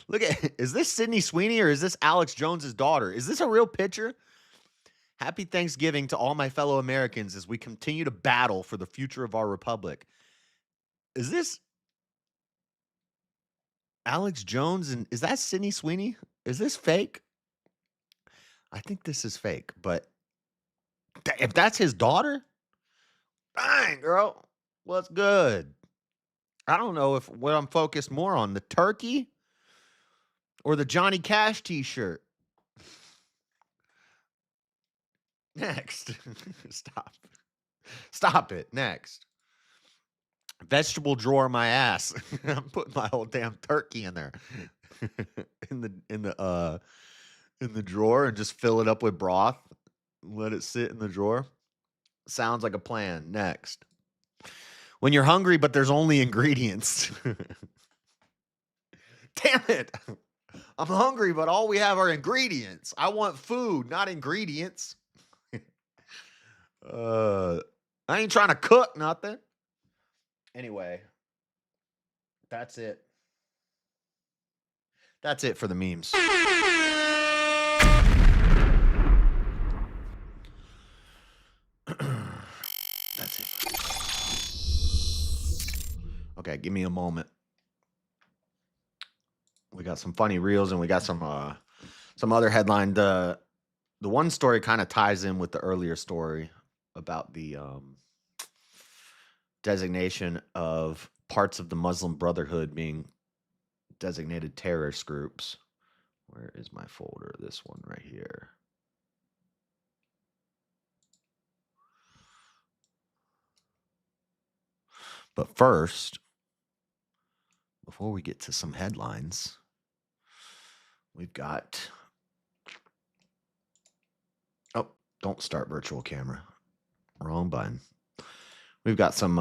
Look at, is this Sydney Sweeney or is this Alex Jones's daughter? Is this a real picture? Happy Thanksgiving to all my fellow Americans as we continue to battle for the future of our republic. Is this Alex Jones and is that Sydney Sweeney? Is this fake? I think this is fake, but if that's his daughter, dang, girl, what's good? I don't know if what I'm focused more on, the turkey or the Johnny Cash t-shirt. Next. Stop it. Next. Vegetable drawer my ass. I'm putting my whole damn turkey in there. in the drawer and just fill it up with broth. Let it sit in the drawer. Sounds like a plan. Next. When you're hungry, but there's only ingredients. Damn it. I'm hungry, but all we have are ingredients. I want food, not ingredients. I ain't trying to cook nothing. Anyway, that's it. That's it for the memes. That's it. Okay, give me a moment. We got some funny reels and we got some other headline. The one story kind of ties in with the earlier story about the designation of parts of the Muslim Brotherhood being designated terrorist groups. Where is my folder? This one right here. But first, before we get to some headlines, we've got... Oh, don't start virtual camera. Wrong button. We've got some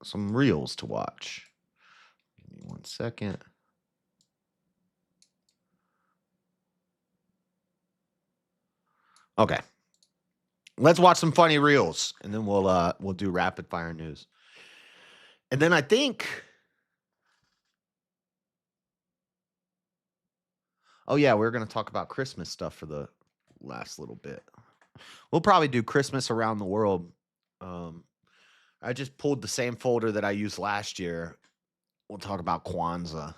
reels to watch. Give me 1 second. Okay. Let's watch some funny reels, and then we'll do rapid fire news. And then I think... Oh, yeah, we're going to talk about Christmas stuff for the last little bit. We'll probably do Christmas around the world. I just pulled the same folder that I used last year. We'll talk about Kwanzaa.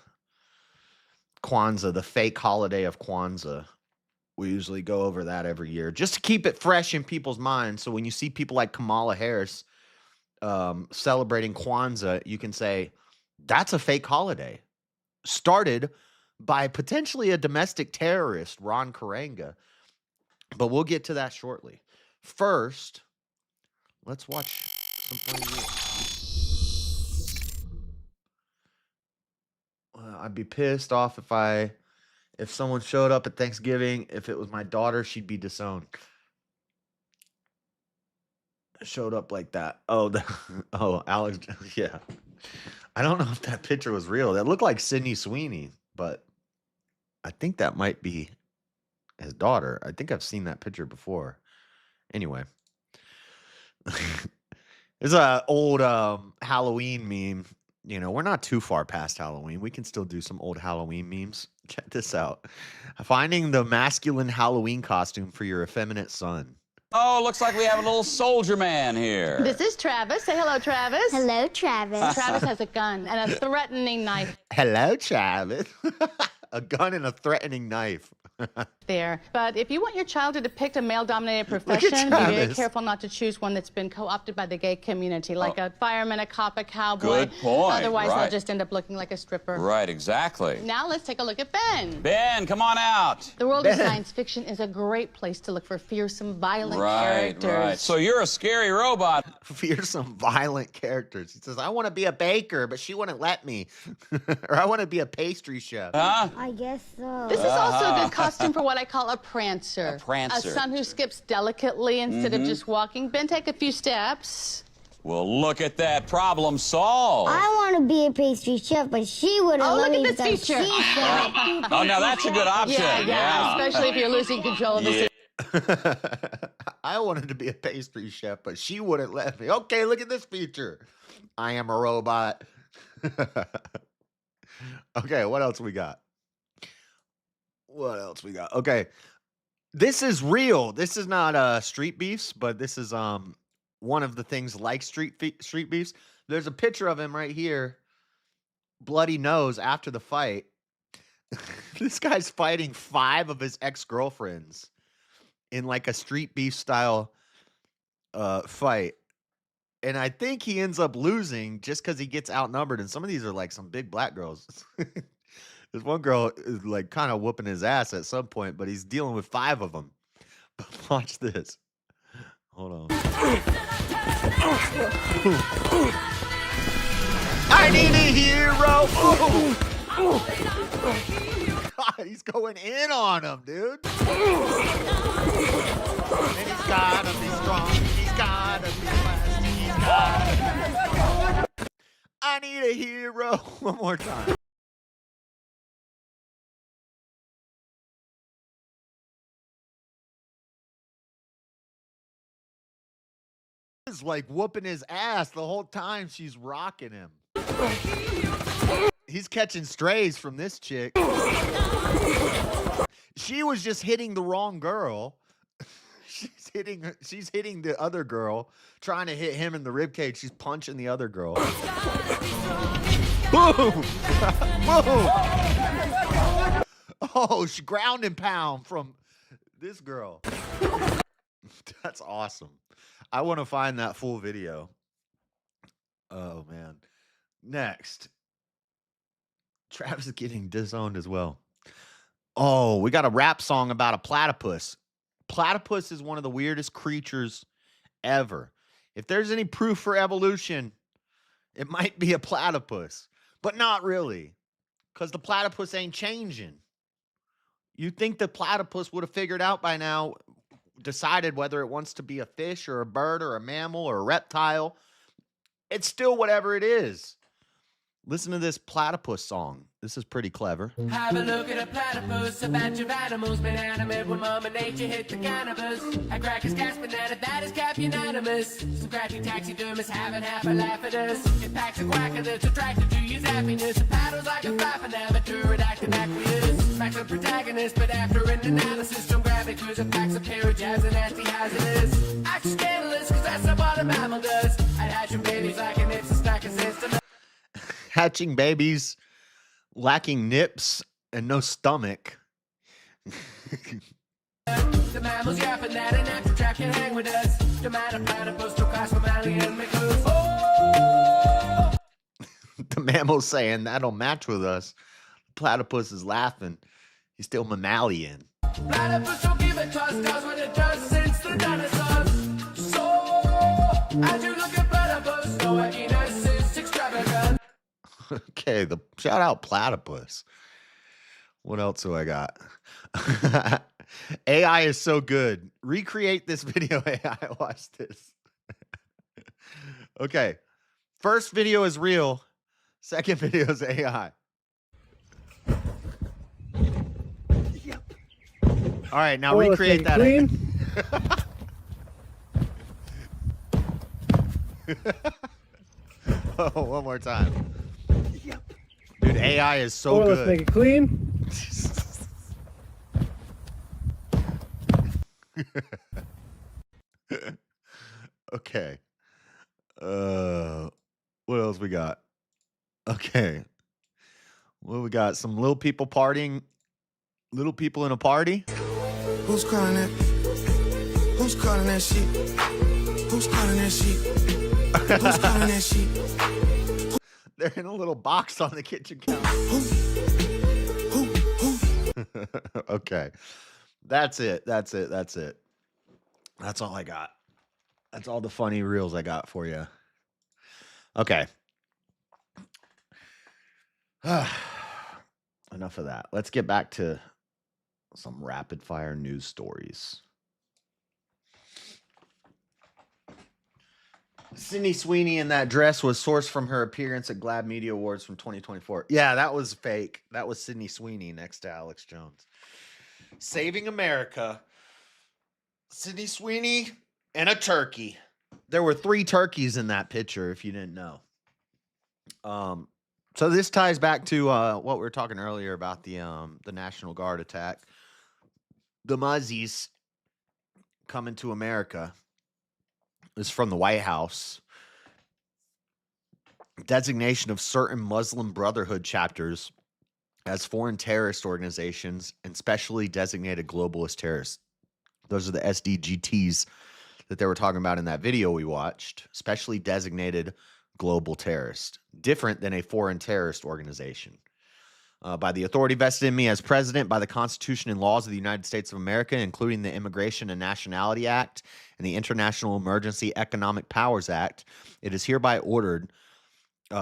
Kwanzaa, the fake holiday of Kwanzaa. We usually go over that every year just to keep it fresh in people's minds. So when you see people like Kamala Harris celebrating Kwanzaa, you can say, that's a fake holiday. Started by potentially a domestic terrorist, Ron Karenga. But we'll get to that shortly. First, let's watch some funny videos. I'd be pissed off if someone showed up at Thanksgiving. If it was my daughter, she'd be disowned. Showed up like that. Oh, Alex. Yeah. I don't know if that picture was real. That looked like Sydney Sweeney, but I think that might be his daughter. I think I've seen that picture before. Anyway. There's an old Halloween meme. You know, we're not too far past Halloween. We can still do some old Halloween memes. Check this out. Finding the masculine Halloween costume for your effeminate son. Oh, looks like we have a little soldier man here. This is Travis. Say hello, Travis. Hello, Travis. Travis has a gun and a threatening knife. Hello, Travis. A gun and a threatening knife. there. But if you want your child to depict a male-dominated profession, be very careful not to choose one that's been co-opted by the gay community, like a fireman, a cop, a cowboy. Good point. Otherwise, Right. they'll just end up looking like a stripper. Right, exactly. Now let's take a look at Ben. Ben, come on out. The world of science fiction is a great place to look for fearsome, violent characters. Right. So you're a scary robot. Fearsome, violent characters. He says, I want to be a baker, but she wouldn't let me. Or I want to be a pastry chef. Huh? I guess so. This is also a good costume for what I call a prancer. A prancer. A son who skips delicately instead of just walking. Ben, take a few steps. Well, look at that. Problem solved. I want to be a pastry chef, but she wouldn't Oh, let look me at this because feature. she's got Oh, now that's a good option. Yeah, especially if you're losing control of the situation. I wanted to be a pastry chef, but she wouldn't let me. Okay, look at this feature. I am a robot. Okay, what else we got? What else we got? Okay. This is real. This is not street beefs, but this is one of the things like street beefs. There's a picture of him right here. Bloody nose after the fight. This guy's fighting 5 of his ex-girlfriends in like a street beef style fight. And I think he ends up losing just because he gets outnumbered. And some of these are like some big black girls. There's one girl is like kind of whooping his ass at some point, but he's dealing with 5 of them. But watch this. Hold on. I need a hero. God, he's going in on him, dude. And he's gotta be strong. He's gotta be plastic. He's gotta be... I need a hero. One more time. Is like whooping his ass the whole time she's rocking him. He's catching strays from this chick. She was just hitting the wrong girl. She's hitting the other girl, trying to hit him in the ribcage. She's punching the other girl. Boom! Boom! Oh, she ground and pound from this girl. That's awesome. I want to find that full video. Oh, man. Next. Travis is getting disowned as well. Oh, we got a rap song about a platypus. Platypus is one of the weirdest creatures ever. If there's any proof for evolution, it might be a platypus. But not really. Because the platypus ain't changing. You'd think the platypus would have figured out by now, decided whether it wants to be a fish or a bird or a mammal or a reptile. It's still whatever it is. Listen to this platypus song. This is pretty clever. Have a look at a platypus, a batch of animals, inanimate when Mama Nature hit the cannabis. A cracker's gas banana, that is cap unanimous. Some crafty taxidermists having half a laugh at us. It packs a quacker that's attracted to his happiness. It paddles like a flapping amateur, it acting aqueous. Smacks a protagonist, but after an analysis, don't grab it cause it packs a pair of jabs and anti-hazardous. Acts scandalous cause that's not what a mammal does. I'd hatch your babies like an instant snack assistant. Hatching babies, lacking nips, and no stomach. The mammals yapping that an after trap can hang with us. The man of platypus to class mammalian McClues. Oh! The mammal's saying that'll match with us. Platypus is laughing. He's still mammalian. Platypus don't give a toss, does what it does since the dinosaurs. So, as you look at platypus, no wackiness is extravagant. Okay, the shout out platypus. What else do I got? AI is so good. Recreate this video, AI. Watch this. Okay. First video is real. Second video is AI. All right, now recreate that. Oh, one more time. Dude, AI is so good. Let's make it clean. Okay. What else we got? Okay. Well, we got some little people partying Little people in a party? Who's calling that? Who's calling that shit? Who's calling that shit? Who's calling that shit? They're in a little box on the kitchen counter. Okay. That's it. That's all I got. That's all the funny reels I got for you. Okay. Enough of that. Let's get back to some rapid fire news stories. Sydney Sweeney in that dress was sourced from her appearance at Glad Media Awards from 2024. Yeah, that was fake. That was Sydney Sweeney next to Alex Jones. Saving America. Sydney Sweeney and a turkey. There were 3 turkeys in that picture, if you didn't know. So this ties back to what we were talking earlier about the National Guard attack. The Muzzies coming to America. Is from the White House. Designation of certain Muslim Brotherhood chapters as foreign terrorist organizations and specially designated globalist terrorists. Those are the SDGTs that they were talking about in that video we watched. Specially designated global terrorist. Different than a foreign terrorist organization. By the authority vested in me as president, by the Constitution and laws of the United States of America, including the Immigration and Nationality Act and the International Emergency Economic Powers Act, it is hereby ordered,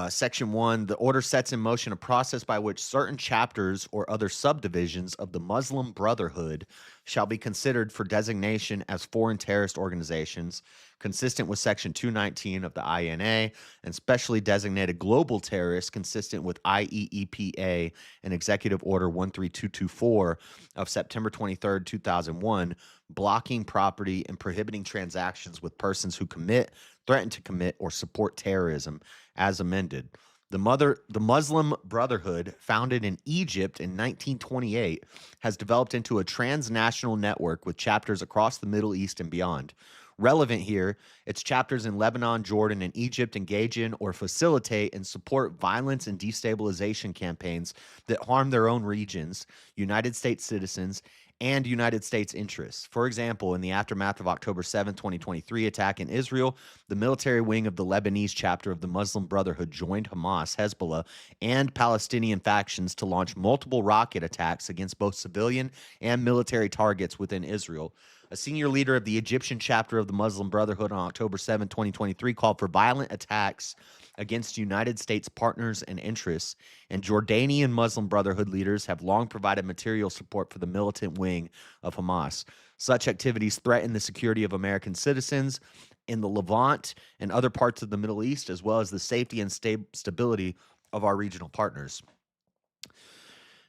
Section 1, the order sets in motion a process by which certain chapters or other subdivisions of the Muslim Brotherhood shall be considered for designation as foreign terrorist organizations, consistent with Section 219 of the INA, and specially designated global terrorists consistent with IEEPA and Executive Order 13224 of September 23, 2001, blocking property and prohibiting transactions with persons who commit, threaten to commit, or support terrorism, as amended. The Muslim Brotherhood, founded in Egypt in 1928, has developed into a transnational network with chapters across the Middle East and beyond. Relevant here, its chapters in Lebanon, Jordan, and Egypt engage in or facilitate and support violence and destabilization campaigns that harm their own regions, United States citizens, and United States interests. For example, in the aftermath of October 7, 2023 attack in Israel, the military wing of the Lebanese chapter of the Muslim Brotherhood joined Hamas, Hezbollah, and Palestinian factions to launch multiple rocket attacks against both civilian and military targets within Israel. A senior leader of the Egyptian chapter of the Muslim Brotherhood on October 7, 2023 called for violent attacks against United States partners and interests, and Jordanian Muslim Brotherhood leaders have long provided material support for the militant wing of Hamas. Such activities threaten the security of American citizens in the Levant and other parts of the Middle East, as well as the safety and stability of our regional partners.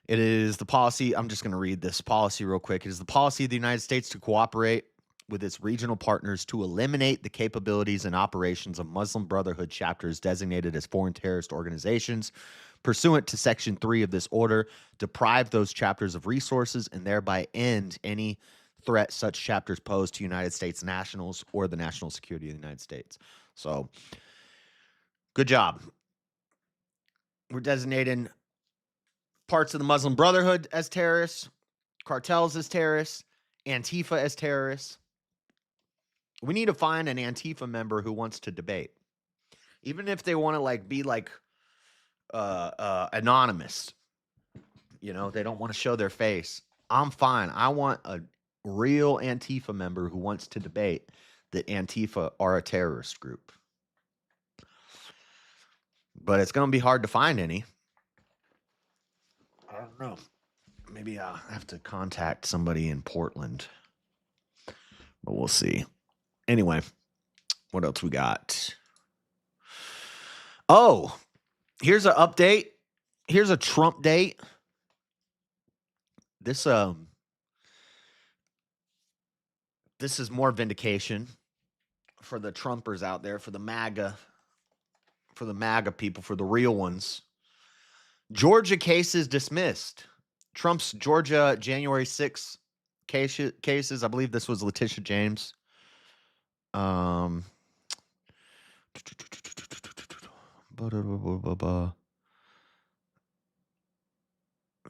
It is the policy, I'm just going to read this policy real quick. It is the policy of the United States to cooperate with its regional partners to eliminate the capabilities and operations of Muslim Brotherhood chapters designated as foreign terrorist organizations, pursuant to Section 3 of this order, deprive those chapters of resources, and thereby end any threat such chapters pose to United States nationals or the national security of the United States. So, good job. We're designating parts of the Muslim Brotherhood as terrorists, cartels as terrorists, Antifa as terrorists. We need to find an Antifa member who wants to debate. Even if they want to be anonymous. You know, they don't want to show their face. I'm fine. I want a real Antifa member who wants to debate that Antifa are a terrorist group. But it's going to be hard to find any. I don't know. Maybe I'll have to contact somebody in Portland. But we'll see. Anyway, what else we got? Oh, here's an update. Here's a Trump date. This is more vindication for the Trumpers out there, for the MAGA people, for the real ones. Georgia case is dismissed. Trump's Georgia January 6th cases. I believe this was Letitia James.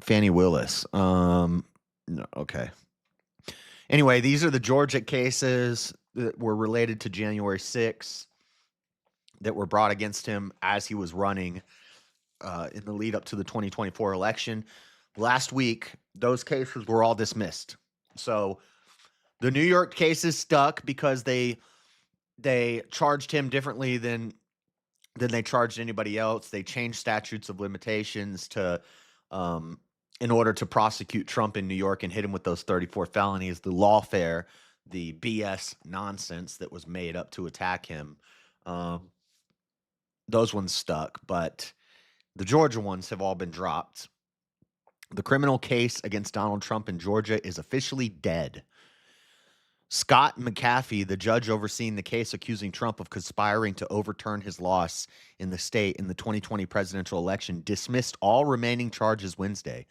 Fannie Willis. No, okay. Anyway, these are the Georgia cases that were related to January 6th that were brought against him as he was running in the lead up to the 2024 election. Last week, those cases were all dismissed. So the New York cases stuck because they charged him differently than they charged anybody else. They changed statutes of limitations to in order to prosecute Trump in New York and hit him with those 34 felonies, the lawfare, the BS nonsense that was made up to attack him. Those ones stuck, but the Georgia ones have all been dropped. The criminal case against Donald Trump in Georgia is officially dead. Scott McAfee, the judge overseeing the case accusing Trump of conspiring to overturn his loss in the state in the 2020 presidential election, dismissed all remaining charges Wednesday.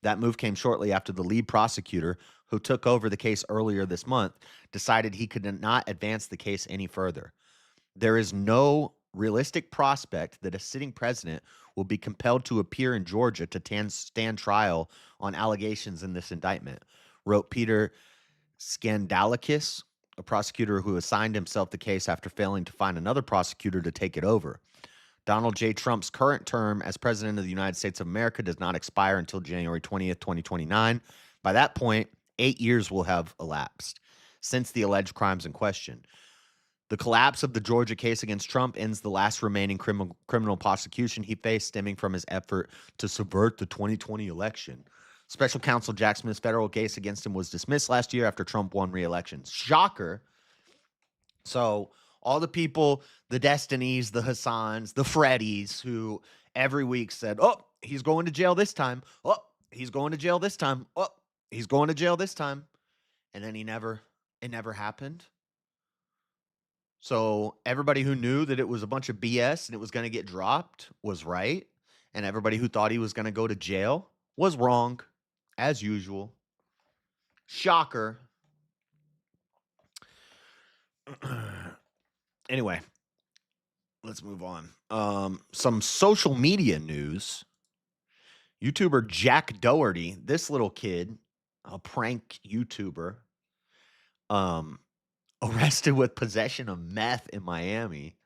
That move came shortly after the lead prosecutor, who took over the case earlier this month, decided he could not advance the case any further. There is no realistic prospect that a sitting president will be compelled to appear in Georgia to stand trial on allegations in this indictment, wrote Peter Skandalakis, a prosecutor who assigned himself the case after failing to find another prosecutor to take it over. Donald J. Trump's current term as president of the United States of America does not expire until January 20th, 2029. By that point, 8 years will have elapsed since the alleged crimes in question. The collapse of the Georgia case against Trump ends the last remaining criminal prosecution he faced, stemming from his effort to subvert the 2020 election. Special counsel Jack Smith's federal case against him was dismissed last year after Trump won re-election. Shocker. So all the people, the Destinys, the Hassans, the Freddys, who every week said, oh, he's going to jail this time. Oh, he's going to jail this time. Oh, he's going to jail this time. And then it never happened. So everybody who knew that it was a bunch of BS and it was going to get dropped was right. And everybody who thought he was going to go to jail was wrong, as usual. Shocker. Anyway, let's move on. Some social media news. YouTuber Jack Doherty, this little kid, a prank YouTuber, arrested with possession of meth in Miami.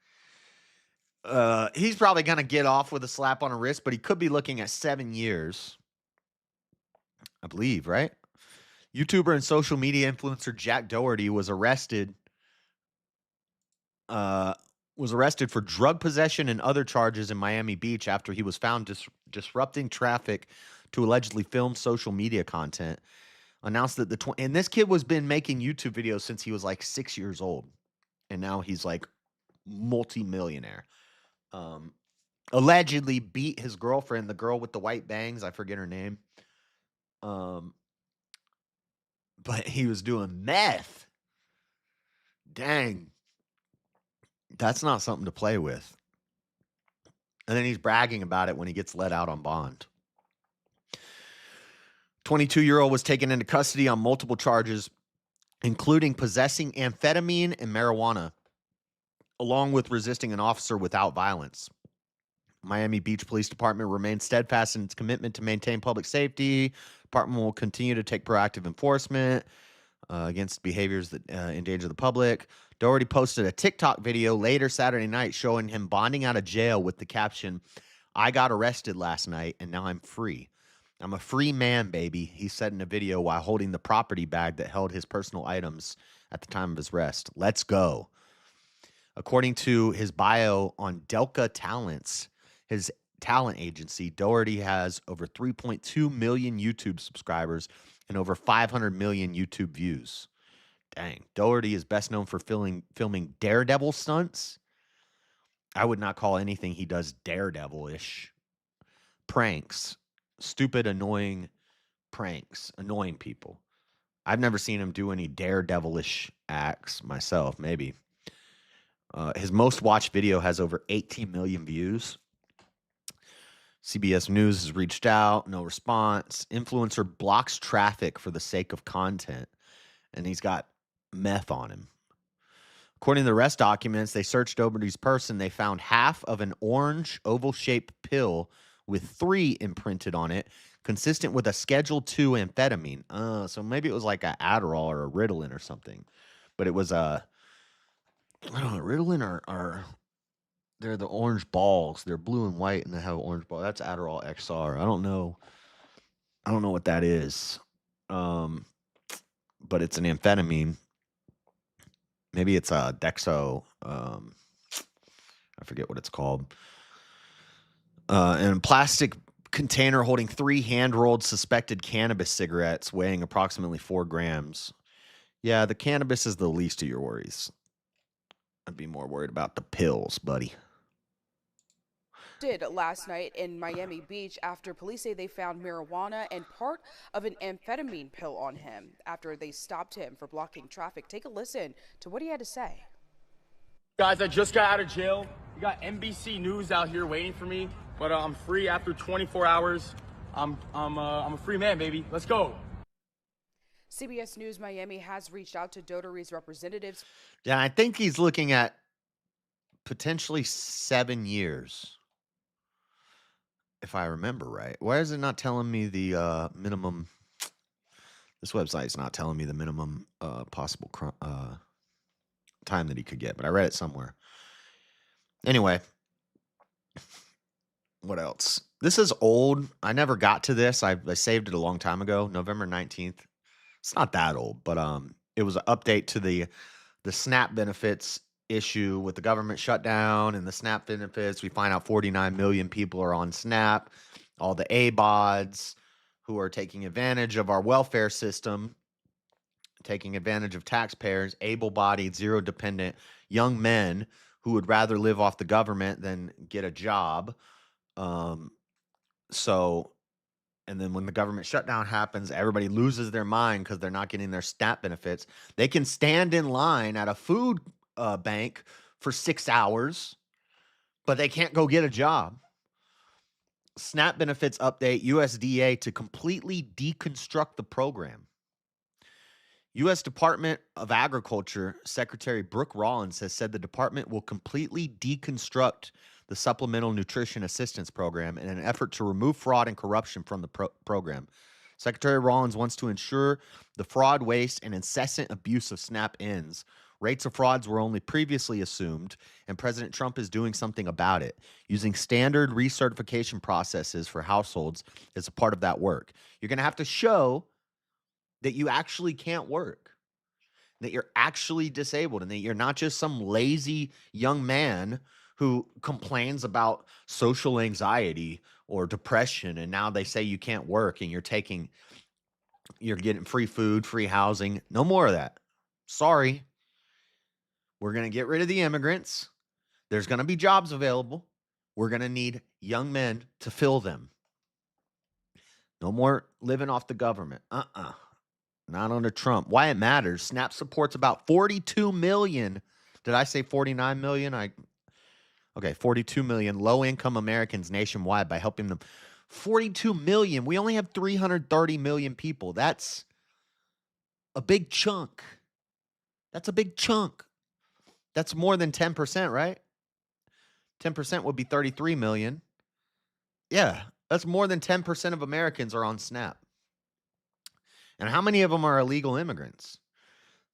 He's probably going to get off with a slap on the wrist, but he could be looking at 7 years, I believe, right? YouTuber and social media influencer Jack Doherty was arrested for drug possession and other charges in Miami Beach after he was found disrupting traffic to allegedly film social media content. Announced that and this kid was been making YouTube videos since he was like 6 years old, and now he's like multi-millionaire. Allegedly beat his girlfriend, the girl with the white bangs, I forget her name. But he was doing meth. Dang. That's not something to play with. And then he's bragging about it when he gets let out on bond. 22-year-old was taken into custody on multiple charges, including possessing amphetamine and marijuana, along with resisting an officer without violence. Miami Beach Police Department remains steadfast in its commitment to maintain public safety. Department will continue to take proactive enforcement against behaviors that endanger the public. Doherty posted a TikTok video later Saturday night showing him bonding out of jail with the caption, "I got arrested last night and now I'm free. I'm a free man, baby," he said in a video while holding the property bag that held his personal items at the time of his arrest. Let's go. According to his bio on Delca Talents, his talent agency, Doherty has over 3.2 million YouTube subscribers and over 500 million YouTube views. Dang. Doherty is best known for filming daredevil stunts. I would not call anything he does daredevil-ish. Pranks. Stupid, annoying pranks. Annoying people. I've never seen him do any daredevilish acts myself, maybe. His most watched video has over 18 million views. CBS News has reached out, no response. Influencer blocks traffic for the sake of content, and he's got meth on him. According to the arrest documents, they searched Doherty's person. They found half of an orange oval-shaped pill with 3 imprinted on it, consistent with a Schedule II amphetamine. So maybe it was like a Adderall or a Ritalin or something. But it was I don't know, Ritalin are they're the orange balls. They're blue and white, and they have an orange ball. That's Adderall XR. I don't know what that is. But it's an amphetamine. Maybe it's a Dexo. I forget what it's called. And a plastic container holding 3 hand-rolled suspected cannabis cigarettes weighing approximately 4 grams. Yeah, the cannabis is the least of your worries. I'd be more worried about the pills, buddy. Last night in Miami Beach after police say they found marijuana and part of an amphetamine pill on him after they stopped him for blocking traffic. Take a listen to what he had to say. Guys, I just got out of jail. You got NBC News out here waiting for me, but I'm free after 24 hours. I'm a free man, baby. Let's go. CBS News Miami has reached out to Dotary's representatives. Yeah, I think he's looking at potentially 7 years. If I remember right. Why is it not telling me the minimum? This website's not telling me the minimum possible time that he could get, but I read it somewhere. Anyway, what else? This is old. I never got to this. I saved it a long time ago, November 19th. It's not that old, but it was an update to the SNAP benefits issue with the government shutdown and the SNAP benefits. We find out 49 million people are on SNAP. All the ABODs who are taking advantage of our welfare system, taking advantage of taxpayers, able-bodied, zero-dependent young men who would rather live off the government than get a job. And then when the government shutdown happens, everybody loses their mind because they're not getting their SNAP benefits. They can stand in line at a food bank for 6 hours, but they can't go get a job. SNAP benefits update, USDA to completely deconstruct the program. U.S. Department of Agriculture Secretary Brooke Rollins has said the department will completely deconstruct the Supplemental Nutrition Assistance Program in an effort to remove fraud and corruption from the program. Secretary Rollins wants to ensure the fraud, waste, and incessant abuse of SNAP ends. Rates of frauds were only previously assumed, and President Trump is doing something about it, using standard recertification processes for households as a part of that work. You're going to have to show that you actually can't work, that you're actually disabled, and that you're not just some lazy young man who complains about social anxiety or depression, and now they say you can't work and you're getting free food, free housing. No more of that. Sorry. We're going to get rid of the immigrants. There's going to be jobs available. We're going to need young men to fill them. No more living off the government. Not under Trump. Why it matters. SNAP supports about 42 million. Did I say 49 million? 42 million low-income Americans nationwide by helping them. 42 million. We only have 330 million people. That's a big chunk. That's a big chunk. That's more than 10%, right? 10% would be 33 million. Yeah, that's more than 10% of Americans are on SNAP. And how many of them are illegal immigrants?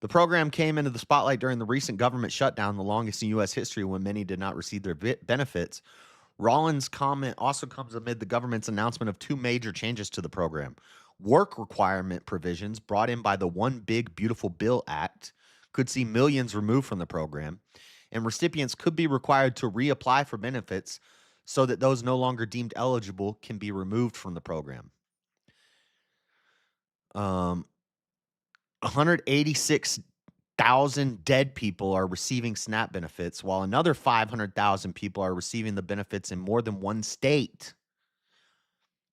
The program came into the spotlight during the recent government shutdown, the longest in U.S. history, when many did not receive their benefits. Rollins' comment also comes amid the government's announcement of 2 major changes to the program. Work requirement provisions brought in by the One Big Beautiful Bill Act could see millions removed from the program, and recipients could be required to reapply for benefits so that those no longer deemed eligible can be removed from the program. 186,000 dead people are receiving SNAP benefits, while another 500,000 people are receiving the benefits in more than one state.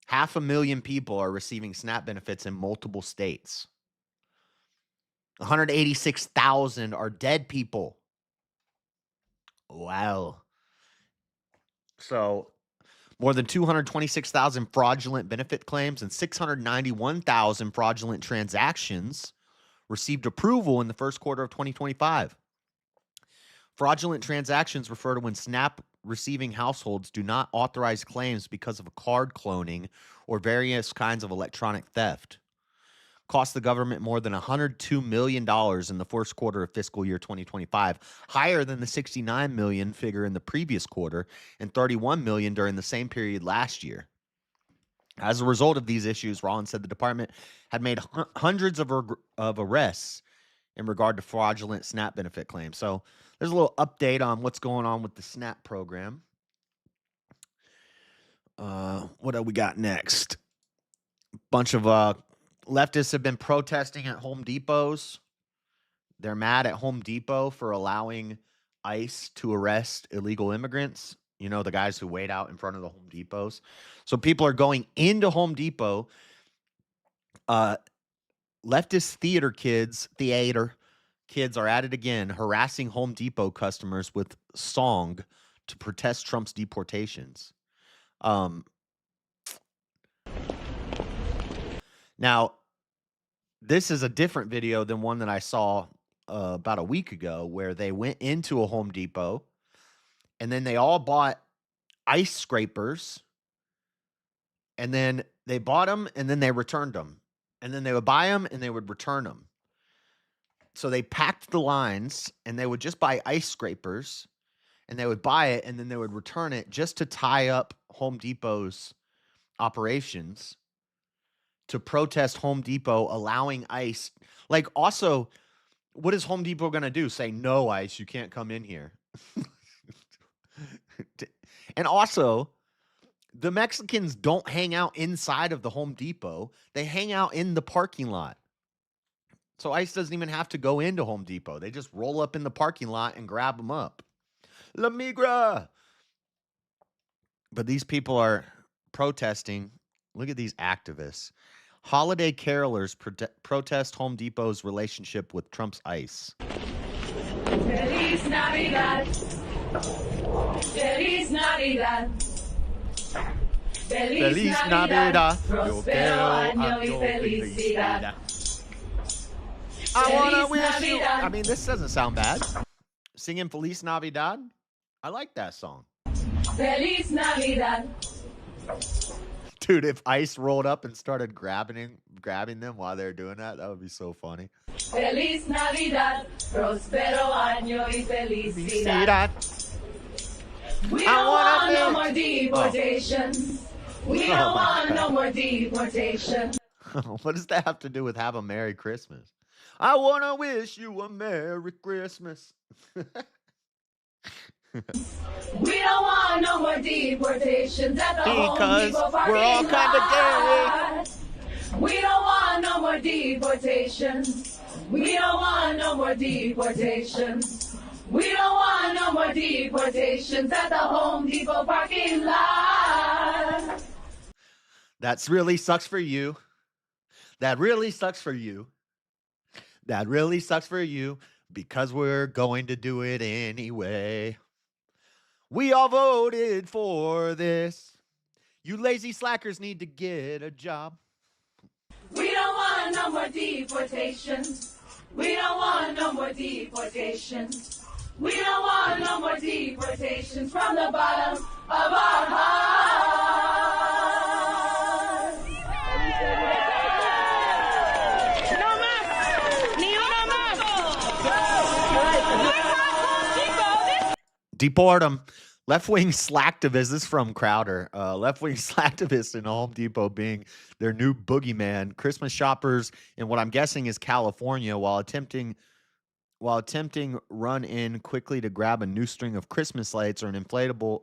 500,000 people are receiving SNAP benefits in multiple states. 186,000 are dead people. Wow. So more than 226,000 fraudulent benefit claims and 691,000 fraudulent transactions received approval in the first quarter of 2025. Fraudulent transactions refer to when SNAP receiving households do not authorize claims because of card cloning or various kinds of electronic theft. Cost the government more than $102 million in the first quarter of fiscal year 2025, higher than the $69 million figure in the previous quarter and $31 million during the same period last year. As a result of these issues, Rollins said the department had made hundreds of arrests in regard to fraudulent SNAP benefit claims. So there's a little update on what's going on with the SNAP program. What do we got next? Bunch of leftists have been protesting at Home Depots. They're mad at Home Depot for allowing ICE to arrest illegal immigrants. You know, the guys who wait out in front of the Home Depots. So people are going into Home Depot. Leftist theater kids are at it again, harassing Home Depot customers with song to protest Trump's deportations. Now, this is a different video than one that I saw about a week ago, where they went into a Home Depot and then they all bought ice scrapers, and then they bought them and then they returned them, and then they would buy them and they would return them. So they packed the lines and they would just buy ice scrapers and they would buy it and then they would return it just to tie up Home Depot's operations, to protest Home Depot allowing ICE. Like, also, what is Home Depot going to do? Say, no, ICE, you can't come in here. And also, the Mexicans don't hang out inside of the Home Depot. They hang out in the parking lot. So ICE doesn't even have to go into Home Depot. They just roll up in the parking lot and grab them up. La migra. But these people are protesting. Look at these activists. Holiday carolers protest Home Depot's relationship with Trump's ICE. Feliz Navidad. Feliz Navidad. Feliz Navidad. Prospero año y felicidad. I wanna wish you. I mean, this doesn't sound bad. Singing Feliz Navidad. I like that song. Feliz Navidad. Dude, if ICE rolled up and started grabbing them while they're doing that, that would be so funny. Feliz Navidad, prospero año y felicidad. We don't want no more deportations. We don't want no more deportations. What does that have to do with Have a Merry Christmas? I want to wish you a Merry Christmas. We don't want no more deportations at the Home Depot parking we're all kind of gay. We don't want no more deportations. We don't want no more deportations. We don't want no more deportations at the Home Depot parking lot. That really sucks for you. That really sucks for you. That really sucks for you, because we're going to do it anyway. We all voted for this. You lazy slackers need to get a job. We don't want no more deportations. We don't want no more deportations. We don't want no more deportations from the bottom of our hearts. No más. Ni uno más. Deport them. Left-wing slacktivists, this is from Crowder, left-wing slacktivists in Home Depot being their new boogeyman. Christmas shoppers in what I'm guessing is California, while attempting run in quickly to grab a new string of Christmas lights or an inflatable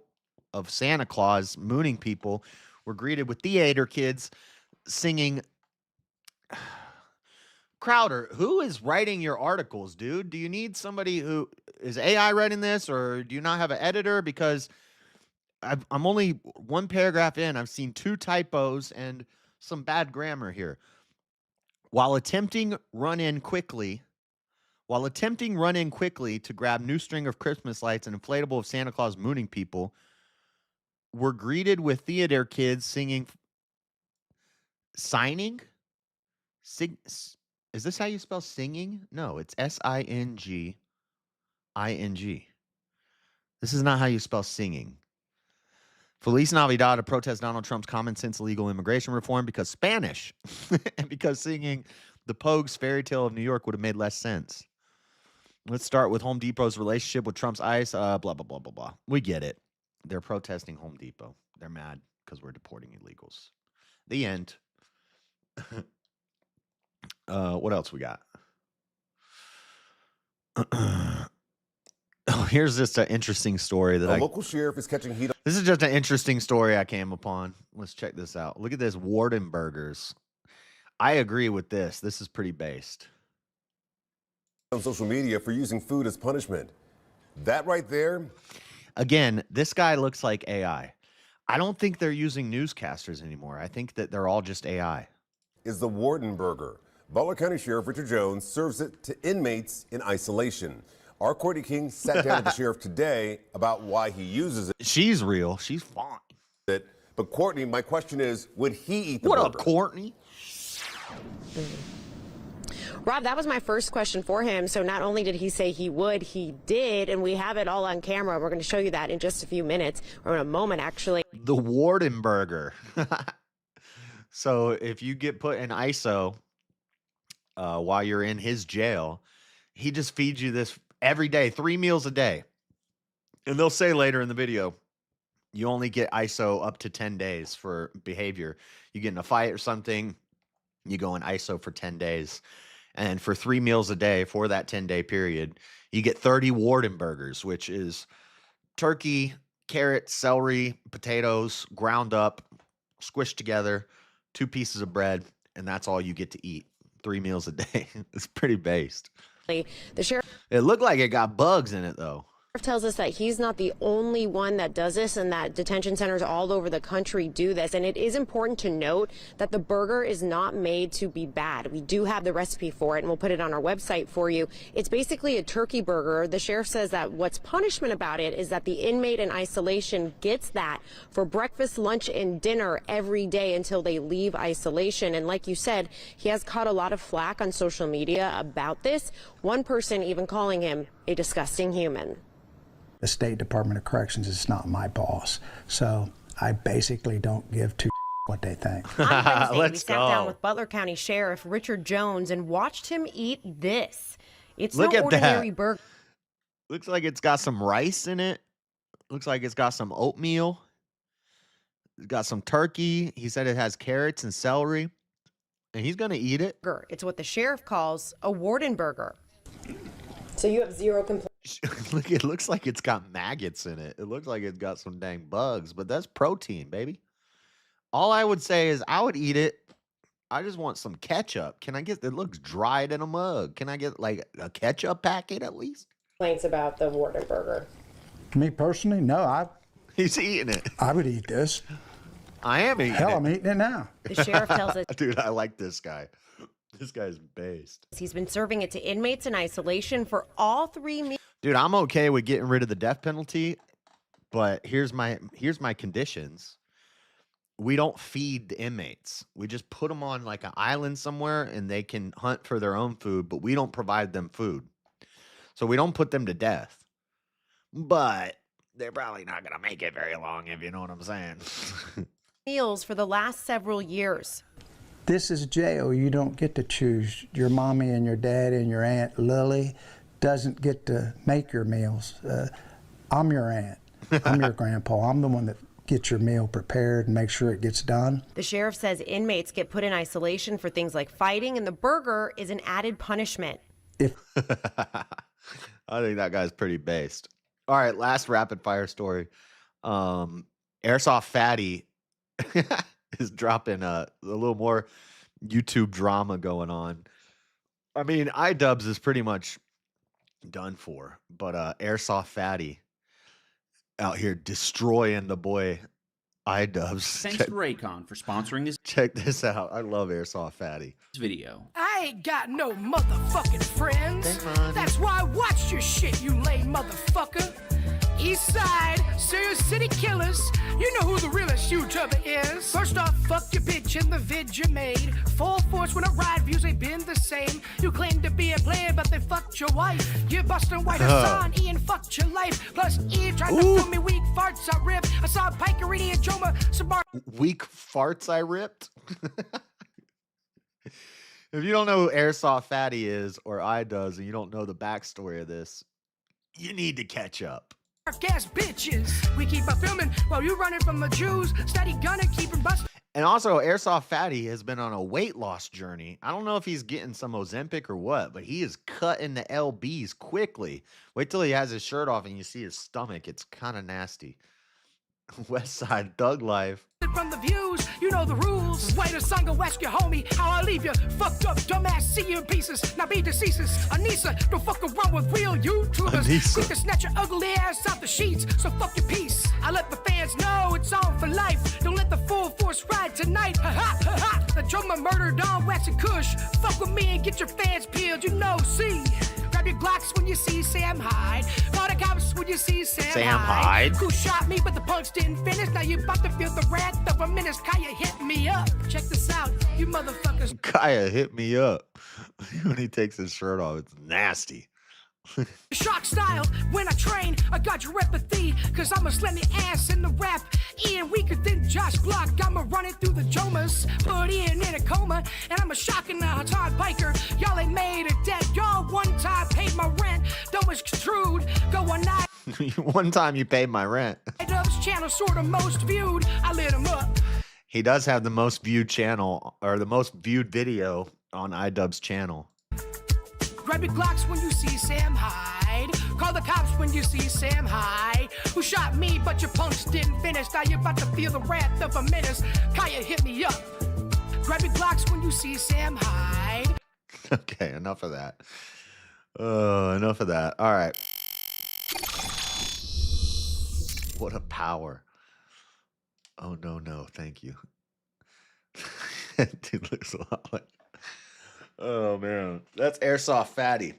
of Santa Claus mooning people, were greeted with theater kids singing. Crowder, who is writing your articles, dude? Do you need somebody who is AI writing this, or do you not have an editor? Because I'm only one paragraph in. I've seen 2 typos and some bad grammar here. While attempting run in quickly to grab new string of Christmas lights and inflatable of Santa Claus mooning people, were greeted with theater kids singing. Is this how you spell singing? No, it's SINGING. This is not how you spell singing. Feliz Navidad to protest Donald Trump's common sense illegal immigration reform because Spanish and because singing the Pogues fairy tale of New York would have made less sense. Let's start with Home Depot's relationship with Trump's ICE. Blah, blah, blah, blah, blah. We get it. They're protesting Home Depot. They're mad because we're deporting illegals. The end. What else we got? Oh, here's just an interesting story that local sheriff is catching heat. This is just an interesting story I came upon. Let's check this out. Look at this, Warden burgers. I agree with this. This is pretty based. On social media for using food as punishment. That right there. Again, this guy looks like AI. I don't think they're using newscasters anymore. I think that they're all just AI. Is the Warden burger. Butler County Sheriff Richard Jones serves it to inmates in isolation. Our Courtney King sat down with the sheriff today about why he uses it. She's real. She's fine. But Courtney, my question is, would he eat the burger? What up, Courtney? Rob, that was my first question for him. So not only did he say he would, he did, and we have it all on camera. We're going to show you that in just a few minutes, or in a moment, actually. The Warden burger. So if you get put in ISO while you're in his jail, he just feeds you this every day, 3 meals a day. And they'll say later in the video, you only get ISO up to 10 days for behavior. You get in a fight or something, you go in ISO for 10 days. And for 3 meals a day for that 10-day period, you get 30 Warden burgers, which is turkey, carrots, celery, potatoes, ground up, squished together, 2 pieces of bread, and that's all you get to eat. 3 meals a day. It's pretty based. The sheriff. It looked like it got bugs in it, though. Tells us that he's not the only one that does this, and that detention centers all over the country do this. And it is important to note that the burger is not made to be bad. We do have the recipe for it, and we'll put it on our website for you. It's basically a turkey burger. The sheriff says that what's punishment about it is that the inmate in isolation gets that for breakfast, lunch, and dinner every day until they leave isolation. And like you said, he has caught a lot of flack on social media about this. One person even calling him a disgusting human. The State Department of Corrections is not my boss, so I basically don't give two what they think. On Wednesday, we sat down with Butler County Sheriff Richard Jones and watched him eat this. It's no ordinary burger. Looks like it's got some rice in it. Looks like it's got some oatmeal. It's got some turkey. He said it has carrots and celery, and he's going to eat it. It's what the sheriff calls a Warden burger. So you have zero complaints. Look, it looks like it's got maggots in it. It looks like it's got some dang bugs, but that's protein, baby. All I would say is I would eat it. I just want some ketchup. Can I get, it looks dried in a mug. Can I get like a ketchup packet at least? Complaints about the Warden burger. Me personally, no. He's eating it. I would eat this. I am eating it. Hell, I'm eating it now. The sheriff tells us. Dude, I like this guy. This guy's based. He's been serving it to inmates in isolation for all 3 meals. Dude, I'm okay with getting rid of the death penalty, but here's my conditions. We don't feed the inmates. We just put them on like an island somewhere and they can hunt for their own food, but we don't provide them food. So we don't put them to death. But they're probably not going to make it very long, if you know what I'm saying. Meals for the last several years. This is jail. You don't get to choose. Your mommy and your dad and your Aunt Lily doesn't get to make your meals. I'm your aunt. I'm your grandpa. I'm the one that gets your meal prepared and makes sure it gets done. The sheriff says inmates get put in isolation for things like fighting, and the burger is an added punishment. I think that guy's pretty based. All right, last rapid fire story. Airsoft Fatty is dropping a little more YouTube drama going on. I mean, iDubbbz is pretty much done for, but Airsoft Fatty out here destroying the boy iDubbbz. Thanks to Raycon for sponsoring this. Check this out. I love Airsoft Fatty. Video. I ain't got no motherfucking friends. That's why I watch your shit, you lame motherfucker. East Side, Serious City Killers. You know who the realest YouTuber is. First off, fuck your bitch in the vid you made. Full force when I ride, views a bitch. been the same. You claim to be a player, but they fucked your wife. You're busting white Hassan, Ian fucked your life. Plus, Ian tried to film me weak farts I ripped. I saw Pikerini and Joma Sabar. Weak farts I ripped? If you don't know who Airsoft Fatty is, or I does, and you don't know the backstory of this, you need to catch up. Gas bitches. We keep on filming while you running from the Jews. Steady gunning, keeping busting. And also, Airsoft Fatty has been on a weight loss journey. I don't know if he's getting some Ozempic or what, but he is cutting the LBs quickly. Wait till he has his shirt off and you see his stomach. It's kind of nasty. West Side Thug Life. From the views, you know the rules. Wait a song go ask your homie how I leave you. Fucked up, dumbass, see you in pieces. Now be deceased. Anissa, don't fuck around with real YouTubers. Quick to snatch your ugly ass out the sheets, so fuck your peace. I let the fans know it's on for life. Don't let the full force ride tonight. Ha ha ha ha. The drummer murdered Don Wax and Kush. Fuck with me and get your fans peeled, you know, see. Grab your Glocks when you see Sam Hyde. Call the cops when you see Sam Hyde. Who shot me, but the punks didn't finish. Now you about to feel the wrath of a menace. Kaya hit me up. Check this out, you motherfuckers. Kaya hit me up. When he takes his shirt off, it's nasty. Shock style, when I train, I got your empathy, cause I'm a slendy ass in the rap. Ian weaker than Josh Block, I'ma run it through the Jomas. Put Ian in a coma, and I'm a shocking hard biker. Y'all ain't made it dead, y'all one time paid my rent. Don't misconstrued, go on night. One time you paid my rent. iDubbbz channel sort of most viewed, I lit him up. He does have the most viewed channel, or the most viewed video on iDubbbz channel. Grab your Glocks when you see Sam Hyde. Call the cops when you see Sam Hyde. Who shot me, but your punks didn't finish. Now you're about to feel the wrath of a menace. Kaya hit me up. Grab your Glocks when you see Sam Hyde. Okay, enough of that. Enough of that. All right. What a power. Oh, no, thank you. Dude looks a lot like... Oh, man. That's Airsoft Fatty.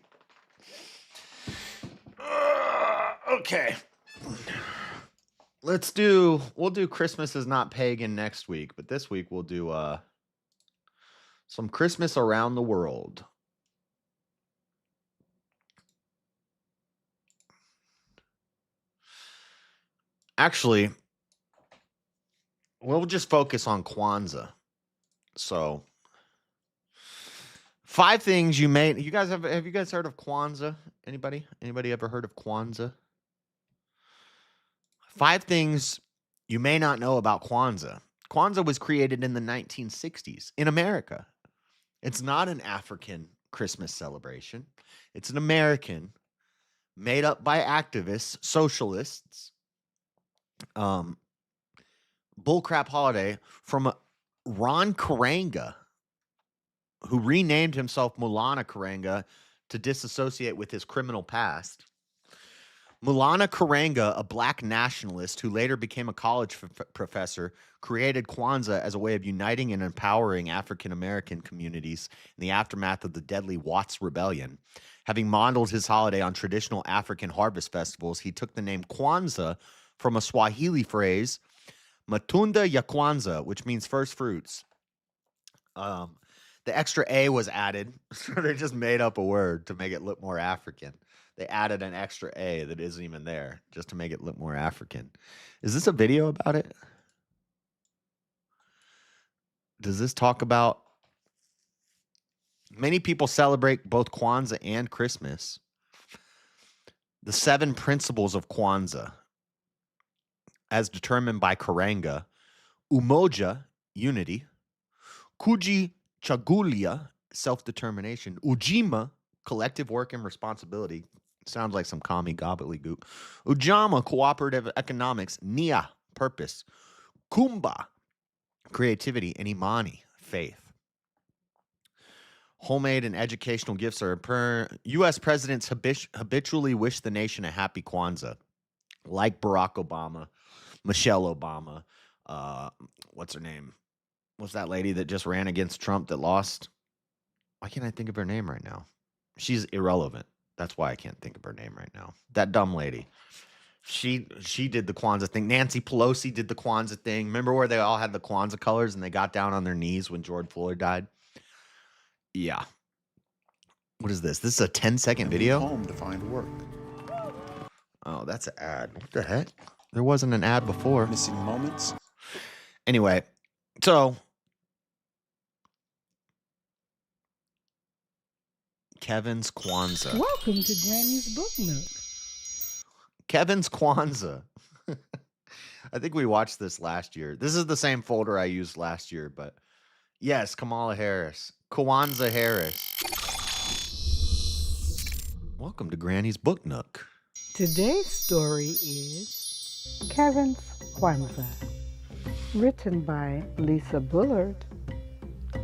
Okay. We'll do Christmas is Not Pagan next week, but this week we'll do some Christmas around the world. Actually, we'll just focus on Kwanzaa. So, 5 things you guys have you guys heard of Kwanzaa? Anybody ever heard of Kwanzaa? 5 things you may not know about Kwanzaa. Kwanzaa was created in the 1960s in America. It's not an African Christmas celebration. It's an American, made up by activists, socialists, bullcrap holiday from Ron Karenga, who renamed himself Maulana Karenga to disassociate with his criminal past. Maulana Karenga, a black nationalist who later became a college professor, created Kwanzaa as a way of uniting and empowering African-American communities in the aftermath of the deadly Watts Rebellion. Having modeled his holiday on traditional African harvest festivals, he took the name Kwanzaa from a Swahili phrase, Matunda ya Kwanzaa, which means first fruits. The extra A was added, so they just made up a word to make it look more African. They added an extra A that isn't even there just to make it look more African. Is this a video about it? Does this talk about... Many people celebrate both Kwanzaa and Christmas. The 7 principles of Kwanzaa, as determined by Karenga: Umoja, unity; Kujichagulia, self-determination; Ujima, collective work and responsibility. Sounds like some commie gobbledygook. Ujamaa, cooperative economics; Nia, purpose; Kumba, creativity; and Imani, faith. Homemade and educational gifts are U.S. presidents habitually wish the nation a happy Kwanzaa, like Barack Obama, Michelle Obama, what's her name? What's that lady that just ran against Trump that lost? Why can't I think of her name right now? She's irrelevant. That's why I can't think of her name right now. That dumb lady. She did the Kwanzaa thing. Nancy Pelosi did the Kwanzaa thing. Remember where they all had the Kwanzaa colors and they got down on their knees when George Floyd died? Yeah. What is this? This is a 10-second video? Home to find work. Oh, that's an ad. What the heck? There wasn't an ad before. Missing moments. Anyway, so Kevin's Kwanzaa. Welcome to Granny's Book Nook. Kevin's Kwanzaa. I think we watched this last year. This is the same folder I used last year, but yes, Kamala Harris. Kwanzaa Harris. Welcome to Granny's Book Nook. Today's story is Kevin's Kwanzaa, written by Lisa Bullard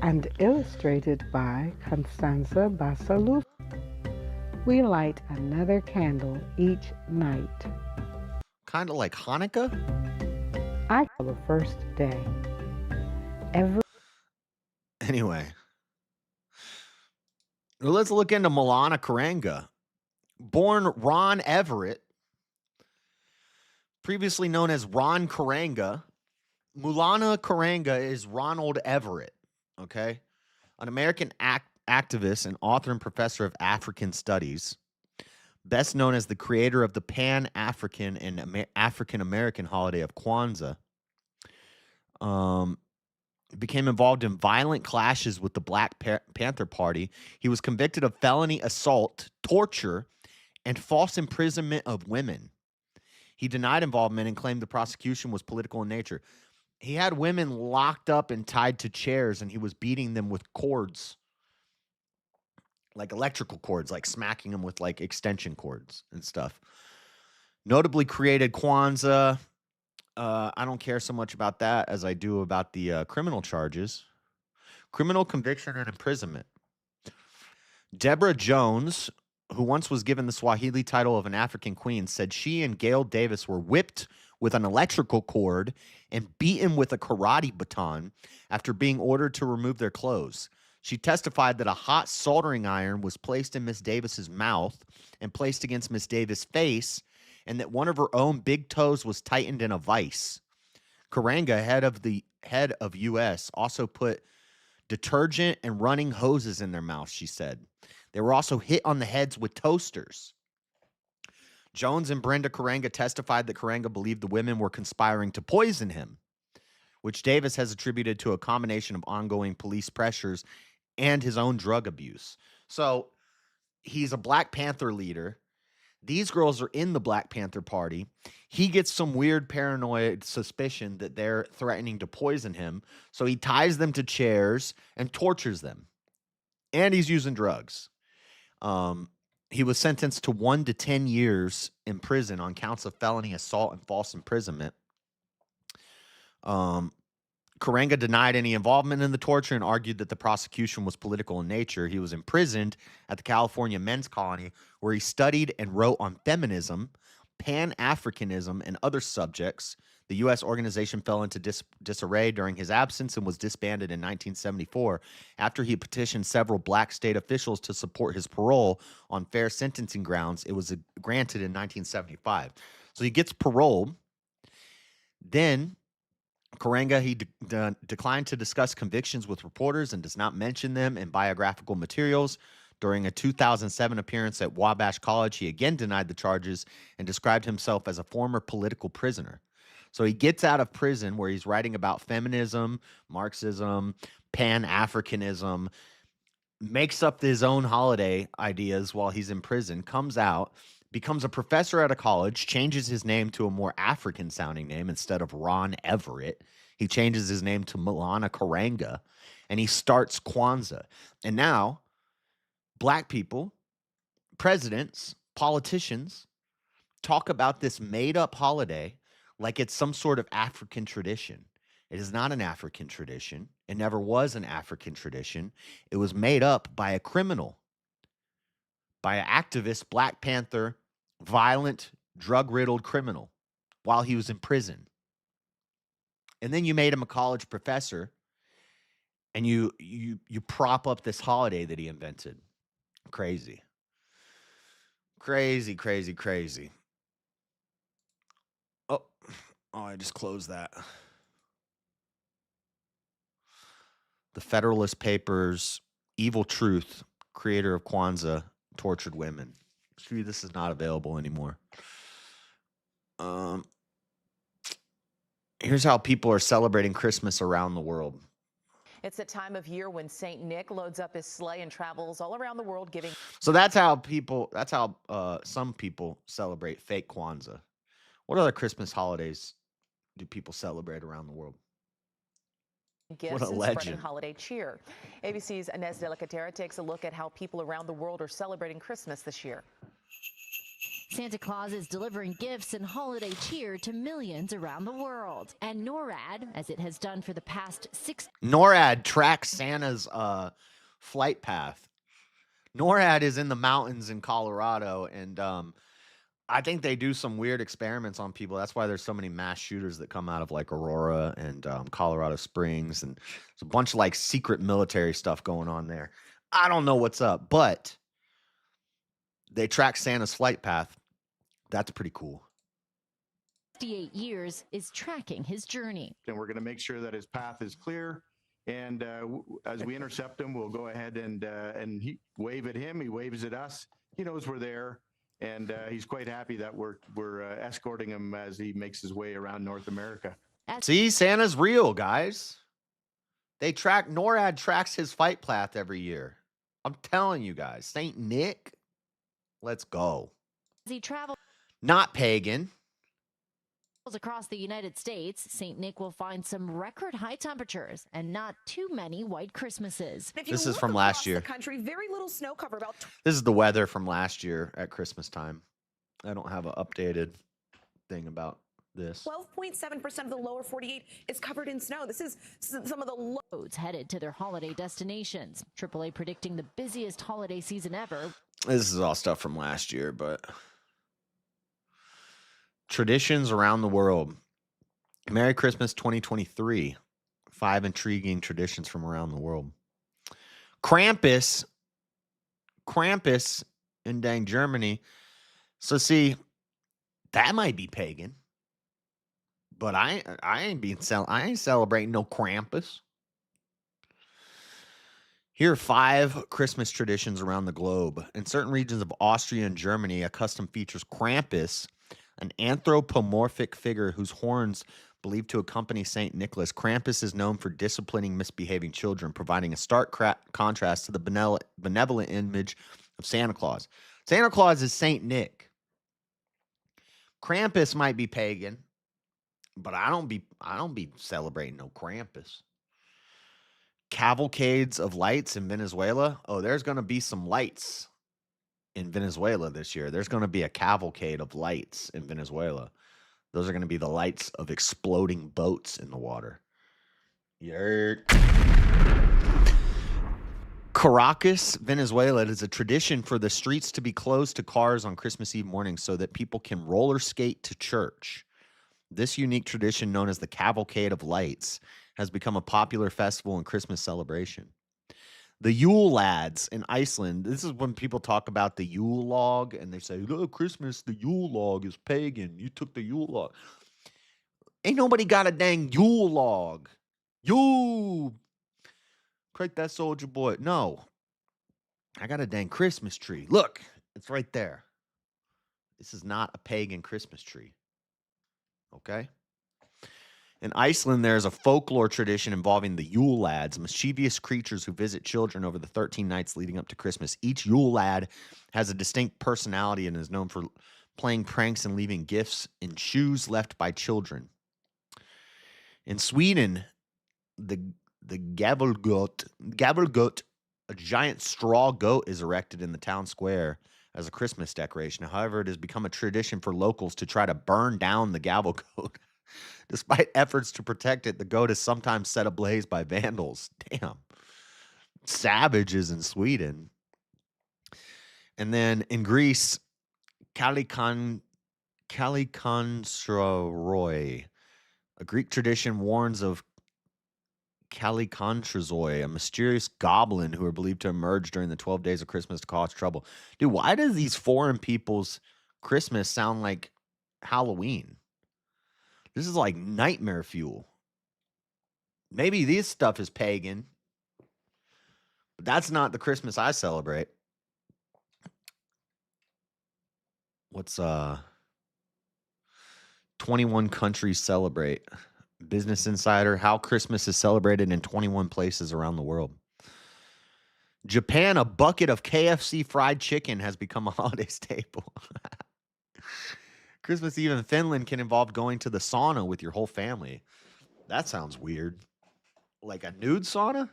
and illustrated by Constanza Basalu. We light another candle each night. Kind of like Hanukkah? I call the first day. Anyway. Well, let's look into Mulana Karanga. Born Ron Everett, previously known as Ron Karanga, Mulana Karanga is Ronald Everett, okay? An American activist and author and professor of African studies, best known as the creator of the Pan-African and African-American holiday of Kwanzaa. Became involved in violent clashes with the Black Panther Party. He was convicted of felony assault, torture, and false imprisonment of women. He denied involvement and claimed the prosecution was political in nature. He had women locked up and tied to chairs, and he was beating them with cords, like electrical cords, like smacking them with like extension cords and stuff. Notably created Kwanzaa. I don't care so much about that as I do about the criminal charges. Criminal conviction and imprisonment. Deborah Jones, who once was given the Swahili title of an African queen, said she and Gail Davis were whipped with an electrical cord and beaten with a karate baton after being ordered to remove their clothes. She testified that a hot soldering iron was placed in Miss Davis's mouth and placed against Miss Davis' face, and that one of her own big toes was tightened in a vice. Karanga, head of U.S., also put detergent and running hoses in their mouths, she said. They were also hit on the heads with toasters. Jones and Brenda Karanga testified that Karanga believed the women were conspiring to poison him, which Davis has attributed to a combination of ongoing police pressures and his own drug abuse. So he's a Black Panther leader. These girls are in the Black Panther Party. He gets some weird paranoid suspicion that they're threatening to poison him. So he ties them to chairs and tortures them. And he's using drugs. He was sentenced to 1 to 10 years in prison on counts of felony assault and false imprisonment. Karanga denied any involvement in the torture and argued that the prosecution was political in nature. He was imprisoned at the California Men's Colony, where he studied and wrote on feminism, Pan-Africanism, and other subjects. The U.S. organization fell into disarray during his absence and was disbanded in 1974 after he petitioned several Black state officials to support his parole on fair sentencing grounds. It was granted in 1975. So he gets parole. Then Karanga, he declined to discuss convictions with reporters and does not mention them in biographical materials. During a 2007 appearance at Wabash College, he again denied the charges and described himself as a former political prisoner. So he gets out of prison where he's writing about feminism, Marxism, Pan-Africanism, makes up his own holiday ideas while he's in prison, comes out, becomes a professor at a college, changes his name to a more African-sounding name instead of Ron Everett. He changes his name to Mulana Karanga, and he starts Kwanzaa. And now, Black people, presidents, politicians talk about this made-up holiday like it's some sort of African tradition. It is not an African tradition. It never was an African tradition. It was made up by a criminal, by an activist, Black Panther, violent, drug-riddled criminal while he was in prison. And then you made him a college professor, and you prop up this holiday that he invented. Crazy. Crazy, crazy, crazy. Oh, I just closed that. The Federalist Papers, Evil Truth, creator of Kwanzaa, tortured women. See, this is not available anymore. Here's how people are celebrating Christmas around the world. It's the time of year when Saint Nick loads up his sleigh and travels all around the world giving. So that's how some people celebrate fake Kwanzaa. What other Christmas holidays do people celebrate around the world? Gifts and spreading holiday cheer. ABC's Inez de la Catera takes a look at how people around the world are celebrating Christmas this year. Santa Claus is delivering gifts and holiday cheer to millions around the world. And NORAD, as it has done for the past 6... NORAD tracks Santa's flight path. NORAD is in the mountains in Colorado, and I think they do some weird experiments on people. That's why there's so many mass shooters that come out of like Aurora and Colorado Springs, and there's a bunch of like secret military stuff going on there. I don't know what's up, but they track Santa's flight path. That's pretty cool. 58 years is tracking his journey. And we're going to make sure that his path is clear. And as we intercept him, we'll go ahead and he wave at him. He waves at us. He knows we're there. And he's quite happy that we're escorting him as he makes his way around North America. See, Santa's real, guys. NORAD tracks his flight path every year. I'm telling you guys, Saint Nick, let's go. As he travels Not pagan. across the United States, St. Nick will find some record high temperatures and not too many white Christmases. This is from last year. Country, very little snow cover, about This is the weather from last year at Christmas time. I don't have an updated thing about this. 12.7% of the lower 48 is covered in snow. This is some of the roads headed to their holiday destinations. AAA predicting the busiest holiday season ever. This is all stuff from last year, but traditions around the world. Merry Christmas 2023. 5 intriguing traditions from around the world. Krampus in dang Germany. So see, that might be pagan. But I ain't celebrating no Krampus. Here are 5 Christmas traditions around the globe. In certain regions of Austria and Germany, a custom features Krampus, an anthropomorphic figure whose horns believed to accompany St. Nicholas. Krampus is known for disciplining misbehaving children, providing a stark contrast to the benevolent image of Santa Claus. Santa Claus is St. Nick. Krampus might be pagan, but I don't be celebrating no Krampus. Cavalcades of lights in Venezuela. Oh, there's going to be some lights in Venezuela this year. There's going to be a cavalcade of lights in Venezuela. Those are going to be the lights of exploding boats in the water. Yurt. Caracas, Venezuela. It is a tradition for the streets to be closed to cars on Christmas Eve morning so that people can roller skate to church. This unique tradition, known as the Cavalcade of Lights, has become a popular festival and Christmas celebration. The Yule Lads in Iceland. This is when people talk about the Yule log and they say, "Oh, Christmas, the Yule log is pagan. You took the Yule log." Ain't nobody got a dang Yule log. You crank that soldier boy. No. I got a dang Christmas tree. Look, it's right there. This is not a pagan Christmas tree. Okay? In Iceland, there's a folklore tradition involving the Yule Lads, mischievous creatures who visit children over the 13 nights leading up to Christmas. Each Yule Lad has a distinct personality and is known for playing pranks and leaving gifts in shoes left by children. In Sweden, the Gavelgoat, a giant straw goat, is erected in the town square as a Christmas decoration. However, it has become a tradition for locals to try to burn down the Gavelgoat. Despite efforts to protect it, the goat is sometimes set ablaze by vandals. Damn. Savages in Sweden. And then in Greece, Kalikonseroi, a Greek tradition warns of Kalikonseroi, a mysterious goblin who are believed to emerge during the 12 days of Christmas to cause trouble. Dude, why do these foreign people's Christmas sound like Halloween? This is like nightmare fuel. Maybe this stuff is pagan, But that's not the Christmas I celebrate. What's 21 countries celebrate? Business Insider, how Christmas is celebrated in 21 places around the world. Japan, a bucket of KFC fried chicken has become a holiday staple. Christmas Eve in Finland can involve going to the sauna with your whole family. That sounds weird. Like a nude sauna?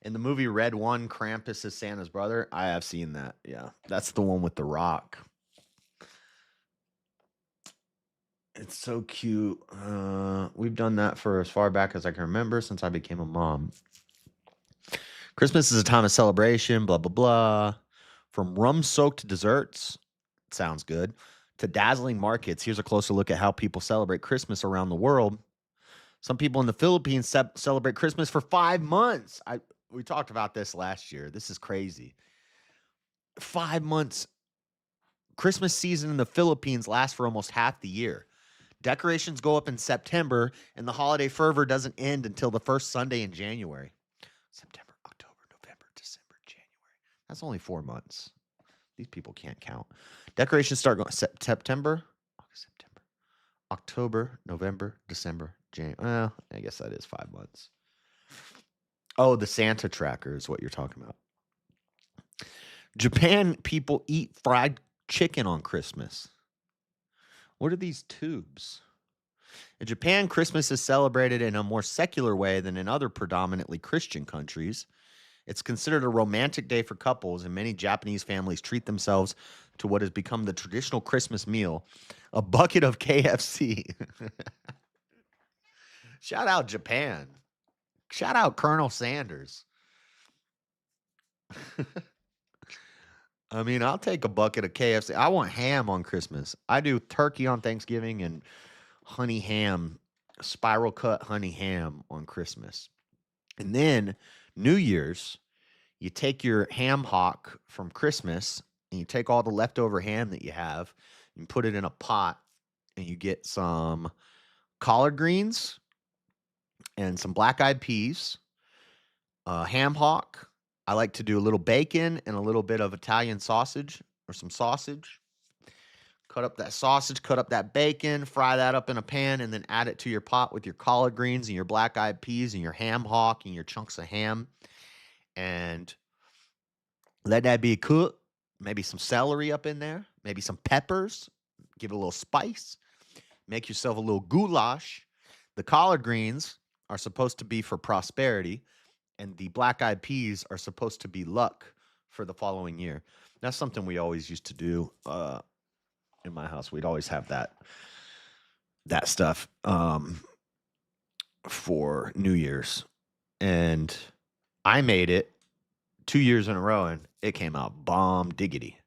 In the movie Red One, Krampus is Santa's brother. I have seen that. Yeah, that's the one with The Rock. It's so cute. We've done that for as far back as I can remember since I became a mom. Christmas is a time of celebration, blah, blah, blah. From rum-soaked desserts, sounds good, to dazzling markets. Here's a closer look at how people celebrate Christmas around the world. Some people in the Philippines celebrate Christmas for 5 months. We talked about this last year. This is crazy. 5 months. Christmas season in the Philippines lasts for almost half the year. Decorations go up in September, and the holiday fervor doesn't end until the first Sunday in January. September, October, November, December, January. That's only 4 months. These people can't count. Decorations start going September, August, September, October, November, December, January. Well, I guess that is 5 months. Oh, the Santa tracker is what you're talking about. Japan people eat fried chicken on Christmas. What are these tubes? In Japan, Christmas is celebrated in a more secular way than in other predominantly Christian countries. It's considered a romantic day for couples, and many Japanese families treat themselves to what has become the traditional Christmas meal, a bucket of KFC. Shout out Japan. Shout out Colonel Sanders. I mean, I'll take a bucket of KFC. I want ham on Christmas. I do turkey on Thanksgiving and honey ham, spiral cut honey ham on Christmas. And then New Year's, you take your ham hock from Christmas and you take all the leftover ham that you have and put it in a pot, and you get some collard greens and some black-eyed peas, ham hock. I like to do a little bacon and a little bit of Italian sausage or some sausage. Cut up that sausage, cut up that bacon, fry that up in a pan, and then add it to your pot with your collard greens and your black-eyed peas and your ham hock and your chunks of ham. And let that be cooked. Maybe some celery up in there. Maybe some peppers. Give it a little spice. Make yourself a little goulash. The collard greens are supposed to be for prosperity, and the black-eyed peas are supposed to be luck for the following year. That's something we always used to do in my house. We'd always have that stuff for New Year's. And I made it 2 years in a row, and it came out bomb diggity.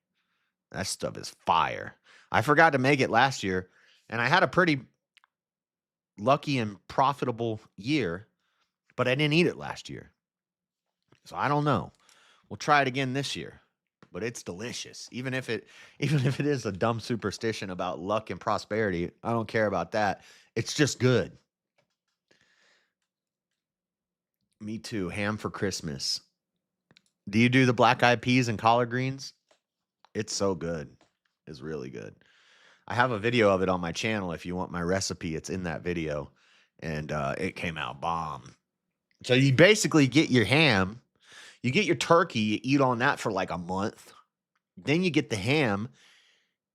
That stuff is fire. I forgot to make it last year, and I had a pretty lucky and profitable year, but I didn't eat it last year. So I don't know. We'll try it again this year, but it's delicious. Even if it is a dumb superstition about luck and prosperity, I don't care about that. It's just good. Me too. Ham for Christmas. Do you do the black-eyed peas and collard greens? It's so good. It's really good. I have a video of it on my channel. If you want my recipe, it's in that video. And it came out bomb. So you basically get your ham. You get your turkey, you eat on that for like a month. Then you get the ham,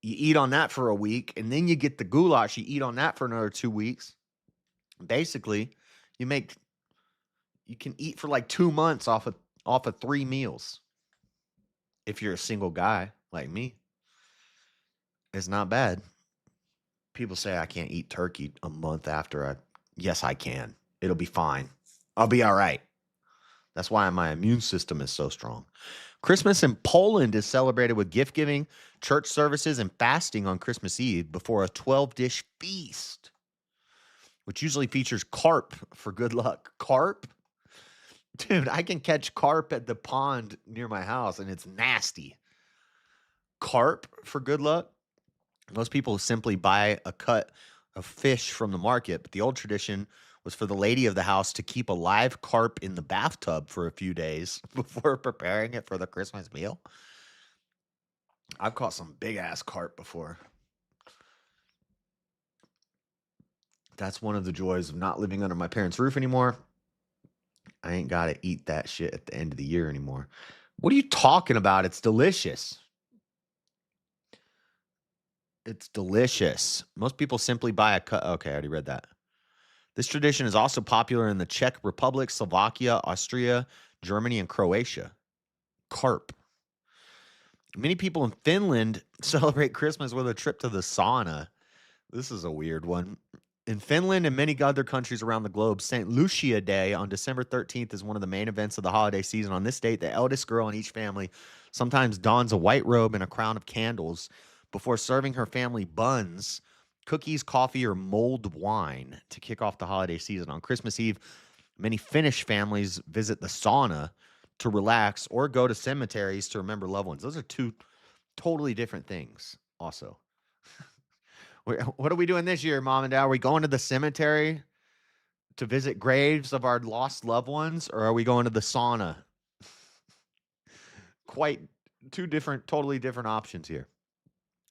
you eat on that for a week. And then you get the goulash, you eat on that for another 2 weeks. Basically, you can eat for like 2 months off of 3 meals. If you're a single guy like me, it's not bad. People say I can't eat turkey a month after yes, I can. It'll be fine. I'll be all right. That's why my immune system is so strong. Christmas in Poland is celebrated with gift giving, church services, and fasting on Christmas Eve before a 12-dish feast, which usually features carp for good luck. Carp? Dude, I can catch carp at the pond near my house, and it's nasty. Carp for good luck? Most people simply buy a cut of fish from the market, but the old tradition was for the lady of the house to keep a live carp in the bathtub for a few days before preparing it for the Christmas meal. I've caught some big-ass carp before. That's one of the joys of not living under my parents' roof anymore. I ain't got to eat that shit at the end of the year anymore. What are you talking about? It's delicious. It's delicious. Most people simply buy a cut. Okay, I already read that. This tradition is also popular in the Czech Republic, Slovakia, Austria, Germany, and Croatia. Carp. Many people in Finland celebrate Christmas with a trip to the sauna. This is a weird one. In Finland and many other countries around the globe, St. Lucia Day on December 13th is one of the main events of the holiday season. On this date, the eldest girl in each family sometimes dons a white robe and a crown of candles before serving her family buns, cookies, coffee, or mulled wine to kick off the holiday season. On Christmas Eve, many Finnish families visit the sauna to relax or go to cemeteries to remember loved ones. Those are two totally different things also. What are we doing this year, Mom and Dad? Are we going to the cemetery to visit graves of our lost loved ones, or are we going to the sauna? Quite two different, totally different options here.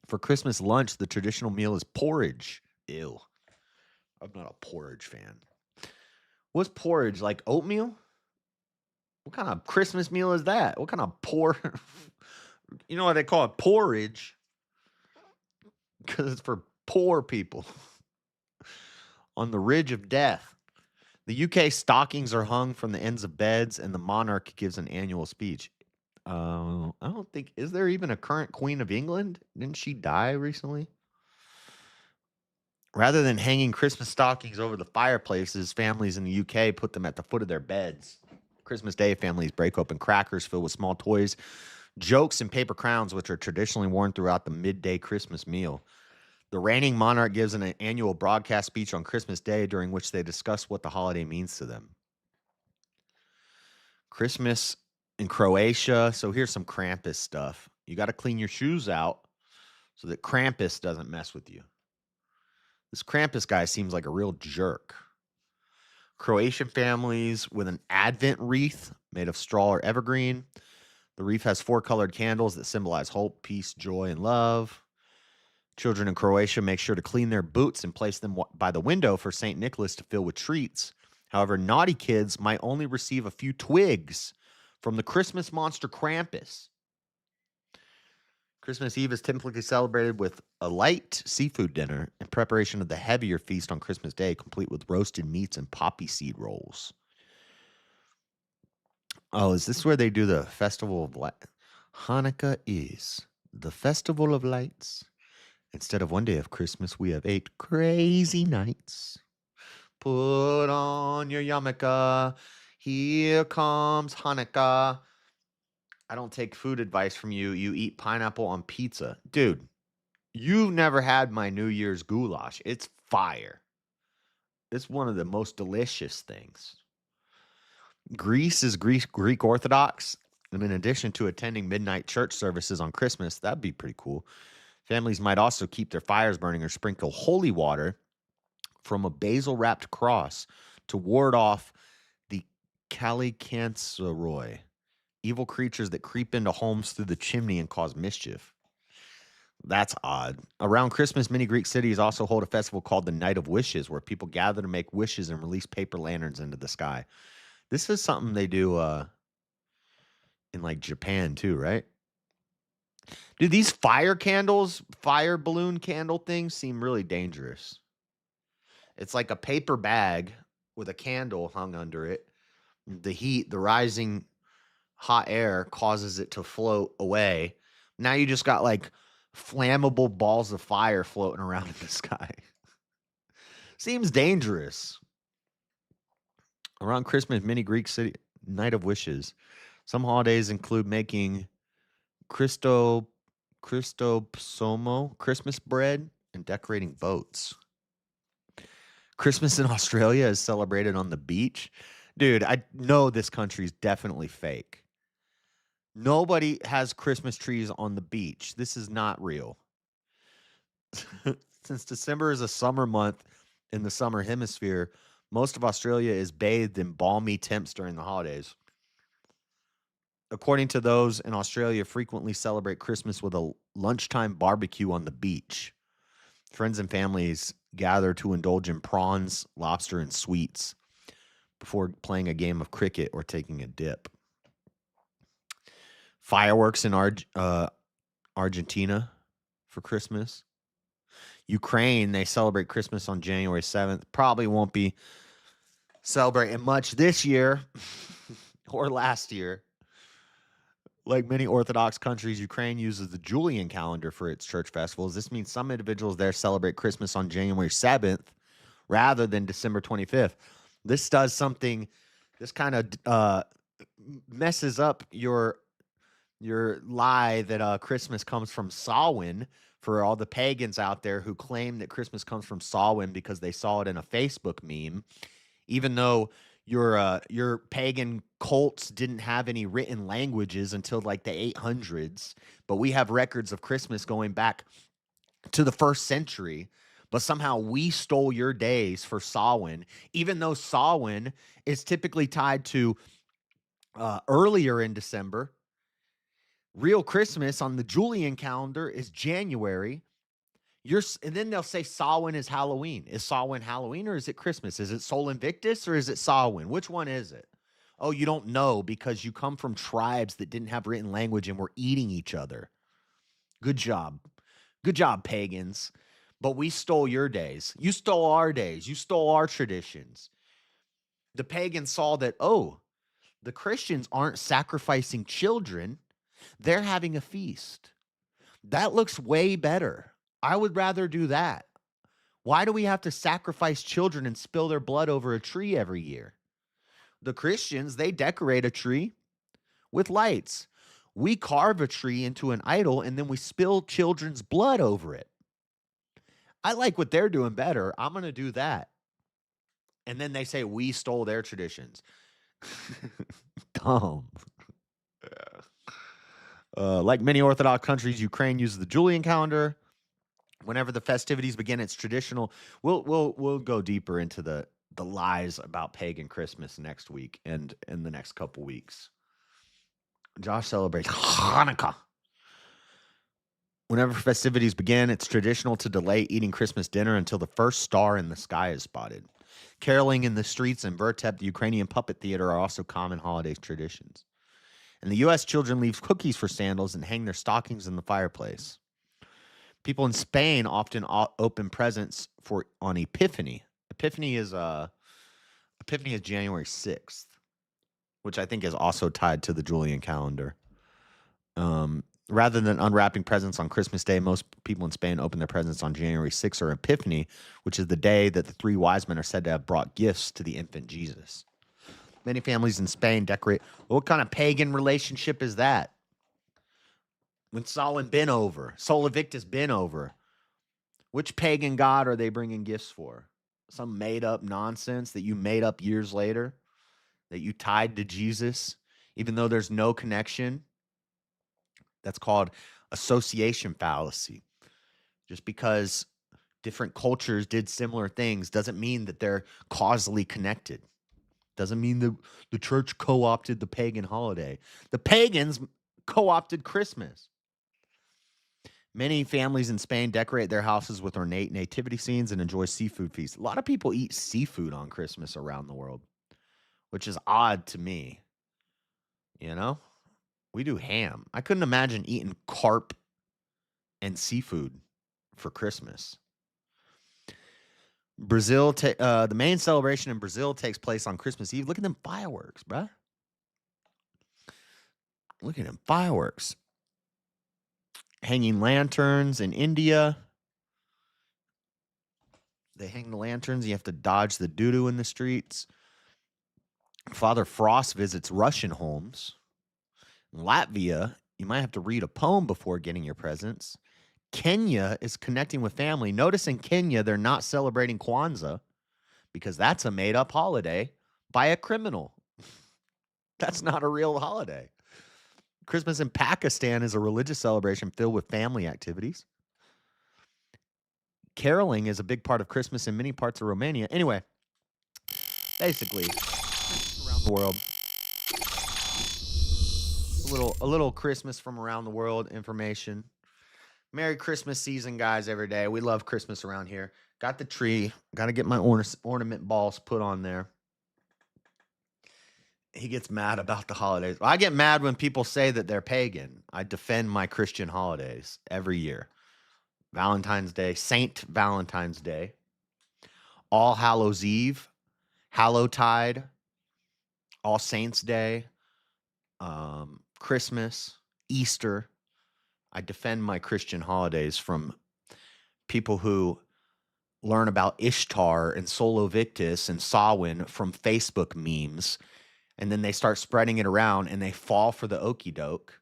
For Christmas lunch, the traditional meal is porridge. Ew. I'm not a porridge fan. What's porridge? Like oatmeal? What kind of Christmas meal is that? What kind of You know why they call it porridge? Because it's for poor people on the ridge of death. The UK stockings are hung from the ends of beds, and the monarch gives an annual speech. I don't think, is there even a current Queen of England? Didn't she die recently? Rather than hanging Christmas stockings over the fireplaces, families in the UK put them at the foot of their beds. Christmas Day, families break open crackers filled with small toys, jokes, and paper crowns, which are traditionally worn throughout the midday Christmas meal. The reigning monarch gives an annual broadcast speech on Christmas Day, during which they discuss what the holiday means to them. Christmas in Croatia. So here's some Krampus stuff. You got to clean your shoes out so that Krampus doesn't mess with you. This Krampus guy seems like a real jerk. Croatian families with an Advent wreath made of straw or evergreen. The wreath has 4 colored candles that symbolize hope, peace, joy, and love. Children in Croatia make sure to clean their boots and place them by the window for St. Nicholas to fill with treats. However, naughty kids might only receive a few twigs from the Christmas monster Krampus. Christmas Eve is typically celebrated with a light seafood dinner in preparation of the heavier feast on Christmas Day, complete with roasted meats and poppy seed rolls. Oh, is this where they do the Festival of Light? Hanukkah is the Festival of Lights. Instead of one day of Christmas, we have 8 crazy nights. Put on your yarmulke. Here comes Hanukkah. I don't take food advice from you. You eat pineapple on pizza. Dude, you've never had my New Year's goulash. It's fire. It's one of the most delicious things. Greece is Greek Orthodox. And in addition to attending midnight church services on Christmas, that'd be pretty cool. Families might also keep their fires burning or sprinkle holy water from a basil-wrapped cross to ward off the Kalikantzaroi, evil creatures that creep into homes through the chimney and cause mischief. That's odd. Around Christmas, many Greek cities also hold a festival called the Night of Wishes, where people gather to make wishes and release paper lanterns into the sky. This is something they do in like Japan too, right? Dude, these fire balloon candle things seem really dangerous. It's like a paper bag with a candle hung under it. The heat, the rising hot air causes it to float away. Now you just got like flammable balls of fire floating around in the sky. Seems dangerous. Around Christmas, many Greek city Night of Wishes. Some holidays include making Christopsomo, Christmas bread, and decorating boats. Christmas in Australia is celebrated on the beach. Dude, I know this country's definitely fake. Nobody has Christmas trees on the beach. This is not real. Since December is a summer month in the summer hemisphere, Most of Australia is bathed in balmy temps during the holidays. According to those in Australia, frequently celebrate Christmas with a lunchtime barbecue on the beach. Friends and families gather to indulge in prawns, lobster, and sweets before playing a game of cricket or taking a dip. Fireworks in Argentina for Christmas. Ukraine, they celebrate Christmas on January 7th. Probably won't be celebrating much this year or last year. Like many Orthodox countries, Ukraine uses the Julian calendar for its church festivals. This means some individuals there celebrate Christmas on January 7th rather than December 25th. This does something, this kind of messes up your lie that Christmas comes from Samhain for all the pagans out there who claim that Christmas comes from Samhain because they saw it in a Facebook meme, even though your pagan cults didn't have any written languages until like the 800s, but we have records of Christmas going back to the 1st century. But somehow we stole your days for Samhain, even though Samhain is typically tied to earlier in December. Real Christmas on the Julian calendar is January. And then they'll say Samhain is Halloween. Is Samhain Halloween or is it Christmas? Is it Sol Invictus or is it Samhain? Which one is it? Oh, you don't know because you come from tribes that didn't have written language and were eating each other. Good job. Good job, pagans. But we stole your days. You stole our days. You stole our traditions. The pagans saw that, oh, the Christians aren't sacrificing children. They're having a feast. That looks way better. I would rather do that. Why do we have to sacrifice children and spill their blood over a tree every year? The Christians, they decorate a tree with lights. We carve a tree into an idol and then we spill children's blood over it. I like what they're doing better. I'm going to do that. And then they say we stole their traditions. Dumb. Like many Orthodox countries, Ukraine uses the Julian calendar. Whenever the festivities begin, it's traditional. We'll go deeper into the lies about pagan Christmas next week and in the next couple weeks. Josh celebrates Hanukkah. Whenever festivities begin, it's traditional to delay eating Christmas dinner until the first star in the sky is spotted. Caroling in the streets and Vertep, the Ukrainian puppet theater, are also common holiday traditions. In the U.S., children leave cookies for Santas and hang their stockings in the fireplace. People in Spain often open presents on Epiphany. Epiphany is January 6th, which I think is also tied to the Julian calendar. Rather than unwrapping presents on Christmas Day, most people in Spain open their presents on January 6th or Epiphany, which is the day that the 3 wise men are said to have brought gifts to the infant Jesus. Many families in Spain decorate. What kind of pagan relationship is that? When Sol Invictus been over. Which pagan god are they bringing gifts for? Some made up nonsense that you made up years later that you tied to Jesus, even though there's no connection. That's called association fallacy. Just because different cultures did similar things doesn't mean that they're causally connected. Doesn't mean the church co-opted the pagan holiday. The pagans co-opted Christmas. Many families in Spain decorate their houses with ornate nativity scenes and enjoy seafood feasts. A lot of people eat seafood on Christmas around the world, which is odd to me. You know? We do ham. I couldn't imagine eating carp and seafood for Christmas. Brazil, the main celebration in Brazil takes place on Christmas Eve. Look at them fireworks, bruh. Look at them fireworks. Hanging lanterns in India. They hang the lanterns. You have to dodge the doo-doo in the streets. Father Frost visits Russian homes. In Latvia, you might have to read a poem before getting your presents. Kenya is connecting with family. Notice in Kenya, they're not celebrating Kwanzaa because that's a made-up holiday by a criminal. That's not a real holiday. Christmas in Pakistan is a religious celebration filled with family activities. Caroling is a big part of Christmas in many parts of Romania. Anyway, basically around the world. A little Christmas from around the world information. Merry Christmas season, guys, every day. We love Christmas around here. Got the tree. Got to get my ornament balls put on there. He gets mad about the holidays. I get mad when people say that they're pagan. I defend my Christian holidays every year. Valentine's Day, Saint Valentine's Day, All Hallows Eve, Hallowtide, All Saints Day, Christmas, Easter. I defend my Christian holidays from people who learn about Ishtar and Solo Victus and Samhain from Facebook memes, and then they start spreading it around and they fall for the okie doke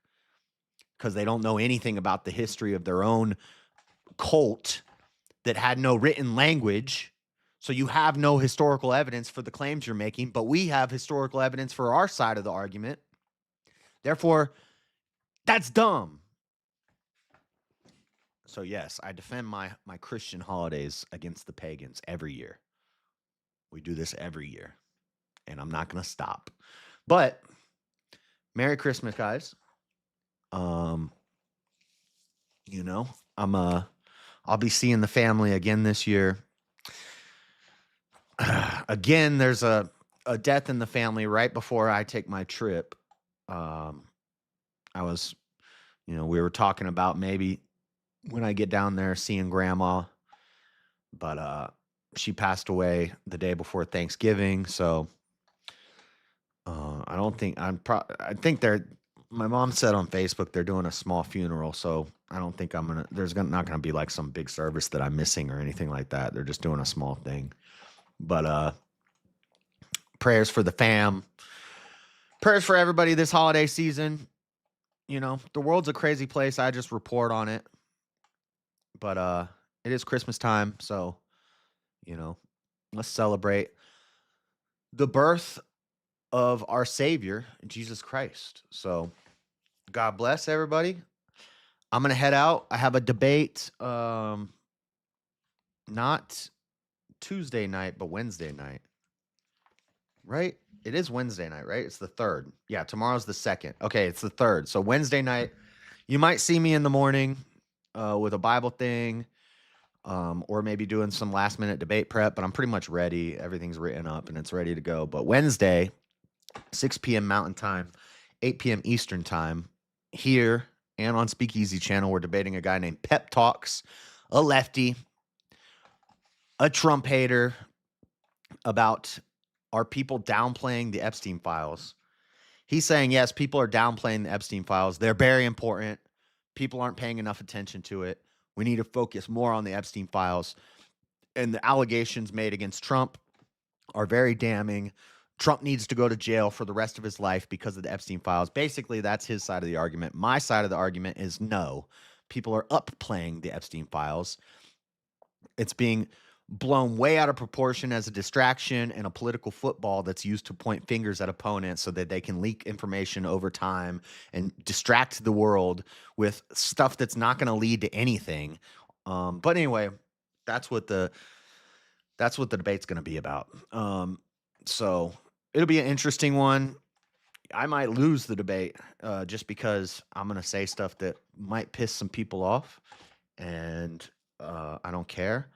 because they don't know anything about the history of their own cult that had no written language. So you have no historical evidence for the claims you're making, but we have historical evidence for our side of the argument. Therefore, that's dumb. So yes, I defend my Christian holidays against the pagans every year. We do this every year, and I'm not going to stop. But Merry Christmas, guys. You know, I'll be seeing the family again this year. Again, there's a death in the family right before I take my trip. We were talking about maybe when I get down there seeing grandma, but she passed away the day before Thanksgiving. So I don't think I think my mom said on Facebook they're doing a small funeral. So I don't think there's not gonna be like some big service that I'm missing or anything like that. They're just doing a small thing. But prayers for the fam. Prayers for everybody this holiday season. You know, the world's a crazy place. I just report on it. But it is Christmas time, so, you know, let's celebrate the birth of our Savior, Jesus Christ. So, God bless everybody. I'm going to head out. I have a debate, not Tuesday night, but Wednesday night. Right? It is Wednesday night, right? It's the 3rd. Yeah, tomorrow's the 2nd. Okay, it's the 3rd. So Wednesday night, you might see me in the morning with a Bible thing, or maybe doing some last minute debate prep, but I'm pretty much ready. Everything's written up and it's ready to go. But Wednesday, 6 p.m. Mountain Time, 8 p.m. Eastern Time, here and on Speakeasy Channel, we're debating a guy named Pep Talks, a lefty, a Trump hater, about are people downplaying the Epstein files. He's saying, yes, people are downplaying the Epstein files. They're very important. People aren't paying enough attention to it. We need to focus more on the Epstein files. And the allegations made against Trump are very damning. Trump needs to go to jail for the rest of his life because of the Epstein files. Basically, that's his side of the argument. My side of the argument is no. People are upplaying the Epstein files. It's being blown way out of proportion as a distraction and a political football that's used to point fingers at opponents so that they can leak information over time and distract the world with stuff that's not going to lead to anything. But anyway, that's what the debate's going to be about. So it'll be an interesting one. I might lose the debate just because I'm going to say stuff that might piss some people off, and I don't care.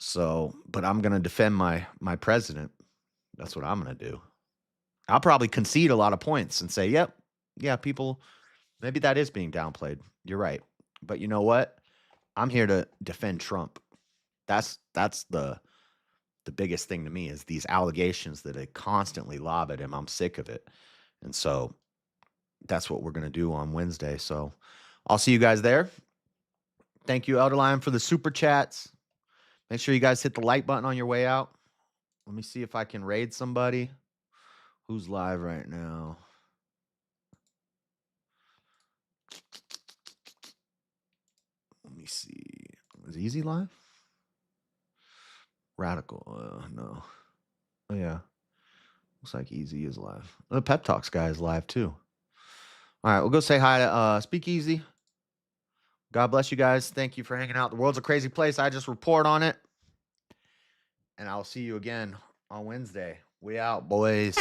So, but I'm going to defend my president. That's what I'm going to do. I'll probably concede a lot of points and say, yep, yeah, people, maybe that is being downplayed. You're right. But you know what? I'm here to defend Trump. That's the biggest thing to me is these allegations that they constantly lob at him. I'm sick of it. And so that's what we're going to do on Wednesday. So I'll see you guys there. Thank you, Elderline, for the super chats. Make sure you guys hit the like button on your way out. Let me see if I can raid somebody. Who's live right now? Let me see. Is Easy live? Radical. No. Oh, yeah. Looks like Easy is live. The Pep Talks guy is live too. All right, we'll go say hi to Speakeasy. God bless you guys. Thank you for hanging out. The world's a crazy place. I just report on it. And I'll see you again on Wednesday. We out, boys.